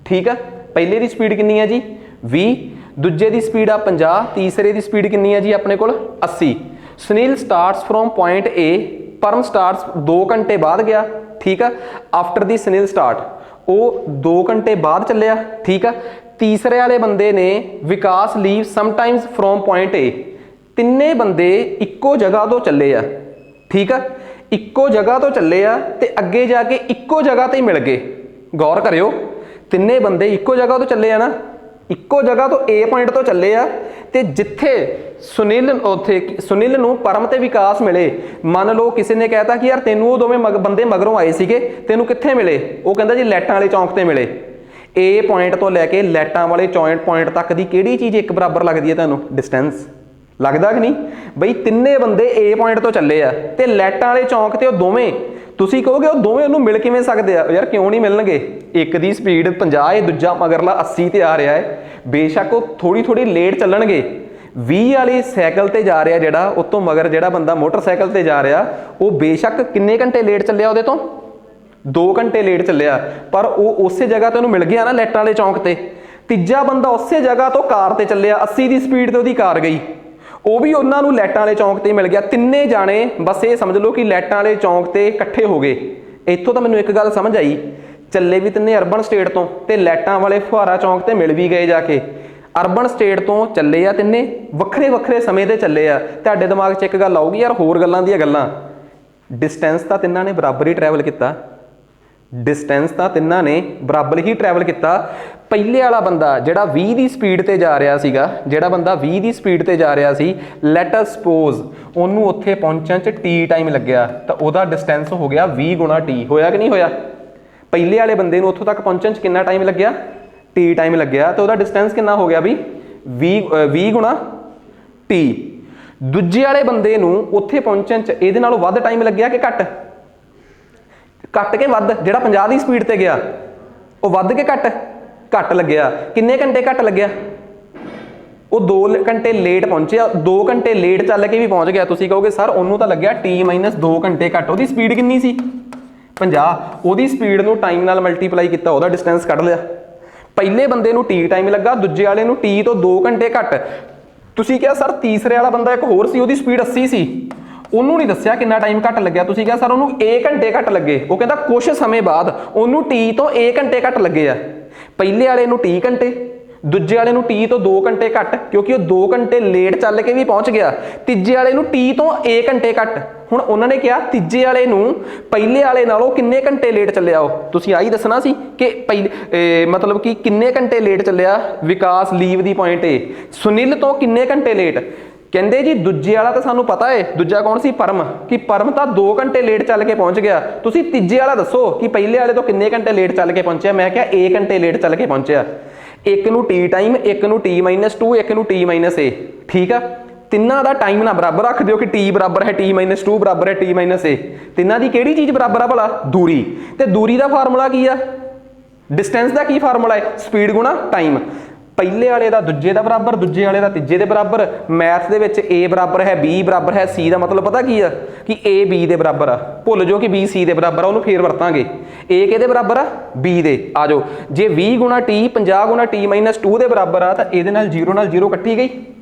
ਠੀਕ ਆ। ਪਹਿਲੇ ਦੀ ਸਪੀਡ ਕਿੰਨੀ ਹੈ ਜੀ? 20। ਦੂਜੇ ਦੀ ਸਪੀਡ ਆ 50। ਤੀਸਰੇ ਦੀ ਸਪੀਡ ਕਿੰਨੀ ਹੈ ਜੀ ਆਪਣੇ ਕੋਲ? 80। Sunil starts from point A, Param starts 2 ਘੰਟੇ ਬਾਅਦ ਗਿਆ। ਠੀਕ ਆ। ਆਫਟਰ ਦੀ ਸੁਨੀਲ ਸਟਾਰਟ, ਉਹ 2 ਘੰਟੇ ਬਾਅਦ ਚੱਲਿਆ। ਠੀਕ ਆ। ਤੀਸਰੇ ਵਾਲੇ ਬੰਦੇ ਨੇ ਵਿਕਾਸ leave sometimes from point A। ਤਿੰਨੇ ਬੰਦੇ ਇੱਕੋ ਜਗ੍ਹਾ ਤੋਂ ਚੱਲੇ ਆ। ਠੀਕ ਆ। ਇੱਕੋ ਜਗ੍ਹਾ ਤੋਂ ਚੱਲੇ ਆ ਤੇ ਅੱਗੇ ਜਾ ਕੇ ਇੱਕੋ ਜਗ੍ਹਾ ਤੇ ਮਿਲ ਗਏ। ਗੌਰ ਕਰਿਓ, ਤਿੰਨੇ ਬੰਦੇ ਇੱਕੋ ਜਗ੍ਹਾ ਤੋਂ ਚੱਲੇ ਆ ਨਾ, ਇੱਕੋ ਜਗ੍ਹਾ ਤੋਂ A ਪੁਆਇੰਟ ਤੋਂ ਚੱਲੇ ਆ, ਤੇ ਜਿੱਥੇ ਸੁਨੀਲ ਉੱਥੇ ਸੁਨੀਲ ਨੂੰ ਪਰਮ ਤੇ ਵਿਕਾਸ ਮਿਲੇ। ਮੰਨ ਲਓ ਕਿਸੇ ਨੇ ਕਹਿਤਾ ਕਿ ਯਾਰ ਤੈਨੂੰ ਉਹ ਦੋਵੇਂ ਬੰਦੇ ਮਗਰੋਂ ਆਏ ਸੀਗੇ, ਤੈਨੂੰ ਕਿੱਥੇ ਮਿਲੇ? ਉਹ ਕਹਿੰਦਾ ਜੀ ਲਾਈਟਾਂ ਵਾਲੇ ਚੌਂਕ ਤੇ ਮਿਲੇ। ਏ ਪੁਆਇੰਟ ਤੋਂ ਲੈ ਕੇ ਲਾਈਟਾਂ ਵਾਲੇ ਪੁਆਇੰਟ ਤੱਕ ਦੀ ਕਿਹੜੀ ਚੀਜ਼ ਇੱਕ ਬਰਾਬਰ ਲੱਗਦੀ ਹੈ ਤੁਹਾਨੂੰ? ਡਿਸਟੈਂਸ। ਲੱਗਦਾ ਕਿ ਨਹੀਂ ਬਈ? ਤਿੰਨੇ ਬੰਦੇ ਏ ਪੁਆਇੰਟ ਤੋਂ ਚੱਲੇ ਆ ਤੇ ਲਾਈਟਾਂ ਵਾਲੇ ਚੌਂਕ ਤੇ ਉਹ ਦੋਵੇਂ, ਤੁਸੀਂ ਕਹੋਗੇ ਉਹ ਦੋਵੇਂ ਉਹਨੂੰ ਮਿਲ ਕਿਵੇਂ ਸਕਦੇ ਆ? ਯਾਰ ਕਿਉਂ ਨਹੀਂ ਮਿਲਣਗੇ? ਇੱਕ ਦੀ ਸਪੀਡ 50 ਹੈ, ਦੂਜਾ ਮਗਰਲਾ 80 ਤੇ ਆ ਰਿਹਾ ਹੈ। ਬੇਸ਼ੱਕ ਉਹ ਥੋੜੀ ਲੇਟ ਚੱਲਣਗੇ। 20 ਵਾਲੀ ਸਾਈਕਲ ਤੇ ਜਾ ਰਿਹਾ ਜਿਹੜਾ, ਉਹ ਤੋਂ ਮਗਰ ਜਿਹੜਾ ਬੰਦਾ ਮੋਟਰਸਾਈਕਲ ਤੇ ਜਾ ਰਿਹਾ, ਉਹ ਬੇਸ਼ੱਕ ਕਿੰਨੇ ਘੰਟੇ ਲੇਟ ਚੱਲਿਆ ਉਹਦੇ ਤੋਂ? 2 ਘੰਟੇ ਲੇਟ ਚੱਲਿਆ, ਪਰ ਉਹ ਉਸੇ ਜਗ੍ਹਾ ਤੇ ਉਹਨੂੰ ਮਿਲ ਗਿਆ ਨਾ ਲਾਈਟਾਂ ਵਾਲੇ ਚੌਂਕ ਤੇ। ਤੀਜਾ ਬੰਦਾ ਉਸੇ ਜਗ੍ਹਾ ਤੋਂ ਕਾਰ ਤੇ ਚੱਲਿਆ, 80 ਦੀ ਸਪੀਡ ਤੇ ਉਹਦੀ ਕਾਰ ਗਈ, ਉਹ ਵੀ ਉਹਨਾਂ ਨੂੰ ਲਾਈਟਾਂ ਵਾਲੇ ਚੌਂਕ ਤੇ ਮਿਲ ਗਿਆ। ਤਿੰਨੇ ਜਾਣੇ ਬਸ ਇਹ ਸਮਝ ਲਓ ਕਿ ਲਾਈਟਾਂ ਵਾਲੇ ਚੌਂਕ ਤੇ ਇਕੱਠੇ ਹੋ ਗਏ। ਇੱਥੋਂ ਤਾਂ ਮੈਨੂੰ ਇੱਕ ਗੱਲ ਸਮਝ ਆਈ, ਚੱਲੇ ਵੀ ਤਿੰਨੇ ਅਰਬਨ ਸਟੇਟ ਤੋਂ ਤੇ ਲਾਈਟਾਂ ਵਾਲੇ ਫੁਹਾਰਾ ਚੌਂਕ ਤੇ ਮਿਲ ਵੀ ਗਏ ਜਾ ਕੇ। ਅਰਬਨ ਸਟੇਟ ਤੋਂ ਚੱਲੇ ਆ ਤਿੰਨੇ, ਵੱਖਰੇ ਸਮੇਂ ਤੇ ਚੱਲੇ ਆ। ਤੁਹਾਡੇ ਦਿਮਾਗ 'ਚ ਇੱਕ ਗੱਲ ਆਊਗੀ, ਯਾਰ ਹੋਰ ਗੱਲਾਂ ਦੀਆਂ ਗੱਲਾਂ, ਡਿਸਟੈਂਸ ਤਾਂ ਤਿੰਨਾਂ ਨੇ ਬਰਾਬਰ ਹੀ ਟਰੈਵਲ ਕੀਤਾ। ਡਿਸਟੈਂਸ ਤਾਂ ਤਿੰਨਾਂ ਨੇ ਬਰਾਬਰ ਹੀ ਟਰੈਵਲ ਕੀਤਾ। ਪਹਿਲੇ ਵਾਲਾ ਬੰਦਾ ਜਿਹੜਾ 20 ਦੀ ਸਪੀਡ ਤੇ ਜਾ ਰਿਹਾ ਸੀਗਾ, ਜਿਹੜਾ ਬੰਦਾ 20 ਦੀ ਸਪੀਡ ਤੇ ਜਾ ਰਿਹਾ ਸੀ, ਲੈਟ ਅਸ ਸਪੋਜ਼ ਉਹਨੂੰ ਉੱਥੇ ਪਹੁੰਚਣ 'ਚ ਟੀ ਟਾਈਮ ਲੱਗਿਆ, ਤਾਂ ਉਹਦਾ ਡਿਸਟੈਂਸ ਹੋ ਗਿਆ 20 ਗੁਣਾ ਟੀ। ਹੋਇਆ ਕਿ ਨਹੀਂ ਹੋਇਆ? ਪਹਿਲੇ ਵਾਲੇ ਬੰਦੇ ਨੂੰ ਉੱਥੋਂ ਤੱਕ ਪਹੁੰਚਣ 'ਚ ਕਿੰਨਾ ਟਾਈਮ ਲੱਗਿਆ? ਟੀ ਟਾਈਮ ਲੱਗਿਆ, ਤੇ ਉਹਦਾ ਡਿਸਟੈਂਸ ਕਿੰਨਾ ਹੋ ਗਿਆ ਵੀ? 20 ਗੁਣਾ ਟੀ। ਦੂਜੇ ਵਾਲੇ ਬੰਦੇ ਨੂੰ ਉੱਥੇ ਪਹੁੰਚਣ 'ਚ ਇਹਦੇ ਨਾਲੋਂ ਵੱਧ ਟਾਈਮ ਲੱਗਿਆ ਕਿ ਘੱਟ? ਘੱਟ ਕੇ ਵੱਧ? ਜਿਹੜਾ 50 ਦੀ ਸਪੀਡ ਤੇ ਗਿਆ ਉਹ ਵੱਧ ਕੇ ਘੱਟ ਲੱਗਿਆ। ਕਿੰਨੇ ਘੰਟੇ ਘੱਟ ਲੱਗਿਆ? ਉਹ 2 ਘੰਟੇ ਲੇਟ ਪਹੁੰਚਿਆ। 2 ਘੰਟੇ ਲੇਟ ਚੱਲ ਕੇ ਵੀ ਪਹੁੰਚ ਗਿਆ। ਤੁਸੀਂ ਕਹੋਗੇ ਸਰ ਉਹਨੂੰ ਤਾਂ ਲੱਗਿਆ ਟੀ ਮਾਈਨਸ 2 ਘੰਟੇ ਘੱਟ। ਉਹਦੀ ਸਪੀਡ ਕਿੰਨੀ ਸੀ? 50। ਉਹਦੀ ਸਪੀਡ ਨੂੰ ਟਾਈਮ ਨਾਲ ਮਲਟੀਪਲਾਈ ਕੀਤਾ, ਉਹਦਾ ਡਿਸਟੈਂਸ ਕੱਢ ਲਿਆ। ਪਹਿਲੇ ਬੰਦੇ ਨੂੰ ਟੀ ਟਾਈਮ ਲੱਗਾ, ਦੂਜੇ ਵਾਲੇ ਨੂੰ ਟੀ ਤੋਂ 2 ਘੰਟੇ ਘੱਟ। ਤੁਸੀਂ ਕਿਹਾ ਸਰ ਤੀਸਰੇ ਵਾਲਾ ਬੰਦਾ ਇੱਕ ਹੋਰ ਸੀ, ਉਹਦੀ ਸਪੀਡ 80 ਸੀ, ਉਹਨੂੰ ਨਹੀਂ ਦੱਸਿਆ ਕਿੰਨਾ ਟਾਈਮ ਘੱਟ ਲੱਗਿਆ। ਤੁਸੀਂ ਕਿਹਾ ਸਰ ਉਹਨੂੰ ਏ ਘੰਟੇ ਘੱਟ ਲੱਗੇ। ਉਹ ਕਹਿੰਦਾ ਕੁਛ ਸਮੇਂ ਬਾਅਦ ਉਹਨੂੰ ਟੀ ਤੋਂ ਏ ਘੰਟੇ ਘੱਟ ਲੱਗੇ ਆ। ਪਹਿਲੇ ਵਾਲੇ ਨੂੰ ਟੀ ਘੰਟੇ, ਦੂਜੇ ਵਾਲੇ ਨੂੰ ਟੀ ਤੋਂ 2 ਘੰਟੇ ਘੱਟ, ਕਿਉਂਕਿ ਉਹ 2 ਘੰਟੇ ਲੇਟ ਚੱਲ ਕੇ ਵੀ ਪਹੁੰਚ ਗਿਆ। ਤੀਜੇ ਵਾਲੇ ਨੂੰ ਟੀ ਤੋਂ ਏ ਘੰਟੇ ਘੱਟ। ਹੁਣ ਉਹਨਾਂ ਨੇ ਕਿਹਾ ਤੀਜੇ ਵਾਲੇ ਨੂੰ ਪਹਿਲੇ ਵਾਲੇ ਨਾਲੋਂ ਕਿੰਨੇ ਘੰਟੇ ਲੇਟ ਚੱਲਿਆ ਉਹ? ਤੁਸੀਂ ਆਹੀ ਦੱਸਣਾ ਸੀ ਕਿ ਮਤਲਬ ਕਿ ਕਿੰਨੇ ਘੰਟੇ ਲੇਟ ਚੱਲਿਆ ਵਿਕਾਸ ਲੀਵ ਦੀ ਪੁਆਇੰਟ ਏ। ਸੁਨੀਲ ਤੋਂ ਕਿੰਨੇ ਘੰਟੇ ਲੇਟ? ਕਹਿੰਦੇ ਜੀ ਦੂਜੇ ਵਾਲਾ ਤਾਂ ਸਾਨੂੰ ਪਤਾ ਹੈ, ਦੂਜਾ ਕੌਣ ਸੀ? ਪਰਮ। ਕਿ ਪਰਮ ਤਾਂ 2 ਘੰਟੇ ਲੇਟ ਚੱਲ ਕੇ ਪਹੁੰਚ ਗਿਆ। ਤੁਸੀਂ ਤੀਜੇ ਵਾਲਾ ਦੱਸੋ ਕਿ ਪਹਿਲੇ ਵਾਲੇ ਤੋਂ ਕਿੰਨੇ ਘੰਟੇ ਲੇਟ ਚੱਲ ਕੇ ਪਹੁੰਚਿਆ? ਮੈਂ ਕਿਹਾ ਏ ਘੰਟੇ ਲੇਟ ਚੱਲ ਕੇ ਪਹੁੰਚਿਆ। ਇੱਕ ਨੂੰ ਟੀ ਟਾਈਮ, ਇੱਕ ਨੂੰ ਟੀ ਮਾਈਨਸ 2, ਇੱਕ ਨੂੰ ਟੀ ਮਾਈਨਸ ਏ। ਠੀਕ ਆ, ਤਿੰਨਾਂ ਦਾ ਟਾਈਮ ਨਾ ਬਰਾਬਰ ਰੱਖ ਦਿਓ ਕਿ ਟੀ ਬਰਾਬਰ ਹੈ ਟੀ ਮਾਈਨਸ 2 ਬਰਾਬਰ ਹੈ ਟੀ ਮਾਈਨਸ ਏ। ਤਿੰਨਾਂ ਦੀ ਕਿਹੜੀ ਚੀਜ਼ ਬਰਾਬਰ ਆ ਭਲਾ? ਦੂਰੀ। ਤੇ ਦੂਰੀ ਦਾ ਫਾਰਮੂਲਾ ਕੀ ਆ? ਡਿਸਟੈਂਸ ਦਾ ਕੀ ਫਾਰਮੂਲਾ ਹੈ? ਸਪੀਡ ਗੁਣਾ ਟਾਈਮ। ਪਹਿਲੇ ਵਾਲੇ ਦਾ ਦੂਜੇ ਦਾ ਬਰਾਬਰ, ਦੂਜੇ ਵਾਲੇ ਦਾ ਤੀਜੇ ਦੇ ਬਰਾਬਰ। ਮੈਥ ਦੇ ਵਿੱਚ A ਬਰਾਬਰ ਹੈ B ਬਰਾਬਰ ਹੈ C ਦਾ ਮਤਲਬ ਪਤਾ ਕੀ ਆ? ਕਿ A B ਦੇ ਬਰਾਬਰ ਆ। ਭੁੱਲ ਜਾਓ ਕਿ B C ਦੇ ਬਰਾਬਰ ਆ, ਉਹਨੂੰ ਫੇਰ ਵਰਤਾਂਗੇ। A ਕਿਹਦੇ ਬਰਾਬਰ ਆ? B ਦੇ। ਆ ਜਾਓ, ਜੇ 20 ਗੁਣਾ T 50 ਗੁਣਾ T ਮਾਈਨਸ 2 ਦੇ ਬਰਾਬਰ ਆ, ਤਾਂ ਇਹਦੇ ਨਾਲ 0 ਕੱਟੀ ਗਈ।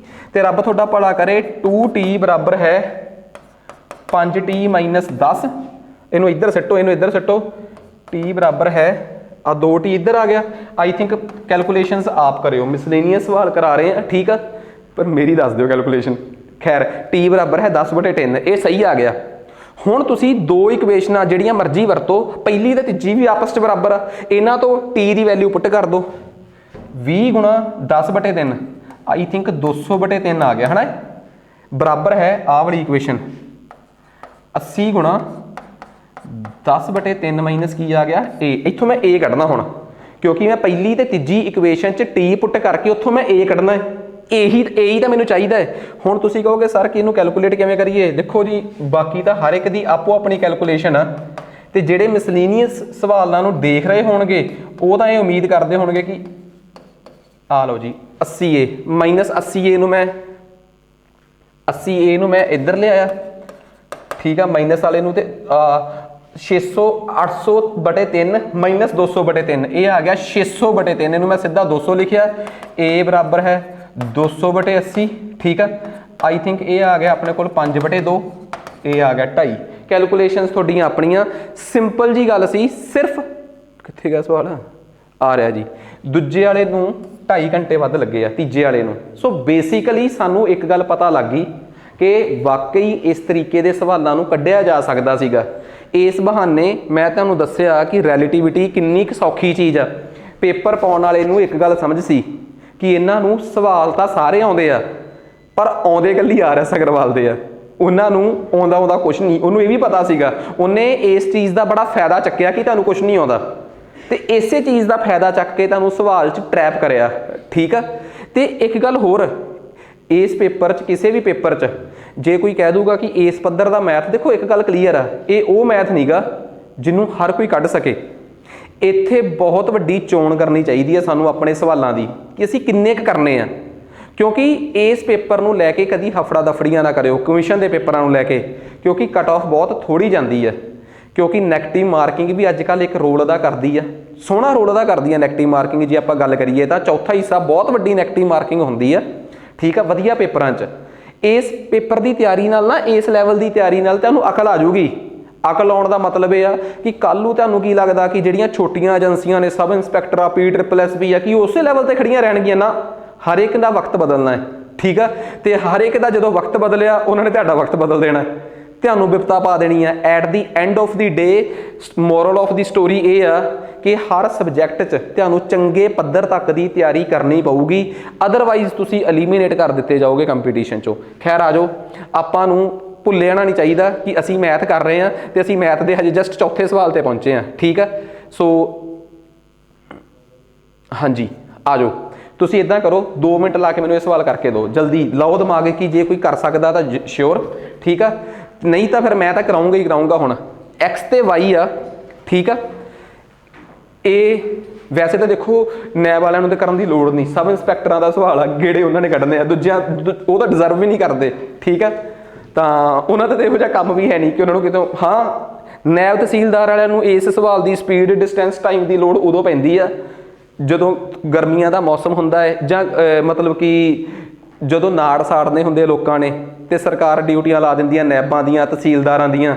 ਤੇ ਰੱਬ ਤੁਹਾਡਾ ਭਲਾ ਕਰੇ, 2T ਬਰਾਬਰ ਹੈ 5T ਮਾਈਨਸ 10। ਇਹਨੂੰ ਇੱਧਰ ਸੱਟੋ, ਇਹਨੂੰ ਇੱਧਰ ਸੱਟੋ। T ਬਰਾਬਰ ਹੈ ਆ 2T ਇੱਧਰ ਆ ਗਿਆ। ਆਈ ਥਿੰਕ ਕੈਲਕੂਲੇਸ਼ਨਸ ਆਪ ਕਰਿਓ, ਮਿਸਲੇਨੀਅਸ ਸਵਾਲ ਕਰਾ ਰਹੇ ਆ, ਠੀਕ ਆ, ਪਰ ਮੇਰੀ ਦੱਸ ਦਿਓ ਕੈਲਕੂਲੇਸ਼ਨ। ਖੈਰ T ਬਰਾਬਰ ਹੈ 10/3, ਇਹ ਸਹੀ ਆ ਗਿਆ। ਹੁਣ ਤੁਸੀਂ ਦੋ ਇਕੁਏਸ਼ਨਾਂ ਜਿਹੜੀਆਂ ਮਰਜ਼ੀ ਵਰਤੋ, ਪਹਿਲੀ ਤੇ ਤੀਜੀ ਵੀ ਆਪਸ 'ਚ ਬਰਾਬਰ ਆ। ਇਹਨਾਂ ਤੋਂ T ਦੀ ਵੈਲਿਊ ਪੁੱਟ ਕਰ ਦਿਓ। 20 ਗੁਣਾ 10/3 ਆਈ ਥਿੰਕ 200/3 ਆ ਗਿਆ, ਹੈ ਨਾ। ਬਰਾਬਰ ਹੈ ਆਹ ਵਾਲੀ ਇਕੁਏਸ਼ਨ 80 ਗੁਣਾ 10/3 ਮਾਈਨਸ ਕੀ ਆ ਗਿਆ? A। ਇੱਥੋਂ ਮੈਂ A ਕੱਢਣਾ ਹੁਣ, ਕਿਉਂਕਿ ਮੈਂ ਪਹਿਲੀ ਤੇ ਤੀਜੀ ਇਕੁਏਸ਼ਨ 'ਚ T ਪੁੱਟ ਕਰਕੇ ਉੱਥੋਂ ਮੈਂ A ਕੱਢਣਾ ਹੈ। ਇਹੀ ਤਾਂ ਮੈਨੂੰ ਚਾਹੀਦਾ ਹੈ। ਹੁਣ ਤੁਸੀਂ ਕਹੋਗੇ ਸਰ ਕਿ ਇਹਨੂੰ ਕੈਲਕੂਲੇਟ ਕਿਵੇਂ ਕਰੀਏ? ਦੇਖੋ ਜੀ, ਬਾਕੀ ਤਾਂ ਹਰ ਇੱਕ ਦੀ ਆਪੋ ਆਪਣੀ ਕੈਲਕੂਲੇਸ਼ਨ ਆ, ਤੇ ਜਿਹੜੇ ਮਿਸਲੀਨੀਅਸ ਸਵਾਲਾਂ ਨੂੰ ਦੇਖ ਰਹੇ ਹੋਣਗੇ ਉਹ ਤਾਂ ਇਹ ਉਮੀਦ ਕਰਦੇ ਹੋਣਗੇ ਕਿ ਆ ਲਓ ਜੀ 80A ਮਾਈਨਸ 80A ਨੂੰ ਮੈਂ ਇੱਧਰ ਲਿਆਇਆ, ਠੀਕ ਆ। ਮਾਈਨਸ ਵਾਲੇ ਨੂੰ ਤੇ 800/3 ਮਾਈਨਸ 200/3, ਇਹ ਆ ਗਿਆ 600/3। ਇਹਨੂੰ ਮੈਂ ਸਿੱਧਾ 200 ਲਿਖਿਆ। A ਬਰਾਬਰ ਹੈ 200/80, ਠੀਕ ਆ। ਆਈ ਥਿੰਕ ਇਹ ਆ ਗਿਆ ਆਪਣੇ ਕੋਲ 5/2, ਇਹ ਆ ਗਿਆ 2.5। ਕੈਲਕੂਲੇਸ਼ਨਸ ਤੁਹਾਡੀਆਂ ਆਪਣੀਆਂ, ਸਿੰਪਲ ਜੀ ਗੱਲ ਸੀ। ਸਿਰਫ ਕਿੱਥੇ ਗਿਆ ਸਵਾਲ? ਆ ਰਿਹਾ ਜੀ, ਦੂਜੇ ਵਾਲੇ ਨੂੰ 2.5 ਘੰਟੇ ਵੱਧ ਲੱਗੇ ਆ, ਤੀਜੇ ਵਾਲੇ ਨੂੰ। ਸੋ ਬੇਸਿਕਲੀ ਸਾਨੂੰ ਇੱਕ ਗੱਲ ਪਤਾ ਲੱਗ ਗਈ ਕਿ ਵਾਕਈ ਇਸ ਤਰੀਕੇ ਦੇ ਸਵਾਲਾਂ ਨੂੰ ਕੱਢਿਆ ਜਾ ਸਕਦਾ ਸੀਗਾ। ਇਸ ਬਹਾਨੇ ਮੈਂ ਤੁਹਾਨੂੰ ਦੱਸਿਆ ਕਿ ਰਿਲੇਟਿਵਿਟੀ ਕਿੰਨੀ ਕੁ ਸੌਖੀ ਚੀਜ਼ ਆ। ਪੇਪਰ ਪਾਉਣ ਵਾਲੇ ਨੂੰ ਇੱਕ ਗੱਲ ਸਮਝ ਸੀ ਕਿ ਇਹਨਾਂ ਨੂੰ ਸਵਾਲ ਤਾਂ ਸਾਰੇ ਆਉਂਦੇ ਆ, ਪਰ ਆਉਂਦੇ ਇਕੱਲੀ RS ਅਗਰਵਾਲ ਦੇ ਆ। ਉਹਨਾਂ ਨੂੰ ਆਉਂਦਾ ਕੁਛ ਨਹੀਂ, ਉਹਨੂੰ ਇਹ ਵੀ ਪਤਾ ਸੀਗਾ, ਉਹਨੇ ਇਸ ਚੀਜ਼ ਦਾ ਬੜਾ ਫਾਇਦਾ ਚੱਕਿਆ ਕਿ ਤੁਹਾਨੂੰ ਕੁਛ ਨਹੀਂ ਆਉਂਦਾ, ਤੇ ਇਸੇ ਚੀਜ਼ ਦਾ ਫਾਇਦਾ ਚੱਕ ਕੇ ਤੁਹਾਨੂੰ ਸਵਾਲ 'ਚ ਟਰੈਪ ਕਰਿਆ। ਠੀਕ ਆ। ਤੇ ਇੱਕ ਗੱਲ ਹੋਰ, ਇਸ ਪੇਪਰ 'ਚ ਕਿਸੇ ਵੀ ਪੇਪਰ 'ਚ ਜੇ ਕੋਈ ਕਹਿ ਦੂਗਾ ਕਿ ਇਸ ਪੱਧਰ ਦਾ ਮੈਥ, ਦੇਖੋ ਇੱਕ ਗੱਲ ਕਲੀਅਰ ਆ, ਇਹ ਉਹ ਮੈਥ ਨਹੀਂਗਾ ਜਿਹਨੂੰ ਹਰ ਕੋਈ ਕੱਢ ਸਕੇ। ਇੱਥੇ ਬਹੁਤ ਵੱਡੀ ਚੋਣ ਕਰਨੀ ਚਾਹੀਦੀ ਹੈ ਸਾਨੂੰ ਆਪਣੇ ਸਵਾਲਾਂ ਦੀ ਕਿ ਅਸੀਂ ਕਿੰਨੇ ਕੁ ਕਰਨੇ ਆ, ਕਿਉਂਕਿ ਇਸ ਪੇਪਰ ਨੂੰ ਲੈ ਕੇ ਕਦੀ ਹਫੜਾ ਦਫੜੀਆਂ ਨਾ ਕਰਿਓ ਕਮਿਸ਼ਨ ਦੇ ਪੇਪਰਾਂ ਨੂੰ ਲੈ ਕੇ, ਕਿਉਂਕਿ ਕੱਟ ਆਫ ਬਹੁਤ ਥੋੜੀ ਜਾਂਦੀ ਹੈ। ਕਿਉਂਕਿ ਨੈਗੇਟਿਵ ਮਾਰਕਿੰਗ ਵੀ ਅੱਜ ਕੱਲ੍ਹ ਇੱਕ ਰੋਲ ਅਦਾ ਕਰਦੀ ਆ, ਸੋਹਣਾ ਰੋਲ ਅਦਾ ਕਰਦੀ ਆ ਨੈਗੇਟਿਵ ਮਾਰਕਿੰਗ। ਜੇ ਆਪਾਂ ਗੱਲ ਕਰੀਏ ਤਾਂ ਚੌਥਾ ਹਿੱਸਾ ਬਹੁਤ ਵੱਡੀ ਨੈਗੇਟਿਵ ਮਾਰਕਿੰਗ ਹੁੰਦੀ ਆ। ਠੀਕ ਆ। ਵਧੀਆ ਪੇਪਰਾਂ 'ਚ ਇਸ ਪੇਪਰ ਦੀ ਤਿਆਰੀ ਨਾਲ ਨਾ, ਇਸ ਲੈਵਲ ਦੀ ਤਿਆਰੀ ਨਾਲ ਤੁਹਾਨੂੰ ਅਕਲ ਆ ਜਾਊਗੀ। ਅਕਲ ਆਉਣ ਦਾ ਮਤਲਬ ਇਹ ਆ ਕਿ ਕੱਲ੍ਹ ਨੂੰ ਤੁਹਾਨੂੰ ਕੀ ਲੱਗਦਾ ਕਿ ਜਿਹੜੀਆਂ ਛੋਟੀਆਂ ਏਜੰਸੀਆਂ ਨੇ, ਸਬ ਇੰਸਪੈਕਟਰ ਆ, PSSB ਆ, ਕਿ ਉਸੇ ਲੈਵਲ 'ਤੇ ਖੜੀਆਂ ਰਹਿਣਗੀਆਂ ਨਾ। ਹਰ ਇੱਕ ਦਾ ਵਕਤ ਬਦਲਣਾ ਹੈ। ਠੀਕ ਆ। ਤੇ ਹਰ ਇੱਕ ਦਾ ਜਦੋਂ ਵਕਤ ਬਦਲਿਆ, ਉਹਨਾਂ ਨੇ ਤੁਹਾਡਾ ਵਕਤ ਬਦਲ ਦੇਣਾ, ਤੁਹਾਨੂੰ ਵਿਪਤਾ ਪਾ ਦੇਣੀ ਹੈ। At the end of the day moral of the story ਇਹ ਆ ਕਿ ਹਰ ਸਬਜੈਕਟ 'ਚ ਤੁਹਾਨੂੰ ਚੰਗੇ ਪੱਧਰ ਤੱਕ ਦੀ ਤਿਆਰੀ ਕਰਨੀ ਪਊਗੀ, ਅਦਰਵਾਈਜ਼ ਤੁਸੀਂ ਐਲੀਮੀਨੇਟ ਕਰ ਦਿੱਤੇ ਜਾਓਗੇ ਕੰਪੀਟੀਸ਼ਨ 'ਚੋਂ। ਖੈਰ ਆ ਜਾਓ, ਆਪਾਂ ਨੂੰ ਭੁੱਲ ਜਾਣਾ ਨਹੀਂ ਚਾਹੀਦਾ ਕਿ ਅਸੀਂ ਮੈਥ ਕਰ ਰਹੇ ਹਾਂ ਤੇ ਅਸੀਂ ਮੈਥ ਦੇ ਹਜੇ ਜਸਟ ਚੌਥੇ ਸਵਾਲ ਤੇ ਪਹੁੰਚੇ ਹਾਂ। ਠੀਕ ਆ। ਸੋ ਹਾਂਜੀ, ਆ ਜਾਓ। ਤੁਸੀਂ ਇਦਾਂ ਕਰੋ, 2 ਮਿੰਟ ਲਾ ਕੇ ਮੈਨੂੰ ਇਹ ਸਵਾਲ ਕਰਕੇ ਦਿਓ, ਜਲਦੀ ਲਾਓ ਦਿਮਾਗ ਕਿ ਜੇ ਕੋਈ ਕਰ ਸਕਦਾ ਤਾਂ ਸ਼ੋਰ। ਠੀਕ ਆ। ਨਹੀਂ ਤਾਂ ਫਿਰ ਮੈਂ ਤਾਂ ਕਰਾਊਂਗਾ ਹੀ ਕਰਾਊਂਗਾ। ਹੁਣ X ਤੇ Y ਆ। ਠੀਕ ਆ। ਇਹ ਵੈਸੇ ਤਾਂ ਦੇਖੋ ਨੈਬ ਵਾਲਿਆਂ ਨੂੰ ਤਾਂ ਕਰਨ ਦੀ ਲੋੜ ਨਹੀਂ, ਸਬ ਇੰਸਪੈਕਟਰਾਂ ਦਾ ਸਵਾਲ ਆ, ਗੇੜੇ ਉਹਨਾਂ ਨੇ ਕੱਢਣੇ ਆ, ਦੂਜਿਆਂ ਉਹ ਤਾਂ ਡਿਜ਼ਰਵ ਵੀ ਨਹੀਂ ਕਰਦੇ। ਠੀਕ ਆ। ਤਾਂ ਉਹਨਾਂ ਦਾ ਤਾਂ ਇਹੋ ਜਿਹਾ ਕੰਮ ਵੀ ਹੈ ਨਹੀਂ ਕਿ ਉਹਨਾਂ ਨੂੰ ਕਿਤੋਂ, ਹਾਂ ਨੈਬ ਤਹਿਸੀਲਦਾਰ ਵਾਲਿਆਂ ਨੂੰ ਇਸ ਸਵਾਲ ਦੀ ਸਪੀਡ, ਡਿਸਟੈਂਸ, ਟਾਈਮ ਦੀ ਲੋੜ ਉਦੋਂ ਪੈਂਦੀ ਆ ਜਦੋਂ ਗਰਮੀਆਂ ਦਾ ਮੌਸਮ ਹੁੰਦਾ ਹੈ, ਜਾਂ ਮਤਲਬ ਕਿ ਜਦੋਂ ਨਾੜ ਸਾੜਨੇ ਹੁੰਦੇ ਲੋਕਾਂ ਨੇ ਤੇ ਸਰਕਾਰ ਡਿਊਟੀਆਂ ਲਾ ਦਿੰਦੀਆਂ ਨੈਬਾਂ ਦੀਆਂ, ਤਹਿਸੀਲਦਾਰਾਂ ਦੀਆਂ,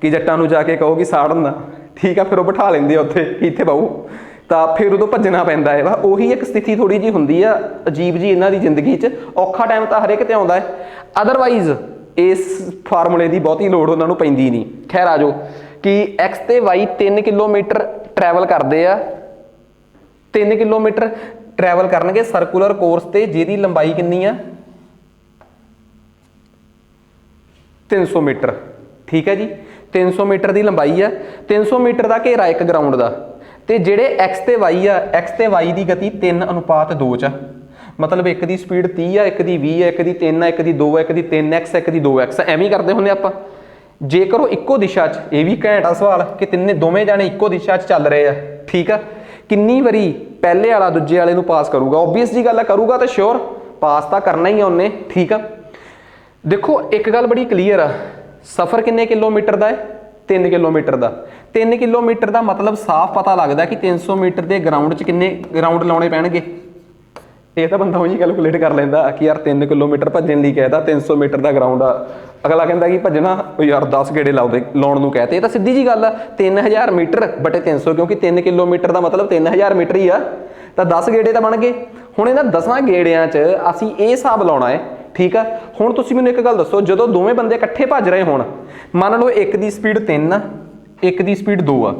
ਕਿ ਜੱਟਾਂ ਨੂੰ ਜਾ ਕੇ ਕਹੋ ਕਿ ਸਾੜਨ ਨਾ। ਠੀਕ ਆ। ਫਿਰ ਉਹ ਬਿਠਾ ਲੈਂਦੇ ਆ ਉੱਥੇ ਕਿ ਇੱਥੇ ਬਾਊ, ਤਾਂ ਫਿਰ ਉਦੋਂ ਭੱਜਣਾ ਪੈਂਦਾ ਹੈ। ਉਹੀ ਇੱਕ ਸਥਿਤੀ ਥੋੜ੍ਹੀ ਜਿਹੀ ਹੁੰਦੀ ਆ ਅਜੀਬ ਜੀ ਇਹਨਾਂ ਦੀ ਜ਼ਿੰਦਗੀ 'ਚ। ਔਖਾ ਟਾਈਮ ਤਾਂ ਹਰੇਕ ਤੇ ਆਉਂਦਾ ਹੈ, ਅਦਰਵਾਈਜ਼ ਇਸ ਫਾਰਮੂਲੇ ਦੀ ਬਹੁਤੀ ਲੋੜ ਉਹਨਾਂ ਨੂੰ ਪੈਂਦੀ ਨਹੀਂ। ਖੈਰ ਆ ਜਾਓ ਕਿ X ਤੇ Y 3 ਕਿਲੋਮੀਟਰ ਟਰੈਵਲ ਕਰਦੇ ਆ, 3 ਕਿਲੋਮੀਟਰ ਟਰੈਵਲ ਕਰਨਗੇ ਸਰਕੂਲਰ ਕੋਰਸ ਤੇ, ਜਿਹਦੀ ਲੰਬਾਈ ਕਿੰਨੀ ਆ? 300 ਮੀਟਰ। ਠੀਕ ਹੈ ਜੀ। 300 ਮੀਟਰ ਦੀ ਲੰਬਾਈ ਆ, 300 ਮੀਟਰ ਦਾ ਘੇਰਾ ਇੱਕ ਗਰਾਊਂਡ ਦਾ। ਤੇ ਜਿਹੜੇ X ਤੇ Y ਆ, X ਤੇ Y ਦੀ ਗਤੀ 3:2 'ਚ ਆ। ਮਤਲਬ ਇੱਕ ਦੀ ਸਪੀਡ 30 ਆ, ਇੱਕ ਦੀ 20 ਆ, ਇੱਕ ਦੀ 3 ਆ, ਇੱਕ ਦੀ 2 ਆ, ਇੱਕ ਦੀ 3x, ਇੱਕ ਦੀ 2x, ਐਵੇਂ ਹੀ ਕਰਦੇ ਹੁੰਦੇ ਆਪਾਂ। ਜੇਕਰ ਉਹ ਇੱਕੋ ਦਿਸ਼ਾ 'ਚ, ਇਹ ਵੀ ਘੈਂਟ ਆ ਸਵਾਲ ਕਿ ਦੋਵੇਂ ਜਾਣੇ ਇੱਕੋ ਦਿਸ਼ਾ 'ਚ ਚੱਲ ਰਹੇ ਆ। ਠੀਕ ਆ। ਕਿੰਨੀ ਵਾਰੀ ਪਹਿਲੇ ਵਾਲਾ ਦੂਜੇ ਵਾਲੇ ਨੂੰ ਪਾਸ ਕਰੂਗਾ? ਓਬਵੀਅਸ ਜੀ ਗੱਲ ਆ, ਕਰੂਗਾ ਤਾਂ ਸ਼ੋਰ, ਪਾਸ ਤਾਂ ਕਰਨਾ ਹੀ ਆ ਉਹਨੇ। ਠੀਕ ਆ। ਦੇਖੋ ਇੱਕ ਗੱਲ ਬੜੀ ਕਲੀਅਰ ਆ, ਸਫ਼ਰ ਕਿੰਨੇ ਕਿਲੋਮੀਟਰ ਦਾ ਹੈ? 3 ਕਿਲੋਮੀਟਰ ਦਾ। 3 ਕਿਲੋਮੀਟਰ ਦਾ ਮਤਲਬ ਸਾਫ਼ ਪਤਾ ਲੱਗਦਾ ਕਿ 300 ਮੀਟਰ ਦੇ ਗਰਾਊਂਡ 'ਚ ਕਿੰਨੇ ਗਰਾਊਂਡ ਲਾਉਣੇ ਪੈਣਗੇ। ਇਹ ਤਾਂ ਬੰਦਾ ਉਹੀ ਕੈਲਕੂਲੇਟ ਕਰ ਲੈਂਦਾ ਕਿ ਯਾਰ 3 ਕਿਲੋਮੀਟਰ ਭੱਜਣ ਲਈ ਕਹਿਦਾ, 300 ਮੀਟਰ ਦਾ ਗਰਾਊਂਡ ਆ। ਅਗਲਾ ਕਹਿੰਦਾ ਕਿ ਭੱਜਣਾ ਯਾਰ 10 ਗੇੜੇ ਲਾਉਣ ਨੂੰ ਕਹਤੇ। ਇਹ ਤਾਂ ਸਿੱਧੀ ਜੀ ਗੱਲ ਆ, 3000 ਮੀਟਰ ਬਟੇ 300, ਕਿਉਂਕਿ 3 ਕਿਲੋਮੀਟਰ ਦਾ ਮਤਲਬ 3000 ਮੀਟਰ ਹੀ ਆ, ਤਾਂ 10 ਗੇੜੇ ਤਾਂ ਬਣ ਗਏ। ਹੁਣ ਇਹਨਾਂ 10 ਗੇੜਿਆਂ 'ਚ ਅਸੀਂ ਇਹ ਹਿਸਾਬ ਲਾਉਣਾ ਹੈ। ਠੀਕ ਆ। ਹੁਣ ਤੁਸੀਂ ਮੈਨੂੰ ਇੱਕ ਗੱਲ ਦੱਸੋ, ਜਦੋਂ ਦੋਵੇਂ ਬੰਦੇ ਇਕੱਠੇ ਭੱਜ ਰਹੇ ਹੋਣ, ਮੰਨ ਲਓ ਇੱਕ ਦੀ ਸਪੀਡ 3 ਆ, ਇੱਕ ਦੀ ਸਪੀਡ 2 ਆ।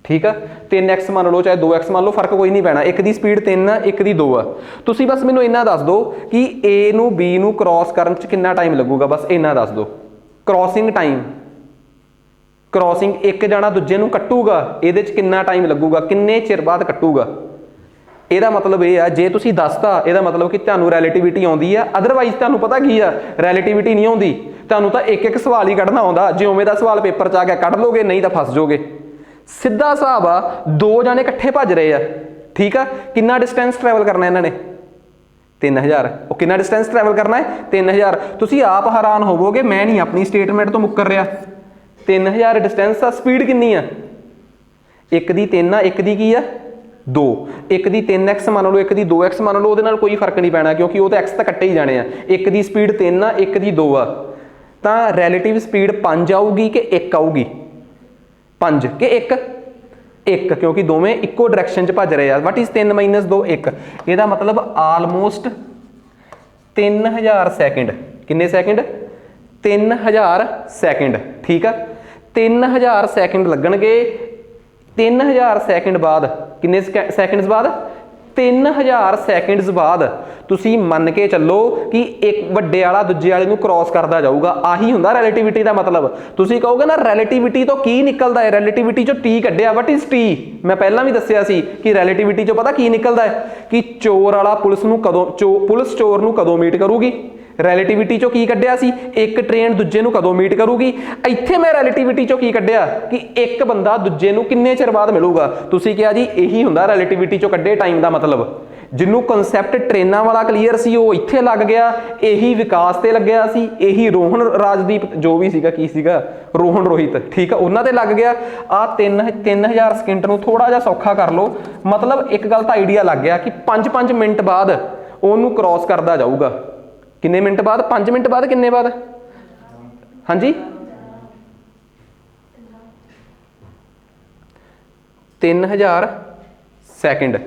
ਠੀਕ ਆ। 3x ਮੰਨ ਲਓ, ਚਾਹੇ 2x ਮੰਨ ਲਓ, ਫਰਕ ਕੋਈ ਨਹੀਂ ਪੈਣਾ। ਇੱਕ ਦੀ ਸਪੀਡ 3 ਆ, ਇੱਕ ਦੀ 2 ਆ। ਤੁਸੀਂ ਬਸ ਮੈਨੂੰ ਇੰਨਾ ਦੱਸ ਦਿਓ ਕਿ A ਨੂੰ B ਨੂੰ ਕ੍ਰੋਸ ਕਰਨ 'ਚ ਕਿੰਨਾ ਟਾਈਮ ਲੱਗੂਗਾ, ਬਸ ਇੰਨਾ ਦੱਸ ਦਿਓ। ਕ੍ਰੋਸਿੰਗ ਟਾਈਮ, ਕ੍ਰੋਸਿੰਗ ਇੱਕ ਜਾਣਾ ਦੂਜੇ ਨੂੰ ਕੱਟੂਗਾ, ਇਹਦੇ 'ਚ ਕਿੰਨਾ ਟਾਈਮ ਲੱਗੂਗਾ, ਕਿੰਨੇ ਚਿਰ ਬਾਅਦ ਕੱਟੂਗਾ। ਇਹਦਾ ਮਤਲਬ ਇਹ ਆ, ਜੇ ਤੁਸੀਂ ਦੱਸਤਾ ਇਹਦਾ ਮਤਲਬ ਕਿ ਤੁਹਾਨੂੰ ਰੈਲੇਟਿਵਿਟੀ ਆਉਂਦੀ ਆ, ਅਦਰਵਾਈਜ਼ ਤੁਹਾਨੂੰ ਪਤਾ ਕੀ ਆ, ਰੈਲੇਟਿਵਿਟੀ ਨਹੀਂ ਆਉਂਦੀ। ਤੁਹਾਨੂੰ ਤਾਂ ਇੱਕ ਸਵਾਲ ਹੀ ਕੱਢਣਾ ਆਉਂਦਾ। ਜੇ ਉਵੇਂ ਦਾ ਸਵਾਲ ਪੇਪਰ 'ਚ ਆ ਗਿਆ ਕੱਢ ਲੋਗੇ, ਨਹੀਂ ਤਾਂ ਫਸ ਜਾਓਗੇ। ਸਿੱਧਾ ਹਿਸਾਬ ਆ, 2 ਜਾਣੇ ਇਕੱਠੇ ਭੱਜ ਰਹੇ ਆ। ਠੀਕ ਆ। ਕਿੰਨਾ ਡਿਸਟੈਂਸ ਟਰੈਵਲ ਕਰਨਾ ਇਹਨਾਂ ਨੇ? 3000। ਉਹ ਕਿੰਨਾ ਡਿਸਟੈਂਸ ਟਰੈਵਲ ਕਰਨਾ ਹੈ? 3000। ਤੁਸੀਂ ਆਪ ਹੈਰਾਨ ਹੋਵੋਗੇ, ਮੈਂ ਨਹੀਂ ਆਪਣੀ ਸਟੇਟਮੈਂਟ ਤੋਂ ਮੁੱਕਰ ਰਿਹਾ। 3000 ਡਿਸਟੈਂਸ ਆ। ਸਪੀਡ ਕਿੰਨੀ ਆ? ਇੱਕ ਦੀ 3 ਆ, ਇੱਕ ਦੀ ਕੀ ਆ? 2। ਇੱਕ ਦੀ 3x ਮੰਨ ਲਓ, ਇੱਕ ਦੀ 2x ਮੰਨ ਲਓ, ਉਹਦੇ ਨਾਲ ਕੋਈ ਫਰਕ ਨਹੀਂ ਪੈਣਾ ਕਿਉਂਕਿ ਉਹ ਤਾਂ x ਤਾਂ ਕੱਟੇ ਹੀ ਜਾਣੇ ਆ। ਇੱਕ ਦੀ ਸਪੀਡ 3 ਆ, ਇੱਕ ਦੀ 2 ਆ, ਤਾਂ ਰੈਲੇਟਿਵ ਸਪੀਡ 5 ਆਊਗੀ ਕਿ 1 ਆਊਗੀ? 5 ਕਿ 1? 1, ਕਿਉਂਕਿ ਦੋਵੇਂ ਇੱਕੋ ਡਾਇਰੈਕਸ਼ਨ 'ਚ ਭੱਜ ਰਹੇ ਆ। What is 3 - 2? 1। ਇਹਦਾ ਮਤਲਬ ਆਲਮੋਸਟ 3000 ਸੈਕਿੰਡ। ਕਿੰਨੇ ਸੈਕਿੰਡ? 3000 ਸੈਕਿੰਡ। ਠੀਕ ਆ। 3000 ਸੈਕਿੰਡ ਲੱਗਣਗੇ। 3000 ਸੈਕਿੰਡ ਬਾਅਦ, ਕਿੰਨੇ ਸੈਕਿੰਡਸ ਬਾਅਦ? 3000 ਸੈਕਿੰਡਸ ਬਾਅਦ ਤੁਸੀਂ ਮੰਨ ਕੇ ਚੱਲੋ ਕਿ ਇੱਕ ਵੱਡੇ ਵਾਲਾ ਦੂਜੇ ਵਾਲੇ ਨੂੰ ਕ੍ਰਾਸ ਕਰਦਾ ਜਾਊਗਾ। ਆਹੀ ਹੁੰਦਾ ਰਿਲੇਟਿਵਿਟੀ ਦਾ ਮਤਲਬ। ਤੁਸੀਂ ਕਹੋਗੇ ਨਾ ਰਿਲੇਟਿਵਿਟੀ ਤੋਂ ਕੀ ਨਿਕਲਦਾ ਹੈ, ਰਿਲੇਟਿਵਿਟੀ ਚੋਂ ਟੀ ਕੱਢਿਆ। What is T? ਮੈਂ ਪਹਿਲਾਂ ਵੀ ਦੱਸਿਆ ਸੀ ਕਿ ਰਿਲੇਟਿਵਿਟੀ ਚੋਂ ਪਤਾ ਕੀ ਨਿਕਲਦਾ ਹੈ ਕਿ ਚੋਰ ਵਾਲਾ ਪੁਲਿਸ ਨੂੰ ਕਦੋਂ ਪੁਲਿਸ ਚੋਰ ਨੂੰ ਕਦੋਂ ਮੀਟ ਕਰੂਗੀ। ਰਿਲੇਟਿਵਿਟੀ ਚੋਂ ਕੀ ਕੱਢਿਆ ਸੀ? ਇੱਕ ਟ੍ਰੇਨ ਦੂਜੇ ਨੂੰ ਕਦੋਂ ਮੀਟ ਕਰੂਗੀ। ਇੱਥੇ ਮੈਂ ਰਿਲੇਟਿਵਿਟੀ ਚੋਂ ਕੀ ਕੱਢਿਆ ਕਿ ਇੱਕ ਬੰਦਾ ਦੂਜੇ ਨੂੰ ਕਿੰਨੇ ਚਿਰ ਬਾਅਦ ਮਿਲੂਗਾ। ਤੁਸੀਂ ਕਿਹਾ ਜੀ ਇਹੀ ਹੁੰਦਾ ਰਿਲੇਟਿਵਿਟੀ ਚੋਂ ਕੱਢੇ ਟਾਈਮ ਦਾ ਮਤਲਬ। ਜਿਹਨੂੰ ਕਨਸੈਪਟ ਟ੍ਰੇਨਾਂ ਵਾਲਾ ਕਲੀਅਰ ਸੀ ਉਹ ਇੱਥੇ ਲੱਗ ਗਿਆ, ਇਹੀ ਵਿਕਾਸ ਤੇ ਲੱਗਿਆ ਸੀ, ਇਹੀ ਰੋਹਨ ਰਾਜਦੀਪ ਜੋ ਵੀ ਸੀਗਾ, ਕੀ ਸੀਗਾ, ਰੋਹਨ ਰੋਹਿਤ, ਠੀਕ ਆ, ਉਹਨਾਂ ਤੇ ਲੱਗ ਗਿਆ। ਆ 3000 ਸਕਿੰਟ ਨੂੰ ਥੋੜਾ ਜਿਹਾ ਸੌਖਾ ਕਰ ਲਓ। ਮਤਲਬ ਇੱਕ ਗੱਲ ਤਾਂ ਆਈਡੀਆ ਲੱਗ ਗਿਆ ਕਿ 5-5 ਮਿੰਟ ਬਾਅਦ ਉਹਨੂੰ ਕ੍ਰਾਸ ਕਰਦਾ ਜਾਊਗਾ। ਕਿੰਨੇ ਮਿੰਟ ਬਾਅਦ? 5 ਮਿੰਟ ਬਾਅਦ। ਕਿੰਨੇ ਬਾਅਦ? ਹਾਂਜੀ 3000 ਸੈਕਿੰਡ।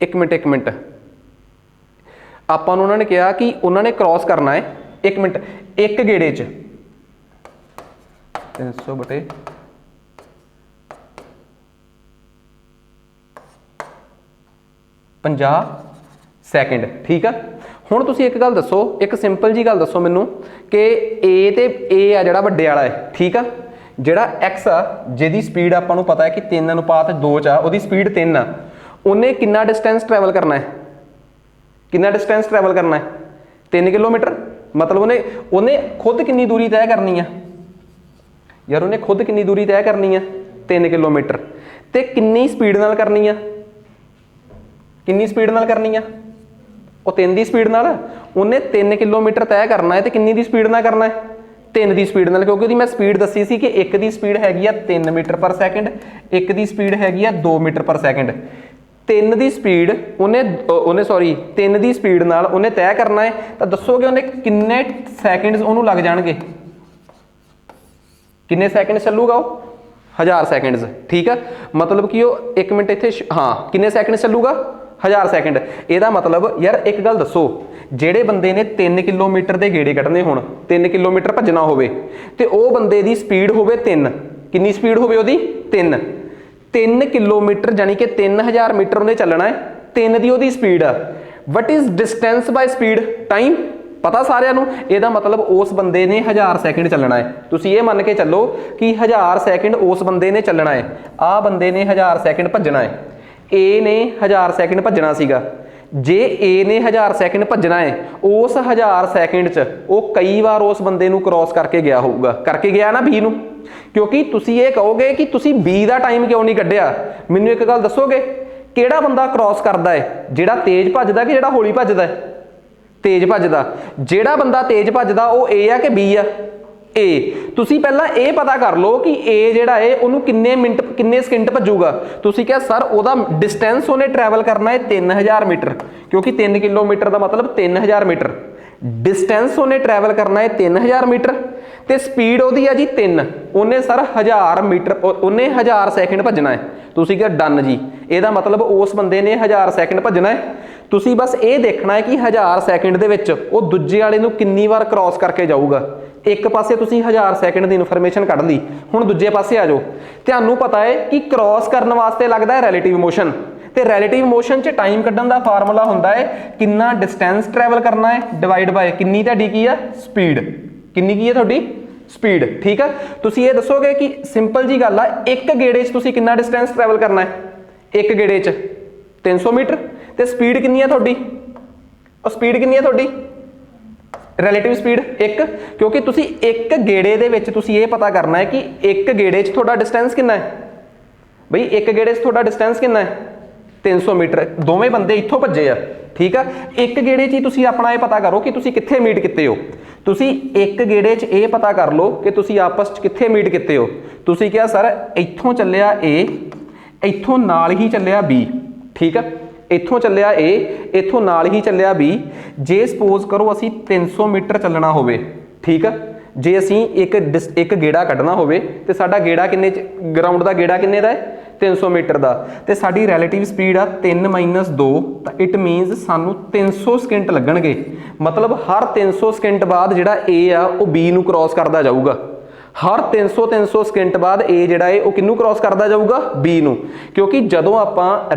ਇੱਕ ਮਿੰਟ ਆਪਾਂ ਨੂੰ ਉਹਨਾਂ ਨੇ ਕਿਹਾ ਕਿ ਉਹਨਾਂ ਨੇ ਕ੍ਰਾਸ ਕਰਨਾ ਹੈ 1 ਮਿੰਟ ਇੱਕ ਗੇੜੇ 'ਚ 300 ਬਟੇ 50 ਸੈਕਿੰਡ। ਠੀਕ ਆ। ਹੁਣ ਤੁਸੀਂ ਇੱਕ ਗੱਲ ਦੱਸੋ, ਇੱਕ ਸਿੰਪਲ ਜੀ ਗੱਲ ਦੱਸੋ ਮੈਨੂੰ ਕਿ A ਤੇ A ਆ ਜਿਹੜਾ ਵੱਡੇ ਵਾਲਾ ਹੈ, ਠੀਕ ਆ, ਜਿਹੜਾ X ਆ ਜਿਹਦੀ ਸਪੀਡ ਆਪਾਂ ਨੂੰ ਪਤਾ ਹੈ ਕਿ 3:2 ਚ ਆ, ਉਹਦੀ ਸਪੀਡ 3 ਆ, ਉਹਨੇ ਕਿੰਨਾ ਡਿਸਟੈਂਸ ਟਰੈਵਲ ਕਰਨਾ ਹੈ? ਕਿੰਨਾ ਡਿਸਟੈਂਸ ਟਰੈਵਲ ਕਰਨਾ ਹੈ? 3 ਕਿਲੋਮੀਟਰ। ਮਤਲਬ ਉਹਨੇ ਖੁਦ ਕਿੰਨੀ ਦੂਰੀ ਤੈਅ ਕਰਨੀ ਆ ਯਾਰ? ਉਹਨੇ ਖੁਦ ਕਿੰਨੀ ਦੂਰੀ ਤੈਅ ਕਰਨੀ ਆ? 3 ਕਿਲੋਮੀਟਰ। ਤੇ ਕਿੰਨੀ ਸਪੀਡ ਨਾਲ ਕਰਨੀ ਆ? ਕਿੰਨੀ ਸਪੀਡ ਨਾਲ ਕਰਨੀ ਆ? ਉਹ 3 ਦੀ ਸਪੀਡ ਨਾਲ। ਉਹਨੇ 3 ਕਿਲੋਮੀਟਰ ਤੈਅ ਕਰਨਾ ਹੈ ਤੇ ਕਿੰਨੀ ਦੀ ਸਪੀਡ ਨਾਲ ਕਰਨਾ ਹੈ? 3 ਦੀ ਸਪੀਡ ਨਾਲ। ਕਿਉਂਕਿ ਉਹਦੀ ਮੈਂ ਸਪੀਡ ਦੱਸੀ ਸੀ ਕਿ ਇੱਕ ਦੀ ਸਪੀਡ ਹੈਗੀ ਆ 3 ਮੀਟਰ ਪਰ ਸੈਕਿੰਡ, ਇੱਕ ਦੀ ਸਪੀਡ ਹੈਗੀ ਆ 2 ਮੀਟਰ ਪਰ ਸੈਕਿੰਡ। 3 ਦੀ ਸਪੀਡ ਤਿੰਨ ਦੀ ਸਪੀਡ ਨਾਲ ਉਹਨੇ ਤੈਅ ਕਰਨਾ ਹੈ। ਤਾਂ ਦੱਸੋਗੇ ਉਹਨੇ ਕਿੰਨੇ ਸੈਕਿੰਡਸ ਉਹਨੂੰ ਲੱਗ ਜਾਣਗੇ? ਕਿੰਨੇ ਸੈਕਿੰਡ ਚੱਲੂਗਾ ਉਹ? 1000 ਸੈਕਿੰਡਸ। ਠੀਕ ਆ। ਮਤਲਬ ਕਿ ਉਹ 1 ਮਿੰਟ ਇੱਥੇ ਕਿੰਨੇ ਸੈਕਿੰਡ ਚੱਲੂਗਾ? 1000 ਸੈਕਿੰਡ। ਇਹਦਾ ਮਤਲਬ ਯਾਰ ਇੱਕ ਗੱਲ ਦੱਸੋ, ਜਿਹੜੇ ਬੰਦੇ ਨੇ 3 ਕਿਲੋਮੀਟਰ ਦੇ ਗੇੜੇ ਕੱਢਣੇ ਹੋਣ, 3 ਕਿਲੋਮੀਟਰ ਭੱਜਣਾ ਹੋਵੇ ਤੇ ਉਹ ਬੰਦੇ ਦੀ ਸਪੀਡ ਹੋਵੇ 3। ਕਿੰਨੀ ਸਪੀਡ ਹੋਵੇ ਉਹਦੀ? 3 ਕਿਲੋਮੀਟਰ ਯਾਨੀ ਕਿ 3000 ਮੀਟਰ ਉਹਨੇ ਚੱਲਣਾ ਹੈ। 3 ਦੀ ਉਹਦੀ ਸਪੀਡ ਆ। What is distance by speed? Time ਪਤਾ ਸਾਰਿਆਂ ਨੂੰ। ਇਹਦਾ ਮਤਲਬ ਉਸ ਬੰਦੇ ਨੇ 1000 ਸੈਕਿੰਡ ਚੱਲਣਾ ਹੈ। ਤੁਸੀਂ ਇਹ ਮੰਨ ਕੇ ਚੱਲੋ ਕਿ 1000 ਸੈਕਿੰਡ ਉਸ ਬੰਦੇ ਨੇ ਚੱਲਣਾ ਹੈ। ਆਹ ਬੰਦੇ ਨੇ 1000 ਸੈਕਿੰਡ ਭੱਜਣਾ ਹੈ। A ਨੇ 1000 ਸੈਕਿੰਡ ਭੱਜਣਾ ਸੀਗਾ। ਜੇ A ਨੇ 1000 ਸੈਕਿੰਡ ਭੱਜਣਾ ਹੈ, ਉਸ 1000 ਸੈਕਿੰਡ 'ਚ ਉਹ ਕਈ ਵਾਰ ਉਸ ਬੰਦੇ ਨੂੰ ਕ੍ਰਾਸ ਕਰਕੇ ਗਿਆ ਹੋਊਗਾ। ਕਰਕੇ ਗਿਆ ਨਾ B ਨੂੰ। ਕਿਉਂਕਿ ਤੁਸੀਂ ਇਹ ਕਹੋਗੇ ਕਿ ਤੁਸੀਂ B ਦਾ ਟਾਈਮ ਕਿਉਂ ਨਹੀਂ ਕੱਢਿਆ। ਮੈਨੂੰ ਇੱਕ ਗੱਲ ਦੱਸੋਗੇ, ਕਿਹੜਾ ਬੰਦਾ ਕ੍ਰਾਸ ਕਰਦਾ ਹੈ? ਜਿਹੜਾ ਤੇਜ਼ ਭੱਜਦਾ ਕਿ ਜਿਹੜਾ ਹੌਲੀ ਭੱਜਦਾ ਹੈ? ਤੇਜ਼ ਭੱਜਦਾ। ਜਿਹੜਾ ਬੰਦਾ ਤੇਜ਼ ਭੱਜਦਾ ਉਹ A ਆ ਕਿ B ਆ? A। ਤੁਸੀਂ ਪਹਿਲਾਂ ਇਹ ਪਤਾ ਕਰ ਲਓ ਕਿ A ਜਿਹੜਾ ਹੈ ਉਹਨੂੰ ਕਿੰਨੇ ਸਕਿੰਟ ਭੱਜੂਗਾ। ਤੁਸੀਂ ਕਿਹਾ ਸਰ ਉਹਦਾ ਡਿਸਟੈਂਸ ਉਹਨੇ ਟਰੈਵਲ ਕਰਨਾ ਹੈ 3000 ਮੀਟਰ, ਕਿਉਂਕਿ 3 ਕਿਲੋਮੀਟਰ ਦਾ ਮਤਲਬ 3000 ਮੀਟਰ। ਡਿਸਟੈਂਸ ਉਹਨੇ ਟਰੈਵਲ ਕਰਨਾ ਹੈ 3000 ਮੀਟਰ ਤੇ ਸਪੀਡ ਉਹਦੀ ਆ ਜੀ 3। ਉਹਨੇ ਸਰ 1000 ਮੀਟਰ ਉਹਨੇ 1000 ਸੈਕਿੰਡ ਭੱਜਣਾ ਹੈ। ਤੁਸੀਂ ਕਿਹਾ ਡਨ ਜੀ। ਇਹਦਾ ਮਤਲਬ ਉਸ ਬੰਦੇ ਨੇ 1000 ਸੈਕਿੰਡ ਭੱਜਣਾ ਹੈ। ਤੁਸੀਂ ਬਸ ਇਹ ਦੇਖਣਾ ਹੈ ਕਿ 1000 ਸੈਕਿੰਡ ਦੇ ਵਿੱਚ ਉਹ ਦੂਜੇ ਵਾਲੇ ਨੂੰ ਕਿੰਨੀ ਵਾਰ ਕ੍ਰਾਸ ਕਰਕੇ ਜਾਊਗਾ। ਇੱਕ ਪਾਸੇ ਤੁਸੀਂ 1000 ਸੈਕਿੰਡ ਦੀ ਇਨਫੋਰਮੇਸ਼ਨ ਕੱਢ ਲਈ, ਹੁਣ ਦੂਜੇ ਪਾਸੇ ਆ ਜਾਓ। ਤੁਹਾਨੂੰ ਪਤਾ ਹੈ ਕਿ ਕ੍ਰਾਸ ਕਰਨ ਵਾਸਤੇ ਲੱਗਦਾ ਹੈ ਰਿਲੇਟਿਵ ਮੋਸ਼ਨ, ਤੇ ਰਿਲੇਟਿਵ ਮੋਸ਼ਨ 'ਚ ਟਾਈਮ ਕੱਢਣ ਦਾ ਫਾਰਮੂਲਾ ਹੁੰਦਾ ਹੈ ਕਿੰਨਾ ਡਿਸਟੈਂਸ ਟਰੈਵਲ ਕਰਨਾ ਹੈ ਡਿਵਾਈਡ ਬਾਏ ਕਿੰਨੀ ਤੁਹਾਡੀ ਕੀ ਆ? ਸਪੀਡ। ਕਿੰਨੀ ਕੀ ਹੈ ਤੁਹਾਡੀ? ਸਪੀਡ। ਠੀਕ ਆ। ਤੁਸੀਂ ਇਹ ਦੱਸੋਗੇ ਕਿ ਸਿੰਪਲ ਜੀ ਗੱਲ ਆ, ਇੱਕ ਗੇੜੇ 'ਚ ਤੁਸੀਂ ਕਿੰਨਾ ਡਿਸਟੈਂਸ ਟਰੈਵਲ ਕਰਨਾ ਹੈ? ਇੱਕ ਗੇੜੇ 'ਚ 300 ਮੀਟਰ। ਤੇ ਸਪੀਡ ਕਿੰਨੀ ਆ ਤੁਹਾਡੀ? ਉਹ ਸਪੀਡ ਕਿੰਨੀ ਆ ਤੁਹਾਡੀ? Relative speed 1। ਕਿਉਂਕਿ ਤੁਸੀਂ ਇੱਕ ਗੇੜੇ ਦੇ ਵਿੱਚ ਤੁਸੀਂ ਇਹ ਪਤਾ ਕਰਨਾ ਹੈ ਕਿ ਇੱਕ ਗੇੜੇ 'ਚ ਤੁਹਾਡਾ ਡਿਸਟੈਂਸ ਕਿੰਨਾ ਹੈ। ਬਈ ਇੱਕ ਗੇੜੇ 'ਚ ਤੁਹਾਡਾ ਡਿਸਟੈਂਸ ਕਿੰਨਾ ਹੈ? 300 ਮੀਟਰ। ਦੋਵੇਂ ਬੰਦੇ ਇੱਥੋਂ ਭੱਜੇ ਆ। ਠੀਕ ਆ। ਇੱਕ ਗੇੜੇ 'ਚ ਹੀ ਤੁਸੀਂ ਆਪਣਾ ਇਹ ਪਤਾ ਕਰੋ ਕਿ ਤੁਸੀਂ ਕਿੱਥੇ ਮੀਟ ਕੀਤੇ ਹੋ। ਤੁਸੀਂ ਇੱਕ ਗੇੜੇ 'ਚ ਇਹ ਪਤਾ ਕਰ ਲਓ ਕਿ ਤੁਸੀਂ ਆਪਸ 'ਚ ਕਿੱਥੇ ਮੀਟ ਕੀਤੇ ਹੋ। ਤੁਸੀਂ ਕਿਹਾ ਸਰ ਇੱਥੋਂ ਚੱਲਿਆ A, ਇੱਥੋਂ ਨਾਲ ਹੀ ਚੱਲਿਆ B। ਠੀਕ ਆ। ਇੱਥੋਂ ਚੱਲਿਆ A, ਇੱਥੋਂ ਨਾਲ ਹੀ ਚੱਲਿਆ B। ਜੇ ਸਪੋਜ਼ ਕਰੋ ਅਸੀਂ 300 ਮੀਟਰ ਚੱਲਣਾ ਹੋਵੇ, ਠੀਕ ਆ, ਜੇ ਅਸੀਂ ਇੱਕ ਗੇੜਾ ਕੱਢਣਾ ਹੋਵੇ ਤੇ ਸਾਡਾ ਗੇੜਾ ਕਿੰਨੇ ਗਰਾਊਂਡ ਦਾ ਗੇੜਾ ਕਿੰਨੇ ਦਾ ਹੈ? 300 ਮੀਟਰ ਦਾ। ਤੇ ਸਾਡੀ ਰਿਲੇਟਿਵ ਸਪੀਡ ਆ 3 - 2, ਤਾਂ ਇਟ ਮੀਨਸ ਸਾਨੂੰ 300 ਸਕਿੰਟ ਲੱਗਣਗੇ। ਮਤਲਬ ਹਰ 300 ਸਕਿੰਟ ਬਾਅਦ ਜਿਹੜਾ A ਆ ਉਹ B ਨੂੰ ਕ੍ਰਾਸ ਕਰਦਾ ਜਾਊਗਾ। हर 300 ਸਕਿੰਟ ਬਾਅਦ A ਜਿਹੜਾ ਹੈ ਉਹ ਕਿਹਨੂੰ ਕ੍ਰਾਸ ਕਰਦਾ ਜਾਊਗਾ B ਨੂੰ, ਕਿਉਂਕਿ ਜਦੋਂ ਆਪਾਂ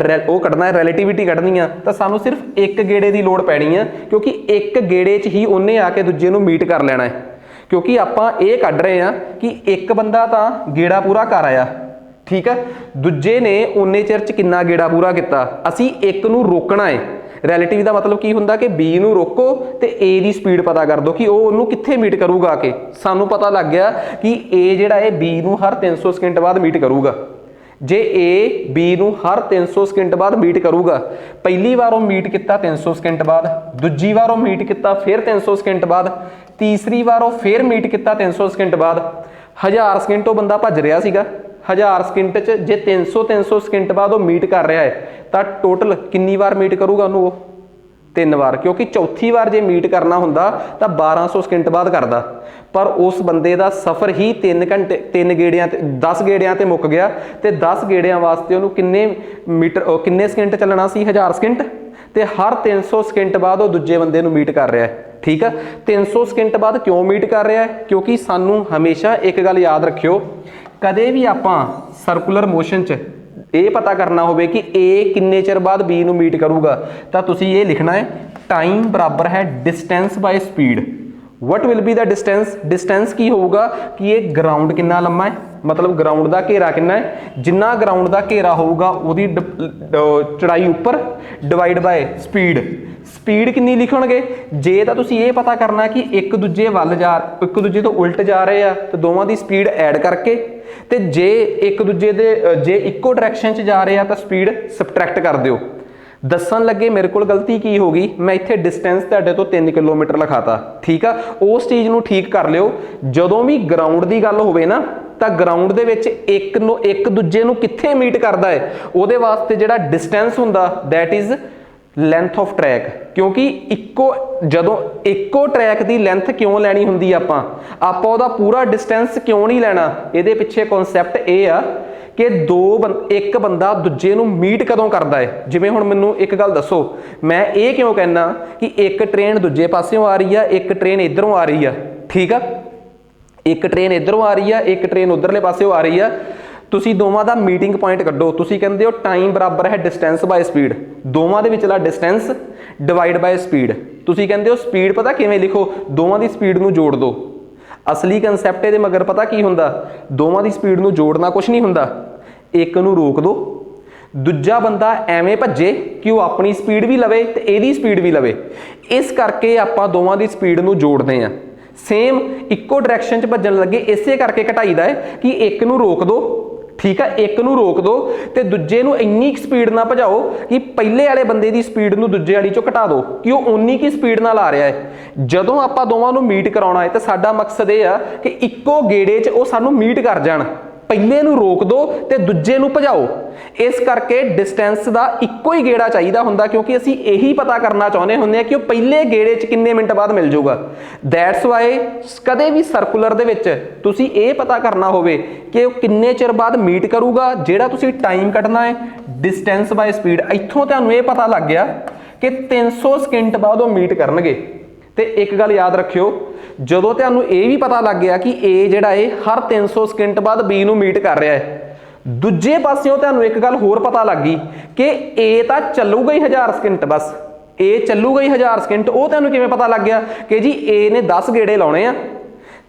ਉਹ ਕੱਢਣਾ ਹੈ ਰਿਲੇਟਿਵਿਟੀ ਕੱਢਣੀ ਆ ਤਾਂ ਸਾਨੂੰ ਸਿਰਫ ਇੱਕ ਗੇੜੇ ਦੀ ਲੋੜ ਪੈਣੀ ਆ, ਕਿਉਂਕਿ ਇੱਕ ਗੇੜੇ 'ਚ ਹੀ ਉਹਨੇ ਆ ਕੇ ਦੂਜੇ ਨੂੰ ਮੀਟ ਕਰ ਲੈਣਾ ਹੈ। ਕਿਉਂਕਿ ਆਪਾਂ ਇਹ ਕੱਢ ਰਹੇ ਆ ਕਿ ਇੱਕ ਬੰਦਾ ਤਾਂ ਗੇੜਾ ਪੂਰਾ ਕਰ ਆਇਆ, ਠੀਕ ਆ, ਦੂਜੇ ਨੇ ਉਨੇ ਚਿਰ 'ਚ ਕਿੰਨਾ ਗੇੜਾ ਪੂਰਾ ਕੀਤਾ। ਅਸੀਂ ਇੱਕ ਨੂੰ ਰੋਕਣਾ ਹੈ। ਰਿਲੇਟਿਵ ਦਾ मतलब ਕੀ ਹੁੰਦਾ ਕਿ B ਨੂੰ ਰੋਕੋ ਤੇ A ਦੀ ਸਪੀਡ ਪਤਾ ਕਰ ਦਿਓ ਕਿ ਉਹ ਉਹਨੂੰ ਕਿੱਥੇ ਮੀਟ ਕਰੂਗਾ ਆ ਕੇ। ਸਾਨੂੰ ਪਤਾ ਲੱਗ ਗਿਆ ਕਿ A ਜਿਹੜਾ ਹੈ B ਨੂੰ ਹਰ 300 ਸਕਿੰਟ ਬਾਅਦ ਮੀਟ ਕਰੂਗਾ। ਜੇ A B ਨੂੰ ਹਰ 300 ਸਕਿੰਟ ਬਾਅਦ ਮੀਟ ਕਰੂਗਾ, ਪਹਿਲੀ ਵਾਰ ਉਹ ਮੀਟ ਕੀਤਾ 300 ਸਕਿੰਟ ਬਾਅਦ, ਦੂਜੀ ਵਾਰ ਉਹ ਮੀਟ ਕੀਤਾ ਫਿਰ 300 ਸਕਿੰਟ ਬਾਅਦ, ਤੀਸਰੀ ਵਾਰ ਉਹ ਫਿਰ ਮੀਟ ਕੀਤਾ 300 ਸਕਿੰਟ ਬਾਅਦ। 1000 ਸਕਿੰਟ ਉਹ ਬੰਦਾ ਭੱਜ ਰਿਹਾ ਸੀਗਾ, 1000 ਸਕਿੰਟ 'ਚ ਜੇ 300 ਸਕਿੰਟ ਬਾਅਦ ਉਹ ਮੀਟ ਕਰ ਰਿਹਾ ਹੈ ਤਾਂ ਟੋਟਲ ਕਿੰਨੀ ਵਾਰ ਮੀਟ ਕਰੂਗਾ ਉਹਨੂੰ ਉਹ? 3 ਵਾਰ, ਕਿਉਂਕਿ ਚੌਥੀ ਵਾਰ ਜੇ ਮੀਟ ਕਰਨਾ ਹੁੰਦਾ ਤਾਂ 1200 ਸਕਿੰਟ ਬਾਅਦ ਕਰਦਾ। ਪਰ ਉਸ ਬੰਦੇ ਦਾ ਸਫ਼ਰ ਹੀ 3 ਘੰਟੇ 3 ਗੇੜਿਆਂ ਤੇ 10 ਗੇੜਿਆਂ ਤੇ ਮੁੱਕ ਗਿਆ ਤੇ 10 ਗੇੜਿਆਂ ਵਾਸਤੇ ਉਹਨੂੰ ਕਿੰਨੇ ਸਕਿੰਟ ਚੱਲਣਾ ਸੀ? 1000 ਸਕਿੰਟ। ਤੇ ਹਰ 300 ਸਕਿੰਟ ਬਾਅਦ ਉਹ ਦੂਜੇ ਬੰਦੇ ਨੂੰ ਮੀਟ ਕਰ ਰਿਹਾ ਹੈ, ਠੀਕ ਆ। 300 ਸਕਿੰਟ ਬਾਅਦ ਕਿਉਂ ਮੀਟ ਕਰ ਰਿਹਾ ਹੈ? ਕਿਉਂਕਿ ਸਾਨੂੰ ਹਮੇਸ਼ਾ ਇੱਕ ਗੱਲ ਯਾਦ ਰੱਖਿਓ, ਕਦੇ ਵੀ ਆਪਾਂ ਸਰਕੂਲਰ ਮੋਸ਼ਨ 'ਚ ਇਹ ਪਤਾ ਕਰਨਾ ਹੋਵੇ ਕਿ A ਕਿੰਨੇ ਚਿਰ ਬਾਅਦ B ਨੂੰ ਮੀਟ ਕਰੂਗਾ ਤਾਂ ਤੁਸੀਂ ਇਹ ਲਿਖਣਾ ਹੈ ਟਾਈਮ ਬਰਾਬਰ ਹੈ distance by speed. What will be the distance? Distance ਕੀ ਹੋਊਗਾ ਕਿ ਇਹ ਗਰਾਊਂਡ ਕਿੰਨਾ ਲੰਮਾ ਹੈ, मतलब ਗਰਾਊਂਡ ਦਾ ਘੇਰਾ ਕਿੰਨਾ ਹੈ, ਜਿੰਨਾ ਗਰਾਊਂਡ ਦਾ ਘੇਰਾ ਹੋਊਗਾ ਉਹਦੀ ਚੜਾਈ ਉੱਪਰ ਡਿਵਾਈਡ ਬਾਏ ਸਪੀਡ। ਸਪੀਡ ਕਿੰਨੀ ਲਿਖਣਗੇ? ਜੇ ਤਾਂ ਤੁਸੀਂ ਇਹ ਪਤਾ ਕਰਨਾ ਕਿ ਇੱਕ ਦੂਜੇ ਤੋਂ ਉਲਟ ਜਾ ਰਹੇ ਆ ਤਾਂ ਦੋਵਾਂ ਦੀ ਸਪੀਡ ਐਡ ਕਰਕੇ, ਤੇ ਜੇ ਇੱਕ ਦੂਜੇ ਦੇ ਜੇ ਇੱਕੋ ਡਾਇਰੈਕਸ਼ਨ 'ਚ ਜਾ ਰਹੇ ਆ ਤਾਂ ਸਪੀਡ ਸਬਟਰੈਕਟ ਕਰ ਦਿਓ। ਦੱਸਣ ਲੱਗੇ ਮੇਰੇ ਕੋਲ ਗਲਤੀ ਕੀ ਹੋ ਗਈ, ਮੈਂ ਇੱਥੇ ਡਿਸਟੈਂਸ ਤੁਹਾਡੇ ਤੋਂ 3 ਕਿਲੋਮੀਟਰ ਲਿਖਾਤਾ, ਠੀਕ ਆ। ਉਸ ਚੀਜ਼ ਨੂੰ ਠੀਕ ਕਰ ਲਿਓ। ਜਦੋਂ ਵੀ ਗਰਾਊਂਡ ਦੀ ਗੱਲ ਹੋਵੇ ਨਾ ਤਾਂ ਗਰਾਊਂਡ ਦੇ ਵਿੱਚ ਇੱਕ ਦੂਜੇ ਨੂੰ ਕਿੱਥੇ ਮੀਟ ਕਰਦਾ ਹੈ ਉਹਦੇ ਵਾਸਤੇ ਜਿਹੜਾ ਡਿਸਟੈਂਸ ਹੁੰਦਾ that is length of track. ਕਿਉਂਕਿ ਜਦੋਂ ਇੱਕੋ ਟਰੈਕ ਦੀ ਲੈਂਥ ਕਿਉਂ ਲੈਣੀ ਹੁੰਦੀ ਆਪਾਂ ਉਹਦਾ ਪੂਰਾ ਡਿਸਟੈਂਸ ਕਿਉਂ ਨਹੀਂ ਲੈਣਾ? ਇਹਦੇ ਪਿੱਛੇ ਕਨਸੈਪਟ ਇਹ ਆ ਕਿ ਇੱਕ ਬੰਦਾ ਦੂਜੇ ਨੂੰ ਮੀਟ ਕਦੋਂ ਕਰਦਾ ਹੈ। ਜਿਵੇਂ ਹੁਣ ਮੈਨੂੰ ਇੱਕ ਗੱਲ ਦੱਸੋ, ਮੈਂ ਇਹ ਕਿਉਂ ਕਹਿਣਾ ਕਿ ਇੱਕ ਟ੍ਰੇਨ ਦੂਜੇ ਪਾਸਿਓਂ ਆ ਰਹੀ ਆ, ਇੱਕ ਟ੍ਰੇਨ ਇੱਧਰੋਂ ਆ ਰਹੀ ਆ, ਠੀਕ ਆ। ਇੱਕ ਟ੍ਰੇਨ ਇੱਧਰੋਂ ਆ ਰਹੀ ਆ, ਇੱਕ ਟ੍ਰੇਨ ਉੱਧਰਲੇ ਪਾਸਿਓਂ ਆ ਰਹੀ ਆ। ਤੁਸੀਂ ਦੋਵਾਂ ਦਾ ਮੀਟਿੰਗ ਪੁਆਇੰਟ ਕੱਢੋ। ਤੁਸੀਂ ਕਹਿੰਦੇ ਹੋ ਟਾਈਮ ਬਰਾਬਰ ਹੈ ਡਿਸਟੈਂਸ ਬਾਏ ਸਪੀਡ। ਦੋਵਾਂ ਦੇ ਵਿਚਲਾ ਡਿਸਟੈਂਸ ਡਿਵਾਈਡ ਬਾਏ ਸਪੀਡ। ਤੁਸੀਂ ਕਹਿੰਦੇ ਹੋ ਸਪੀਡ ਪਤਾ ਕਿਵੇਂ ਲਿਖੋ? ਦੋਵਾਂ ਦੀ ਸਪੀਡ ਨੂੰ ਜੋੜ ਦਿਓ। ਅਸਲੀ ਕਨਸੈਪਟ ਇਹਦੇ ਮਗਰ ਪਤਾ ਕੀ ਹੁੰਦਾ? ਦੋਵਾਂ ਦੀ ਸਪੀਡ ਨੂੰ ਜੋੜਨਾ ਕੁਛ ਨਹੀਂ ਹੁੰਦਾ, ਇੱਕ ਨੂੰ ਰੋਕ ਦਿਓ, ਦੂਜਾ ਬੰਦਾ ਐਵੇਂ ਭੱਜੇ ਕਿ ਉਹ ਆਪਣੀ ਸਪੀਡ ਵੀ ਲਵੇ ਤੇ ਇਹਦੀ ਸਪੀਡ ਵੀ ਲਵੇ। ਇਸ ਕਰਕੇ ਆਪਾਂ ਦੋਵਾਂ ਦੀ ਸਪੀਡ ਨੂੰ ਜੋੜਦੇ ਹਾਂ। ਸੇਮ ਇੱਕੋ ਡਾਇਰੈਕਸ਼ਨ 'ਚ ਭੱਜਣ ਲੱਗੇ ਇਸੇ ਕਰਕੇ ਘਟਾਈਦਾ ਹੈ ਕਿ ਇੱਕ ਨੂੰ ਰੋਕ ਦਿਓ, ਠੀਕ ਆ, ਇੱਕ ਨੂੰ ਰੋਕ ਦਿਓ ਤੇ ਦੂਜੇ ਨੂੰ ਇੰਨੀ ਸਪੀਡ ਨਾਲ ਭਜਾਓ ਕਿ ਪਹਿਲੇ ਵਾਲੇ ਬੰਦੇ ਦੀ ਸਪੀਡ ਨੂੰ ਦੂਜੇ ਵਾਲੀ 'ਚੋਂ ਘਟਾ ਦਿਓ ਕਿ ਉਹ ਉਨੀ ਕੀ ਸਪੀਡ ਨਾਲ ਆ ਰਿਹਾ ਹੈ। ਜਦੋਂ ਆਪਾਂ ਦੋਵਾਂ ਨੂੰ ਮੀਟ ਕਰਾਉਣਾ ਹੈ ਤਾਂ ਸਾਡਾ ਮਕਸਦ ਇਹ ਆ ਕਿ ਇੱਕੋ ਗੇੜੇ 'ਚ ਉਹ ਸਾਨੂੰ ਮੀਟ ਕਰ ਜਾਣ। ਪਹਿਲੇ ਨੂੰ ਰੋਕ ਦਿਓ ਤੇ ਦੂਜੇ ਨੂੰ ਭਜਾਓ। ਇਸ ਕਰਕੇ ਡਿਸਟੈਂਸ ਦਾ ਇੱਕੋ ਹੀ ਗੇੜਾ ਚਾਹੀਦਾ ਹੁੰਦਾ, ਕਿਉਂਕਿ ਅਸੀਂ ਇਹੀ ਪਤਾ ਕਰਨਾ ਚਾਹੁੰਦੇ ਹੁੰਦੇ ਆ ਕਿ ਉਹ ਪਹਿਲੇ ਗੇੜੇ 'ਚ ਕਿੰਨੇ ਮਿੰਟ ਬਾਅਦ ਮਿਲ ਜਾਊਗਾ। ਦੈਟਸ ਵਾਈ ਕਦੇ ਵੀ ਸਰਕੂਲਰ ਦੇ ਵਿੱਚ ਤੁਸੀਂ ਇਹ ਪਤਾ ਕਰਨਾ ਹੋਵੇ ਕਿ ਉਹ ਕਿੰਨੇ ਚਿਰ ਬਾਅਦ ਮੀਟ ਕਰੂਗਾ, ਜਿਹੜਾ ਤੁਸੀਂ ਟਾਈਮ ਕੱਢਣਾ ਹੈ ਡਿਸਟੈਂਸ ਬਾਏ ਸਪੀਡ। ਇੱਥੋਂ ਤੁਹਾਨੂੰ ਇਹ ਪਤਾ ਲੱਗ ਗਿਆ ਕਿ 300 ਸਕਿੰਟ ਬਾਅਦ ਉਹ ਮੀਟ ਕਰਨਗੇ। ਤੇ ਇੱਕ ਗੱਲ ਯਾਦ ਰੱਖਿਓ, ਜਦੋਂ ਤੁਹਾਨੂੰ ਇਹ ਵੀ ਪਤਾ ਲੱਗ ਗਿਆ ਕਿ A ਜਿਹੜਾ ਹੈ ਹਰ 300 ਸਕਿੰਟ ਬਾਅਦ B ਨੂੰ ਮੀਟ ਕਰ ਰਿਹਾ ਹੈ, ਦੂਜੇ ਪਾਸਿਓਂ ਤੁਹਾਨੂੰ ਇੱਕ ਗੱਲ ਹੋਰ ਪਤਾ ਲੱਗ ਗਈ ਕਿ A ਤਾਂ ਚੱਲੂਗਾ ਹੀ 1000 ਸਕਿੰਟ, ਬਸ A ਚੱਲੂਗਾ ਹੀ 1000 ਸਕਿੰਟ। ਉਹ ਤੁਹਾਨੂੰ ਕਿਵੇਂ ਪਤਾ ਲੱਗ ਗਿਆ ਕਿ ਜੀ A ਨੇ 10 ਗੇੜੇ ਲਾਉਣੇ ਆ,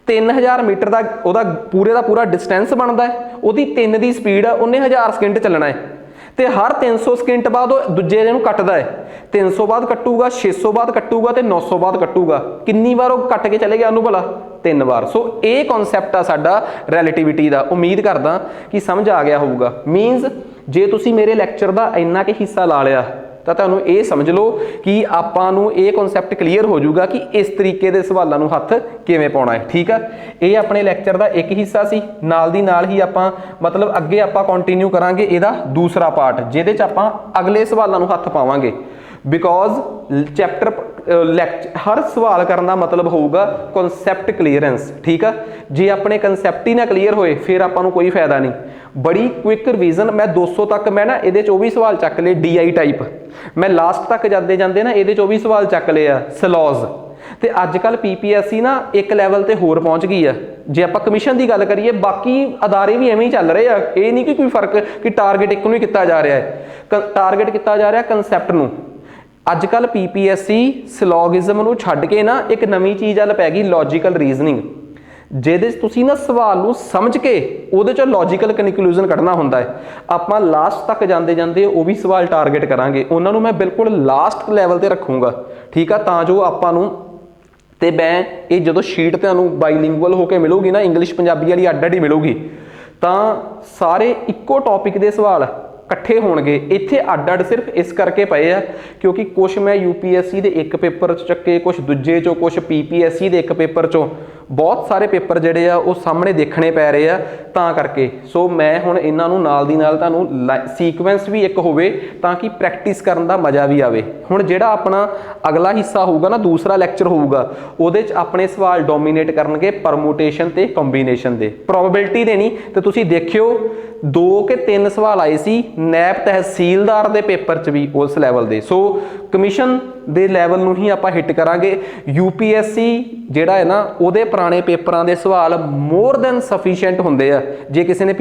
3000 ਮੀਟਰ ਦਾ ਉਹਦਾ ਪੂਰੇ ਦਾ ਪੂਰਾ ਡਿਸਟੈਂਸ ਬਣਦਾ ਹੈ, ਉਹਦੀ 3 ਦੀ ਸਪੀਡ ਆ, ਉਹਨੇ 1000 ਸਕਿੰਟ ਚੱਲਣਾ ਹੈ ਤੇ ਹਰ 300 ਸਕਿੰਟ ਬਾਅਦ ਉਹ ਦੂਜੇ ਨੂੰ ਕੱਟਦਾ ਹੈ। 300 ਬਾਅਦ ਕੱਟੂਗਾ, 600 ਬਾਅਦ ਕੱਟੂਗਾ ਤੇ 900 ਬਾਅਦ ਕੱਟੂਗਾ। ਕਿੰਨੀ ਵਾਰ ਉਹ ਕੱਟ ਕੇ ਚਲੇ ਗਿਆ ਉਹਨੂੰ ਭਲਾ? 3 ਵਾਰ। ਸੋ ਇਹ ਕਨਸੈਪਟ ਆ ਸਾਡਾ ਰਿਲੇਟਿਵਿਟੀ ਦਾ। ਉਮੀਦ ਕਰਦਾ ਕਿ ਸਮਝ ਆ ਗਿਆ ਹੋਊਗਾ। ਮੀਨਸ ਜੇ ਤੁਸੀਂ ਮੇਰੇ ਲੈਕਚਰ ਦਾ ਇੰਨਾ ਕਿ ਹਿੱਸਾ ਲਾ ਲਿਆ ਤਾਂ ਤੁਹਾਨੂੰ ਇਹ ਸਮਝ ਲਓ ਕਿ ਆਪਾਂ ਨੂੰ ਇਹ ਕਨਸੈਪਟ ਕਲੀਅਰ ਹੋ ਜਾਊਗਾ ਕਿ ਇਸ ਤਰੀਕੇ ਦੇ ਸਵਾਲਾਂ ਨੂੰ ਹੱਥ ਕਿਵੇਂ ਪਾਉਣਾ ਹੈ, ਠੀਕ ਆ। ਇਹ ਆਪਣੇ ਲੈਕਚਰ ਦਾ ਇੱਕ ਹਿੱਸਾ ਸੀ। ਨਾਲ ਦੀ ਨਾਲ ਹੀ ਆਪਾਂ ਮਤਲਬ ਅੱਗੇ ਆਪਾਂ ਕੰਟੀਨਿਊ ਕਰਾਂਗੇ ਇਹਦਾ ਦੂਸਰਾ ਪਾਰਟ, ਜਿਹਦੇ 'ਚ ਆਪਾਂ ਅਗਲੇ ਸਵਾਲਾਂ ਨੂੰ ਹੱਥ ਪਾਵਾਂਗੇ। ਬਿਕੋਜ਼ ਚੈਪਟਰ ਹਰ ਸਵਾਲ ਕਰਨ ਦਾ ਮਤਲਬ ਹੋਊਗਾ ਕਨਸੈਪਟ ਕਲੀਅਰੈਂਸ, ਠੀਕ ਆ। ਜੇ ਆਪਣੇ ਕਨਸੈਪਟ ਹੀ ਨਾ ਕਲੀਅਰ ਹੋਏ ਫਿਰ ਆਪਾਂ ਨੂੰ ਕੋਈ ਫਾਇਦਾ ਨਹੀਂ। ਬੜੀ ਕੁਇਕ ਰਿਵੀਜ਼ਨ, ਮੈਂ 200 ਤੱਕ ਮੈਂ ਨਾ ਇਹਦੇ 'ਚ ਉਹ ਵੀ ਸਵਾਲ ਚੱਕ ਲਏ DI ਟਾਈਪ, ਮੈਂ ਲਾਸਟ ਤੱਕ ਜਾਂਦੇ ਜਾਂਦੇ ਨਾ ਇਹਦੇ 'ਚ ਉਹ ਵੀ ਸਵਾਲ ਚੱਕ ਲਏ ਆ ਸਲੌਜ਼। ਤੇ ਅੱਜ ਕੱਲ PPSC ਨਾ ਇੱਕ ਲੈਵਲ ਤੇ ਹੋਰ ਪਹੁੰਚ ਗਈ ਆ। ਜੇ ਆਪਾਂ ਕਮਿਸ਼ਨ ਦੀ ਗੱਲ ਕਰੀਏ, ਬਾਕੀ ਅਦਾਰੇ ਵੀ ਐਵੇਂ ਹੀ ਚੱਲ ਰਹੇ ਆ, ਇਹ ਨਹੀਂ ਕਿ ਕੋਈ ਫਰਕ ਕਿ ਟਾਰਗੇਟ ਇੱਕ ਨੂੰ ਹੀ ਕੀਤਾ ਜਾ ਰਿਹਾ ਹੈ, ਟਾਰਗੇਟ ਕੀਤਾ ਜਾ ਰਿਹਾ ਕਨਸੈਪਟ ਨੂੰ। ਅੱਜ ਕੱਲ PPSC ਸਿਲੋਗਿਜ਼ਮ ਨੂੰ ਛੱਡ ਕੇ ਨਾ ਇੱਕ ਨਵੀਂ ਚੀਜ਼ ਵੱਲ ਪੈ ਗਈ, ਲੌਜੀਕਲ ਰੀਜ਼ਨਿੰਗ, ਜਿਹਦੇ 'ਚ ਤੁਸੀਂ ਨਾ ਸਵਾਲ ਨੂੰ ਸਮਝ ਕੇ ਉਹਦੇ 'ਚੋਂ ਲੌਜੀਕਲ ਕਨਕਲੂਜਨ ਕੱਢਣਾ ਹੁੰਦਾ ਹੈ। ਆਪਾਂ ਲਾਸਟ ਤੱਕ ਜਾਂਦੇ ਜਾਂਦੇ ਉਹ ਵੀ ਸਵਾਲ ਟਾਰਗੇਟ ਕਰਾਂਗੇ, ਉਹਨਾਂ ਨੂੰ ਮੈਂ ਬਿਲਕੁਲ ਲਾਸਟ ਲੈਵਲ ਤੇ ਰੱਖੂੰਗਾ, ਠੀਕ ਆ, ਤਾਂ ਜੋ ਆਪਾਂ ਨੂੰ। ਤੇ ਮੈਂ ਇਹ ਜਦੋਂ ਸ਼ੀਟ ਤੁਹਾਨੂੰ ਬਾਈਲਿੰਗੁਅਲ ਹੋ ਕੇ ਮਿਲੂਗੀ ਨਾ, ਇੰਗਲਿਸ਼ ਪੰਜਾਬੀ ਵਾਲੀ ਅੱਡ ਅੱਡ ਹੀ ਮਿਲੂਗੀ, ਤਾਂ ਸਾਰੇ ਇੱਕੋ ਟੌਪਿਕ ਦੇ ਸਵਾਲ ਇਕੱਠੇ ਹੋਣਗੇ। ਇੱਥੇ ਅੱਡ ਅੱਡ ਸਿਰਫ ਇਸ ਕਰਕੇ ਪਏ ਆ ਕਿਉਂਕਿ ਕੁਛ ਮੈਂ UPSC ਦੇ ਇੱਕ ਪੇਪਰ 'ਚ ਚੱਕੇ, ਕੁਛ ਦੂਜੇ 'ਚੋਂ, ਕੁਛ PPSC ਦੇ ਇੱਕ ਪੇਪਰ 'ਚੋਂ, ਬਹੁਤ ਸਾਰੇ ਪੇਪਰ ਜਿਹੜੇ ਆ ਉਹ ਸਾਹਮਣੇ ਦੇਖਣੇ ਪੈ ਰਹੇ ਆ, ਤਾਂ ਕਰਕੇ। ਸੋ ਮੈਂ ਹੁਣ ਇਹਨਾਂ ਨੂੰ ਨਾਲ ਦੀ ਨਾਲ ਤੁਹਾਨੂੰ ਸੀਕੁਐਂਸ ਵੀ ਇੱਕ ਹੋਵੇ ਤਾਂ ਕਿ ਪ੍ਰੈਕਟਿਸ ਕਰਨ ਦਾ ਮਜ਼ਾ ਵੀ ਆਵੇ। ਹੁਣ ਜਿਹੜਾ ਆਪਣਾ ਅਗਲਾ ਹਿੱਸਾ ਹੋਊਗਾ ਨਾ, ਦੂਸਰਾ ਲੈਕਚਰ ਹੋਊਗਾ, ਉਹਦੇ 'ਚ ਆਪਣੇ ਸਵਾਲ ਡੋਮੀਨੇਟ ਕਰਨਗੇ ਪਰਮੂਟੇਸ਼ਨ ਤੇ ਕੰਬੀਨੇਸ਼ਨ ਦੇ, ਪ੍ਰੋਬੇਬਿਲਟੀ ਦੇ ਨਹੀਂ। ਤੇ ਤੁਸੀਂ ਦੇਖਿਓ 2 ਕਿ 3 ਸਵਾਲ ਆਏ ਸੀ ਨੈਬ ਤਹਿਸੀਲਦਾਰ ਦੇ ਪੇਪਰ 'ਚ ਵੀ ਉਸ ਲੈਵਲ ਦੇ। ਸੋ ਕਮਿਸ਼ਨ ਦੇ ਲੈਵਲ ਨੂੰ ਹੀ ਆਪਾਂ ਹਿੱਟ ਕਰਾਂਗੇ। UPSC ਜਿਹੜਾ ਹੈ ਨਾ, ਉਹਦੇ ਪੁਰਾਣੇ ਪੇਪਰਾਂ ਦੇ ਸਵਾਲ ਮੋਰ ਦੈਨ ਸਫੀਸ਼ੀਐਂਟ ਹੁੰਦੇ ਆ। ਜੇ ਕਿਸੇ ਨੇ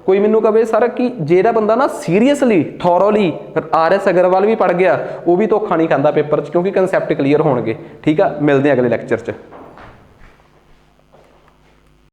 ਕੋਈ ਮੈਨੂੰ ਕਹੇ ਸਰ ਕਿ ਜਿਹੜਾ ਬੰਦਾ ਨਾ ਸੀਰੀਅਸਲੀ ਥੋਰੋਲੀ RS ਅਗਰਵਾਲ ਵੀ ਪੜ੍ਹ ਗਿਆ, ਉਹ ਵੀ ਧੋਖਾ ਨਹੀਂ ਖਾਂਦਾ ਪੇਪਰ 'ਚ, ਕਿਉਂਕਿ ਕਨਸੈਪਟ ਕਲੀਅਰ ਹੋਣਗੇ। ਠੀਕ ਆ, ਮਿਲਦੇ ਆ ਅਗਲੇ ਲੈਕਚਰ 'ਚ।